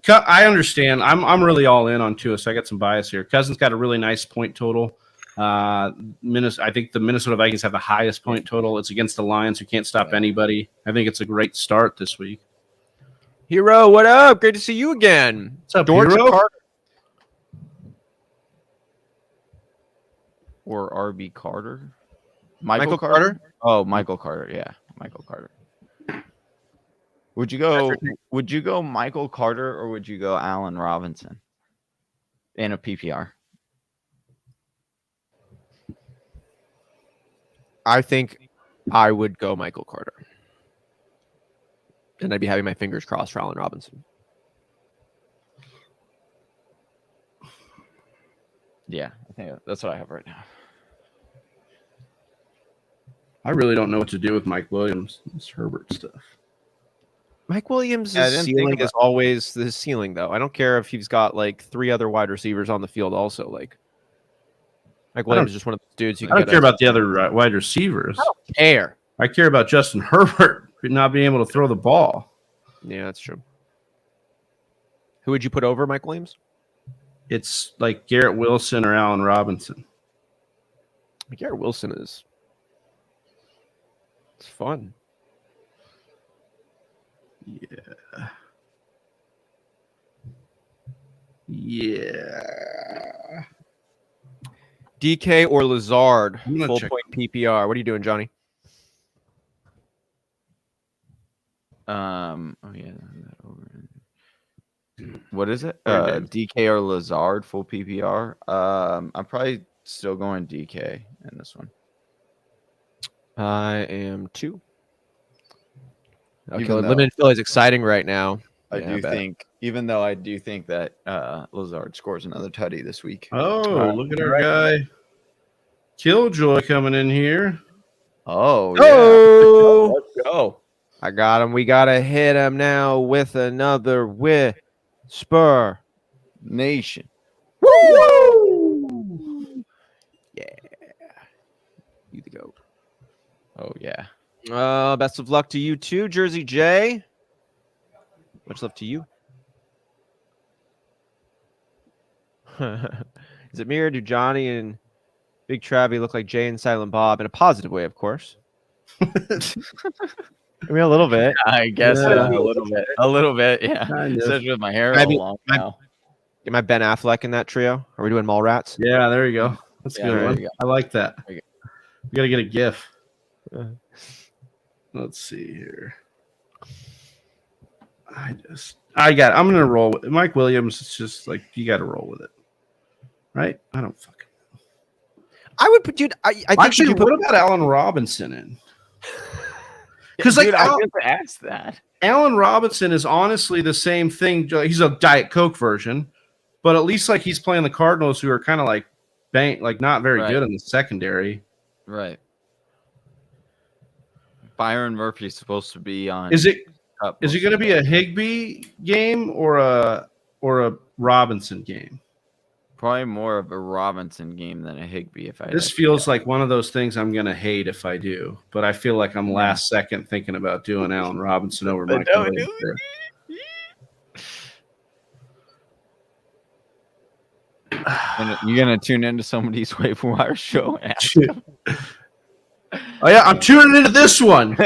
[SPEAKER 1] I understand. I'm really all in on Tua, so I got some bias here. Cousins got a really nice point total. I think the Minnesota Vikings have the highest point total. It's against the Lions, who can't stop anybody. I think it's a great start this week.
[SPEAKER 4] Hero, what up? Great to see you again.
[SPEAKER 1] What's up,
[SPEAKER 4] George
[SPEAKER 1] Hero?
[SPEAKER 4] Carter.
[SPEAKER 3] Or RB Carter.
[SPEAKER 4] Michael Carter?
[SPEAKER 3] Oh, Michael Carter. Yeah, Michael Carter. Would you go Michael Carter or would you go Allen Robinson in a PPR?
[SPEAKER 4] I think I would go Michael Carter. And I'd be having my fingers crossed for Allen Robinson.
[SPEAKER 3] Yeah, I think that's what I have right now.
[SPEAKER 1] I really don't know what to do with Mike Williams. This Herbert stuff.
[SPEAKER 4] Mike Williams'
[SPEAKER 3] Yeah, I didn't think
[SPEAKER 4] ceiling
[SPEAKER 3] about-
[SPEAKER 4] is always the ceiling, though. I don't care if he's got like 3 other wide receivers on the field also. Like Mike Williams is just one of those dudes you
[SPEAKER 1] I
[SPEAKER 4] can
[SPEAKER 1] don't
[SPEAKER 4] get
[SPEAKER 1] care
[SPEAKER 4] out.
[SPEAKER 1] about the other wide receivers.
[SPEAKER 4] Care.
[SPEAKER 1] I care about Justin Herbert not being able to throw the ball.
[SPEAKER 4] Yeah, that's true. Who would you put over Mike Williams?
[SPEAKER 1] It's like Garrett Wilson or Allen Robinson.
[SPEAKER 4] Garrett Wilson is. It's fun.
[SPEAKER 1] Yeah.
[SPEAKER 4] DK or Lazard,
[SPEAKER 1] I'm gonna
[SPEAKER 4] full
[SPEAKER 1] check.
[SPEAKER 4] point PPR. What are you doing, Johnny?
[SPEAKER 3] Oh yeah. What is it?
[SPEAKER 1] Sorry, David.
[SPEAKER 3] DK or Lazard, full PPR. I'm probably still going DK in this one.
[SPEAKER 4] I am 2. Okay,
[SPEAKER 3] Even though-
[SPEAKER 4] limited fill is exciting right now.
[SPEAKER 3] I
[SPEAKER 4] Yeah,
[SPEAKER 3] do
[SPEAKER 4] bet.
[SPEAKER 3] think, even though I do think that Lazard scores another tutty this week.
[SPEAKER 1] Oh, look at our guy. Killjoy coming in here.
[SPEAKER 3] Oh, yeah.
[SPEAKER 4] Oh,
[SPEAKER 3] Let's go.
[SPEAKER 4] I got him. We gotta hit him now with another whisper.
[SPEAKER 3] Nation.
[SPEAKER 4] Woo! Yeah, you the goat.
[SPEAKER 3] Oh, yeah.
[SPEAKER 4] Best of luck to you too, Jersey J. Much love to you. Is it me or do Johnny and Big Travie look like Jay and Silent Bob in a positive way, of course? I mean, a little bit.
[SPEAKER 3] I guess
[SPEAKER 1] Yeah.
[SPEAKER 3] a little bit. A little bit, yeah.
[SPEAKER 1] Kind of.
[SPEAKER 3] Especially with my hair
[SPEAKER 4] I
[SPEAKER 3] all
[SPEAKER 4] mean,
[SPEAKER 3] long
[SPEAKER 4] I-
[SPEAKER 3] now.
[SPEAKER 4] Get my Ben Affleck in that trio. Are we doing Mallrats?
[SPEAKER 1] Yeah, there you go. That's a
[SPEAKER 3] Yeah,
[SPEAKER 1] good
[SPEAKER 3] there
[SPEAKER 1] one.
[SPEAKER 3] you go.
[SPEAKER 1] I like that.
[SPEAKER 3] There you
[SPEAKER 1] We got to get a GIF.
[SPEAKER 4] Uh.
[SPEAKER 1] Let's see here. I'm going to roll with Mike Williams. It's just like, you got to roll with it. Right? I don't fucking know.
[SPEAKER 4] I would put, dude. I think
[SPEAKER 1] Actually,
[SPEAKER 4] you put.
[SPEAKER 1] what about Allen Robinson in? Because like
[SPEAKER 3] Dude, I just asked that.
[SPEAKER 1] Allen Robinson is honestly the same thing. He's a Diet Coke version, but at least like he's playing the Cardinals, who are kind of like not very
[SPEAKER 3] Right.
[SPEAKER 1] good in the secondary.
[SPEAKER 3] Right. Byron Murphy's supposed to be on.
[SPEAKER 1] Is it
[SPEAKER 3] Cup
[SPEAKER 1] is it going to be a Higbee game or a Robinson game?
[SPEAKER 3] Probably more of a Robinson game than a Higbee. If I
[SPEAKER 1] This feels like one of those things I'm going to hate if I do, but I feel like I'm last second thinking about doing Allen Robinson over Mike Williams.
[SPEAKER 3] you're gonna tune into somebody's waiver wire show. And ask
[SPEAKER 1] Oh yeah, I'm tuning into this one.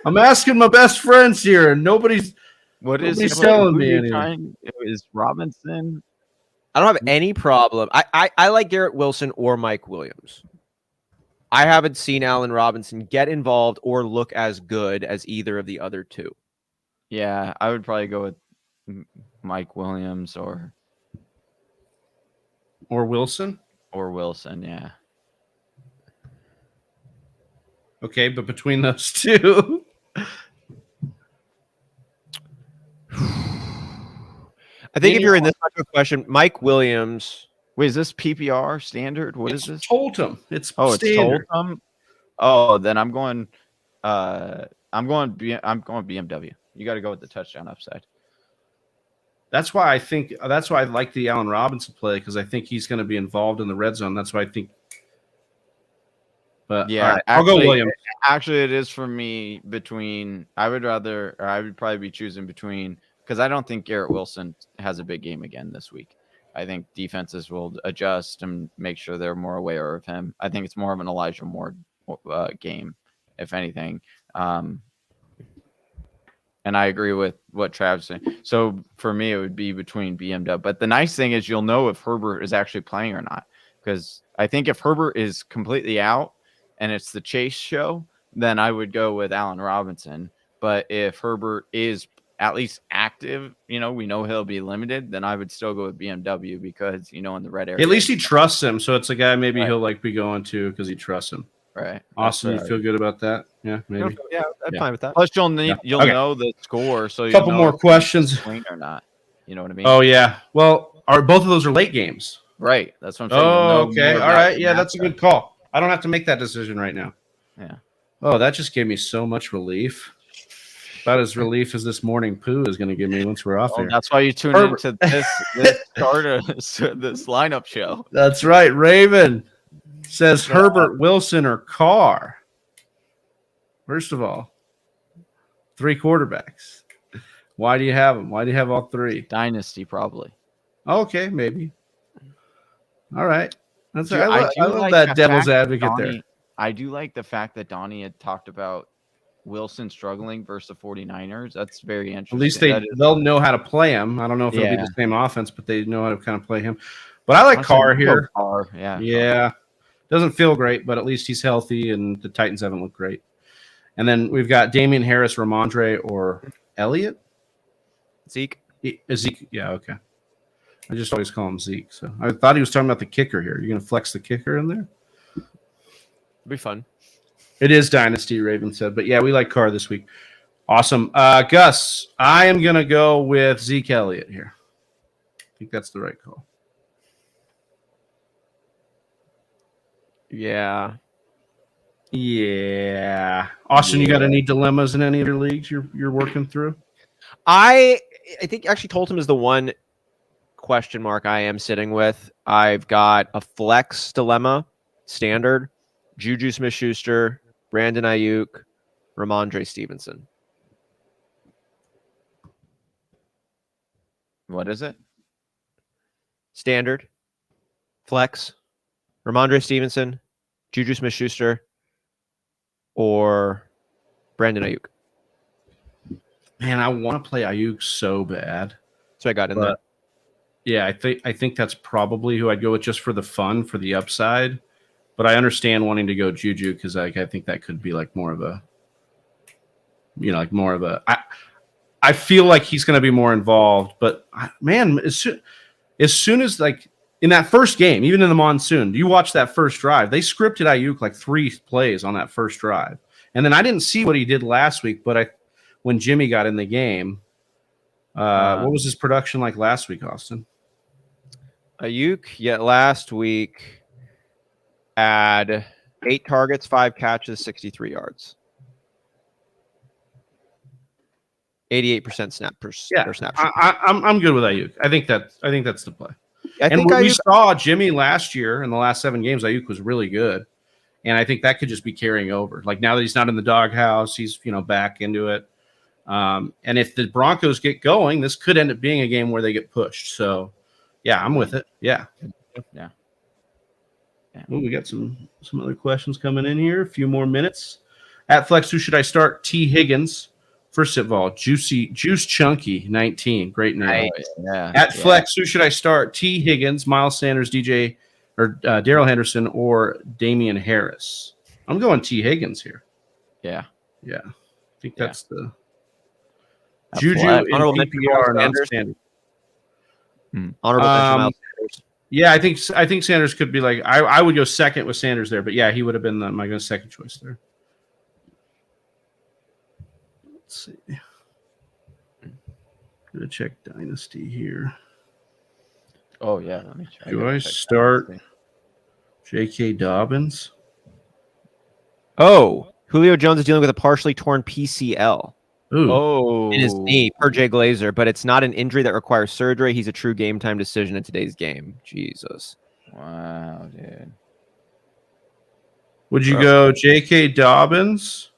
[SPEAKER 1] I'm asking my best friends here, and nobody's
[SPEAKER 3] what is
[SPEAKER 1] Nobody's telling me
[SPEAKER 3] who you
[SPEAKER 1] anything.
[SPEAKER 3] trying- Is Robinson?
[SPEAKER 4] I don't have any problem. I like Garrett Wilson or Mike Williams. I haven't seen Allen Robinson get involved or look as good as either of the other two.
[SPEAKER 3] Yeah, I would probably go with Mike Williams or
[SPEAKER 1] Wilson.
[SPEAKER 3] Wilson. Yeah.
[SPEAKER 1] Okay, but between those two,
[SPEAKER 4] I think if you're in this type of question, Mike Williams.
[SPEAKER 3] Wait, is this PPR standard? What is this?
[SPEAKER 1] Told It's
[SPEAKER 3] It's
[SPEAKER 1] standard.
[SPEAKER 3] Tolton. Oh, then I'm going BMW. You got to go with the touchdown upside.
[SPEAKER 1] That's why I like the Allen Robinson play, because I think he's going to be involved in the red zone. That's why I think. But
[SPEAKER 3] Yeah,
[SPEAKER 1] right, I'll go Williams.
[SPEAKER 3] Actually, it is for me between. I would probably be choosing between, because I don't think Garrett Wilson has a big game again this week. I think defenses will adjust and make sure they're more aware of him. I think it's more of an Elijah Moore game, if anything. And I agree with what Trav's saying. So for me, it would be between BMW. But the nice thing is you'll know if Herbert is actually playing or not. Because I think if Herbert is completely out and it's the chase show, then I would go with Allen Robinson. But if Herbert is at least active, we know he'll be limited, then I would still go with BMW because, in the red area.
[SPEAKER 1] At least he trusts him. So it's a guy maybe
[SPEAKER 3] Right.
[SPEAKER 1] he'll be going to because he trusts him.
[SPEAKER 3] Right.
[SPEAKER 1] Austin, you feel good about that? Yeah, maybe.
[SPEAKER 4] Yeah, I'm fine with that.
[SPEAKER 3] Plus, you'll know the score. So
[SPEAKER 1] A couple more questions.
[SPEAKER 3] Win or not. You know what I mean?
[SPEAKER 1] Oh, yeah. Well, both of those are late games?
[SPEAKER 3] Right. That's what I'm saying.
[SPEAKER 1] Oh,
[SPEAKER 3] You'll know
[SPEAKER 1] okay.
[SPEAKER 3] more
[SPEAKER 1] All
[SPEAKER 3] about
[SPEAKER 1] right.
[SPEAKER 3] the
[SPEAKER 1] Yeah, that's a
[SPEAKER 3] matchup.
[SPEAKER 1] good call. I don't have to make that decision right now.
[SPEAKER 3] Yeah.
[SPEAKER 1] Oh, that just gave me so much relief. About as relief as this morning poo is going to give me once we're off
[SPEAKER 3] Well,
[SPEAKER 1] here.
[SPEAKER 3] that's why you tune
[SPEAKER 1] Herbert.
[SPEAKER 3] into this this lineup show.
[SPEAKER 1] That's right. Raven says Herbert, Wilson, or Carr. First of all, 3 quarterbacks. Why do you have them? Why do you have all 3?
[SPEAKER 3] Dynasty, probably.
[SPEAKER 1] Okay, maybe. All right. That's
[SPEAKER 3] Dude,
[SPEAKER 1] I
[SPEAKER 3] do
[SPEAKER 1] love
[SPEAKER 3] like
[SPEAKER 1] that
[SPEAKER 3] the
[SPEAKER 1] devil's
[SPEAKER 3] fact that
[SPEAKER 1] advocate there.
[SPEAKER 3] I do like the fact that Donnie had talked about Wilson struggling versus the 49ers. That's very interesting.
[SPEAKER 1] At least
[SPEAKER 3] That is-
[SPEAKER 1] they'll know how to play him. I don't know if it'll be
[SPEAKER 3] Yeah.
[SPEAKER 1] the same offense, but they know how to kind of play him. But I like
[SPEAKER 3] Honestly,
[SPEAKER 1] Carr
[SPEAKER 3] we'll go
[SPEAKER 1] here.
[SPEAKER 3] Carr, yeah.
[SPEAKER 1] Yeah. Doesn't feel great, but at least he's healthy, and the Titans haven't looked great. And then we've got Damien Harris, Ramondre, or Elliott.
[SPEAKER 4] Zeke.
[SPEAKER 1] Zeke. Yeah, okay. I just always call him Zeke. So I thought he was talking about the kicker here. You're going to flex the kicker in there?
[SPEAKER 4] It'll be fun.
[SPEAKER 1] It is Dynasty, Raven said. But yeah, we like Carr this week. Awesome. Gus, I am going to go with Zeke Elliott here. I think that's the right call.
[SPEAKER 4] Yeah.
[SPEAKER 1] Yeah. Austin, you got any dilemmas in any of your leagues you're working through?
[SPEAKER 4] I think actually Tolton is the one question mark I am sitting with. I've got a flex dilemma, standard, Juju Smith-Schuster, Brandon Ayuk, Ramondre Stevenson.
[SPEAKER 3] What is it?
[SPEAKER 4] Standard, flex, Ramondre Stevenson, Juju Smith-Schuster, or Brandon Ayuk.
[SPEAKER 1] Man, I want to play Ayuk so bad.
[SPEAKER 4] So I got in there.
[SPEAKER 1] Yeah, I think that's probably who I'd go with just for the fun, for the upside. But I understand wanting to go Juju because I think that could be more of a, I feel like he's going to be more involved. But man, as soon as in that first game, even in the monsoon, you watch that first drive, they scripted Ayuk 3 plays on that first drive. And then I didn't see what he did last week, but when Jimmy got in the game, what was his production like last week, Austin?
[SPEAKER 4] Ayuk, last week had 8 targets, 5 catches, 63 yards. 88% snap per snap.
[SPEAKER 1] I'm good with Ayuk. I think that's the play.
[SPEAKER 4] I think
[SPEAKER 1] we
[SPEAKER 4] Ayuk,
[SPEAKER 1] saw Jimmy last year in the last 7 games. Ayuk was really good, and I think that could just be carrying over. Now that he's not in the doghouse, he's back into it. And if the Broncos get going, this could end up being a game where they get pushed. So, yeah, I'm with it. Yeah. Well, we got some other questions coming in here. A few more minutes. At Flex, who should I start? T. Higgins First of all, Juice Chunky 19, great name.
[SPEAKER 3] Yeah.
[SPEAKER 1] At flex, who should I start? T. Higgins, Miles Sanders, DJ, or Daryl Henderson, or Damien Harris? I'm going T. Higgins here.
[SPEAKER 3] Yeah.
[SPEAKER 1] Yeah, I think that's the
[SPEAKER 3] At
[SPEAKER 1] Juju
[SPEAKER 3] flex.
[SPEAKER 1] in
[SPEAKER 4] Honorable mention
[SPEAKER 1] PPR,
[SPEAKER 4] for
[SPEAKER 1] not
[SPEAKER 4] Sanders.
[SPEAKER 1] Sanders.
[SPEAKER 4] Honorable mention Miles Sanders.
[SPEAKER 1] Yeah, I think Sanders could be like I would go second with Sanders there, but yeah, he would have been my second choice there. Let's see. Gonna check Dynasty here.
[SPEAKER 3] Oh yeah. Let me check.
[SPEAKER 1] Do I start J.K. Dobbins?
[SPEAKER 4] Oh, Julio Jones is dealing with a partially torn PCL
[SPEAKER 1] Ooh.
[SPEAKER 3] Oh,
[SPEAKER 4] in his knee, per Jay Glazer, but it's not an injury that requires surgery. He's a true game time decision in today's game. Jesus.
[SPEAKER 3] Wow, dude.
[SPEAKER 1] Would you go J.K. Dobbins?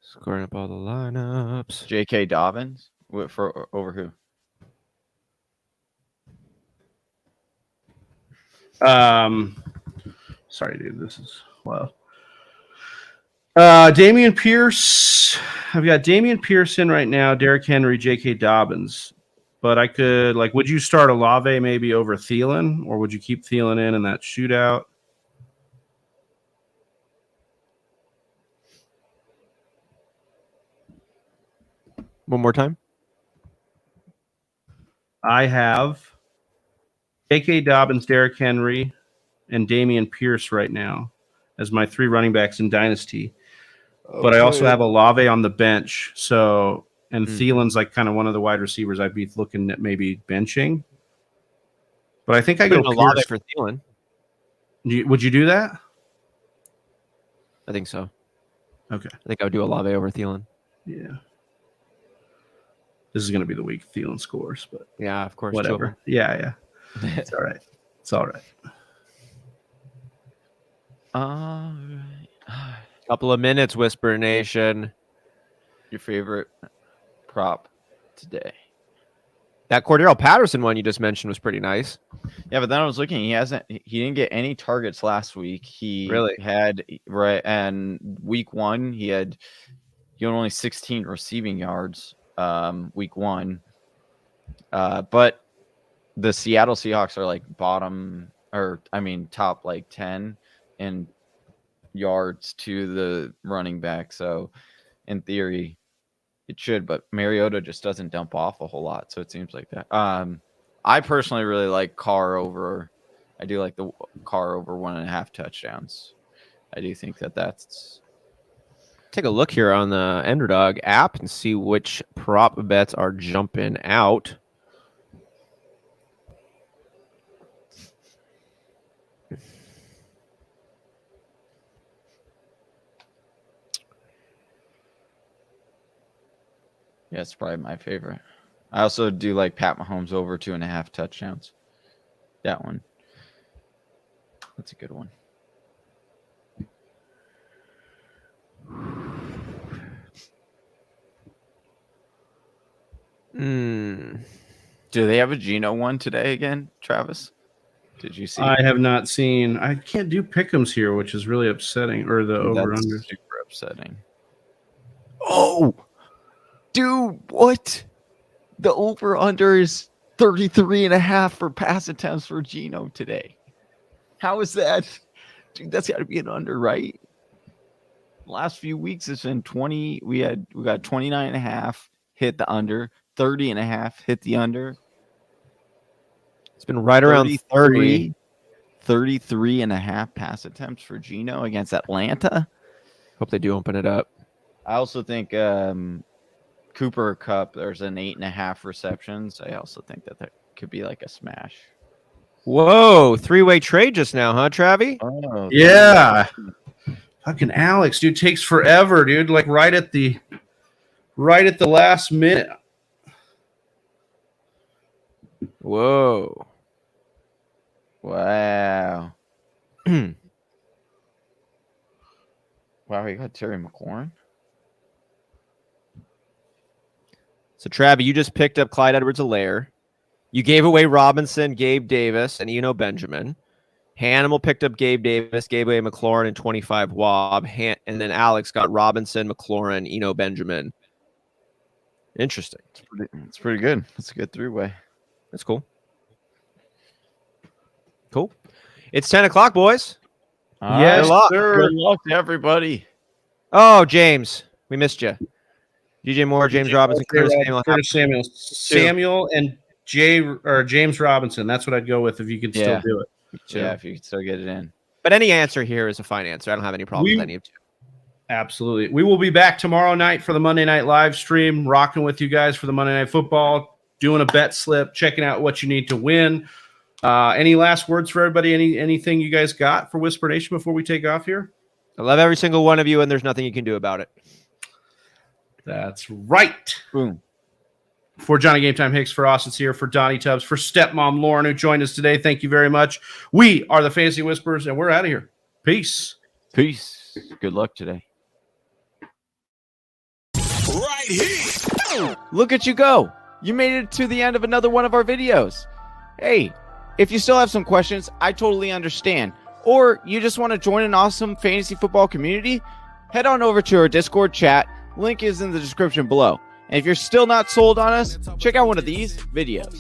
[SPEAKER 4] Scoring up all the lineups.
[SPEAKER 3] J.K. Dobbins for over who?
[SPEAKER 1] Sorry, dude. This is wow. Damian Pierce. I've got Damian Pierce in right now. Derrick Henry, J.K. Dobbins. But I could would you start Olave maybe over Thielen, or would you keep Thielen in that shootout?
[SPEAKER 4] One more time.
[SPEAKER 1] I have J.K. Dobbins, Derrick Henry, and Damian Pierce right now as my 3 running backs in Dynasty. But I also have Olave on the bench. So, and Thielen's like kind of one of the wide receivers I'd be looking at maybe benching. But I think I go
[SPEAKER 4] Olave
[SPEAKER 1] Pierce.
[SPEAKER 4] for Thielen.
[SPEAKER 1] Would you do that?
[SPEAKER 4] I think so.
[SPEAKER 1] Okay.
[SPEAKER 4] I think I would do Olave over Thielen.
[SPEAKER 1] Yeah. This is going to be the week Thielen scores, but
[SPEAKER 4] Yeah, of course.
[SPEAKER 1] whatever. Yeah. It's all right. It's all right.
[SPEAKER 3] All right.
[SPEAKER 4] Couple of minutes, Whisper Nation.
[SPEAKER 3] Your favorite prop today?
[SPEAKER 4] That Cordero Patterson one you just mentioned was pretty nice.
[SPEAKER 3] Yeah, but then I was looking. He didn't get any targets last week. He
[SPEAKER 4] Really?
[SPEAKER 3] had and week 1 he had only 16 receiving yards. Week 1, but the Seattle Seahawks are like top like 10 in yards to the running back. So in theory, it should, but Mariota just doesn't dump off a whole lot. So it seems like that. I personally really like Carr over. I do like the Carr over 1.5 touchdowns. I do think that's.
[SPEAKER 4] Take a look here on the Underdog app and see which prop bets are jumping out.
[SPEAKER 3] Yeah, it's probably my favorite. I also do like Pat Mahomes over 2.5 touchdowns. That one. That's a good one. Do they have a Geno one today again, Travis? Did you see?
[SPEAKER 1] I have not seen. I can't do pick'ems here, which is really upsetting. Or the over under.
[SPEAKER 3] Super upsetting. Oh, dude, what? The over under is 33.5 for pass attempts for Geno today. How is that? Dude, that's got to be an under, right? Last few weeks it's been 20. We got 29.5 hit the under, 30.5 hit the under.
[SPEAKER 4] It's been right around 30.
[SPEAKER 3] 33.5 pass attempts for Geno against Atlanta.
[SPEAKER 4] Hope they do open it up.
[SPEAKER 3] I also think Cooper Kupp, there's an 8.5 receptions. I also think that could be like a smash.
[SPEAKER 4] Whoa, 3-way trade just now, huh, Travi?
[SPEAKER 3] Oh,
[SPEAKER 1] Yeah. Fucking Alex, dude, takes forever, dude. Like right at the last minute.
[SPEAKER 4] Whoa.
[SPEAKER 3] Wow. Wow, you got Terry McLaurin.
[SPEAKER 4] So, Travi, you just picked up Clyde Edwards-Helaire. You gave away Robinson, Gabe Davis, and Eno Benjamin. Hannibal picked up Gabe Davis, gave away McLaurin and 25 Wob, and then Alex got Robinson, McLaurin, Eno Benjamin. Interesting.
[SPEAKER 3] It's pretty good. It's a good three-way.
[SPEAKER 4] That's cool. Cool. It's 10 o'clock, boys.
[SPEAKER 1] Yes,
[SPEAKER 3] Good luck.
[SPEAKER 1] sir.
[SPEAKER 3] Good luck to everybody.
[SPEAKER 4] Oh, James, we missed you. DJ Moore, James Robinson, Curtis Samuel.
[SPEAKER 1] Samuel and James Robinson. That's what I'd go with if you can still
[SPEAKER 3] Yeah.
[SPEAKER 1] do it.
[SPEAKER 3] Yeah, if you can still get it in.
[SPEAKER 4] But any answer here is a fine answer. I don't have any problem with any of you.
[SPEAKER 1] Absolutely. We will be back tomorrow night for the Monday night live stream, rocking with you guys for the Monday Night Football, doing a bet slip, checking out what you need to win. Any last words for everybody? Anything you guys got for Whisper Nation before we take off here?
[SPEAKER 4] I love every single one of you, and there's nothing you can do about it.
[SPEAKER 1] That's right.
[SPEAKER 3] Boom.
[SPEAKER 1] For Johnny Game Time Hicks, for Austin here, for Donnie Tubbs, for Stepmom Lauren, who joined us today. Thank you very much. We are the Fantasy Whisperers, and we're out of here. Peace.
[SPEAKER 3] Peace. Good luck today.
[SPEAKER 6] Right here.
[SPEAKER 3] Look at you go. You made it to the end of another one of our videos. Hey, if you still have some questions, I totally understand. Or you just want to join an awesome fantasy football community, head on over to our Discord chat. Link is in the description below. And if you're still not sold on us, check out one of these videos.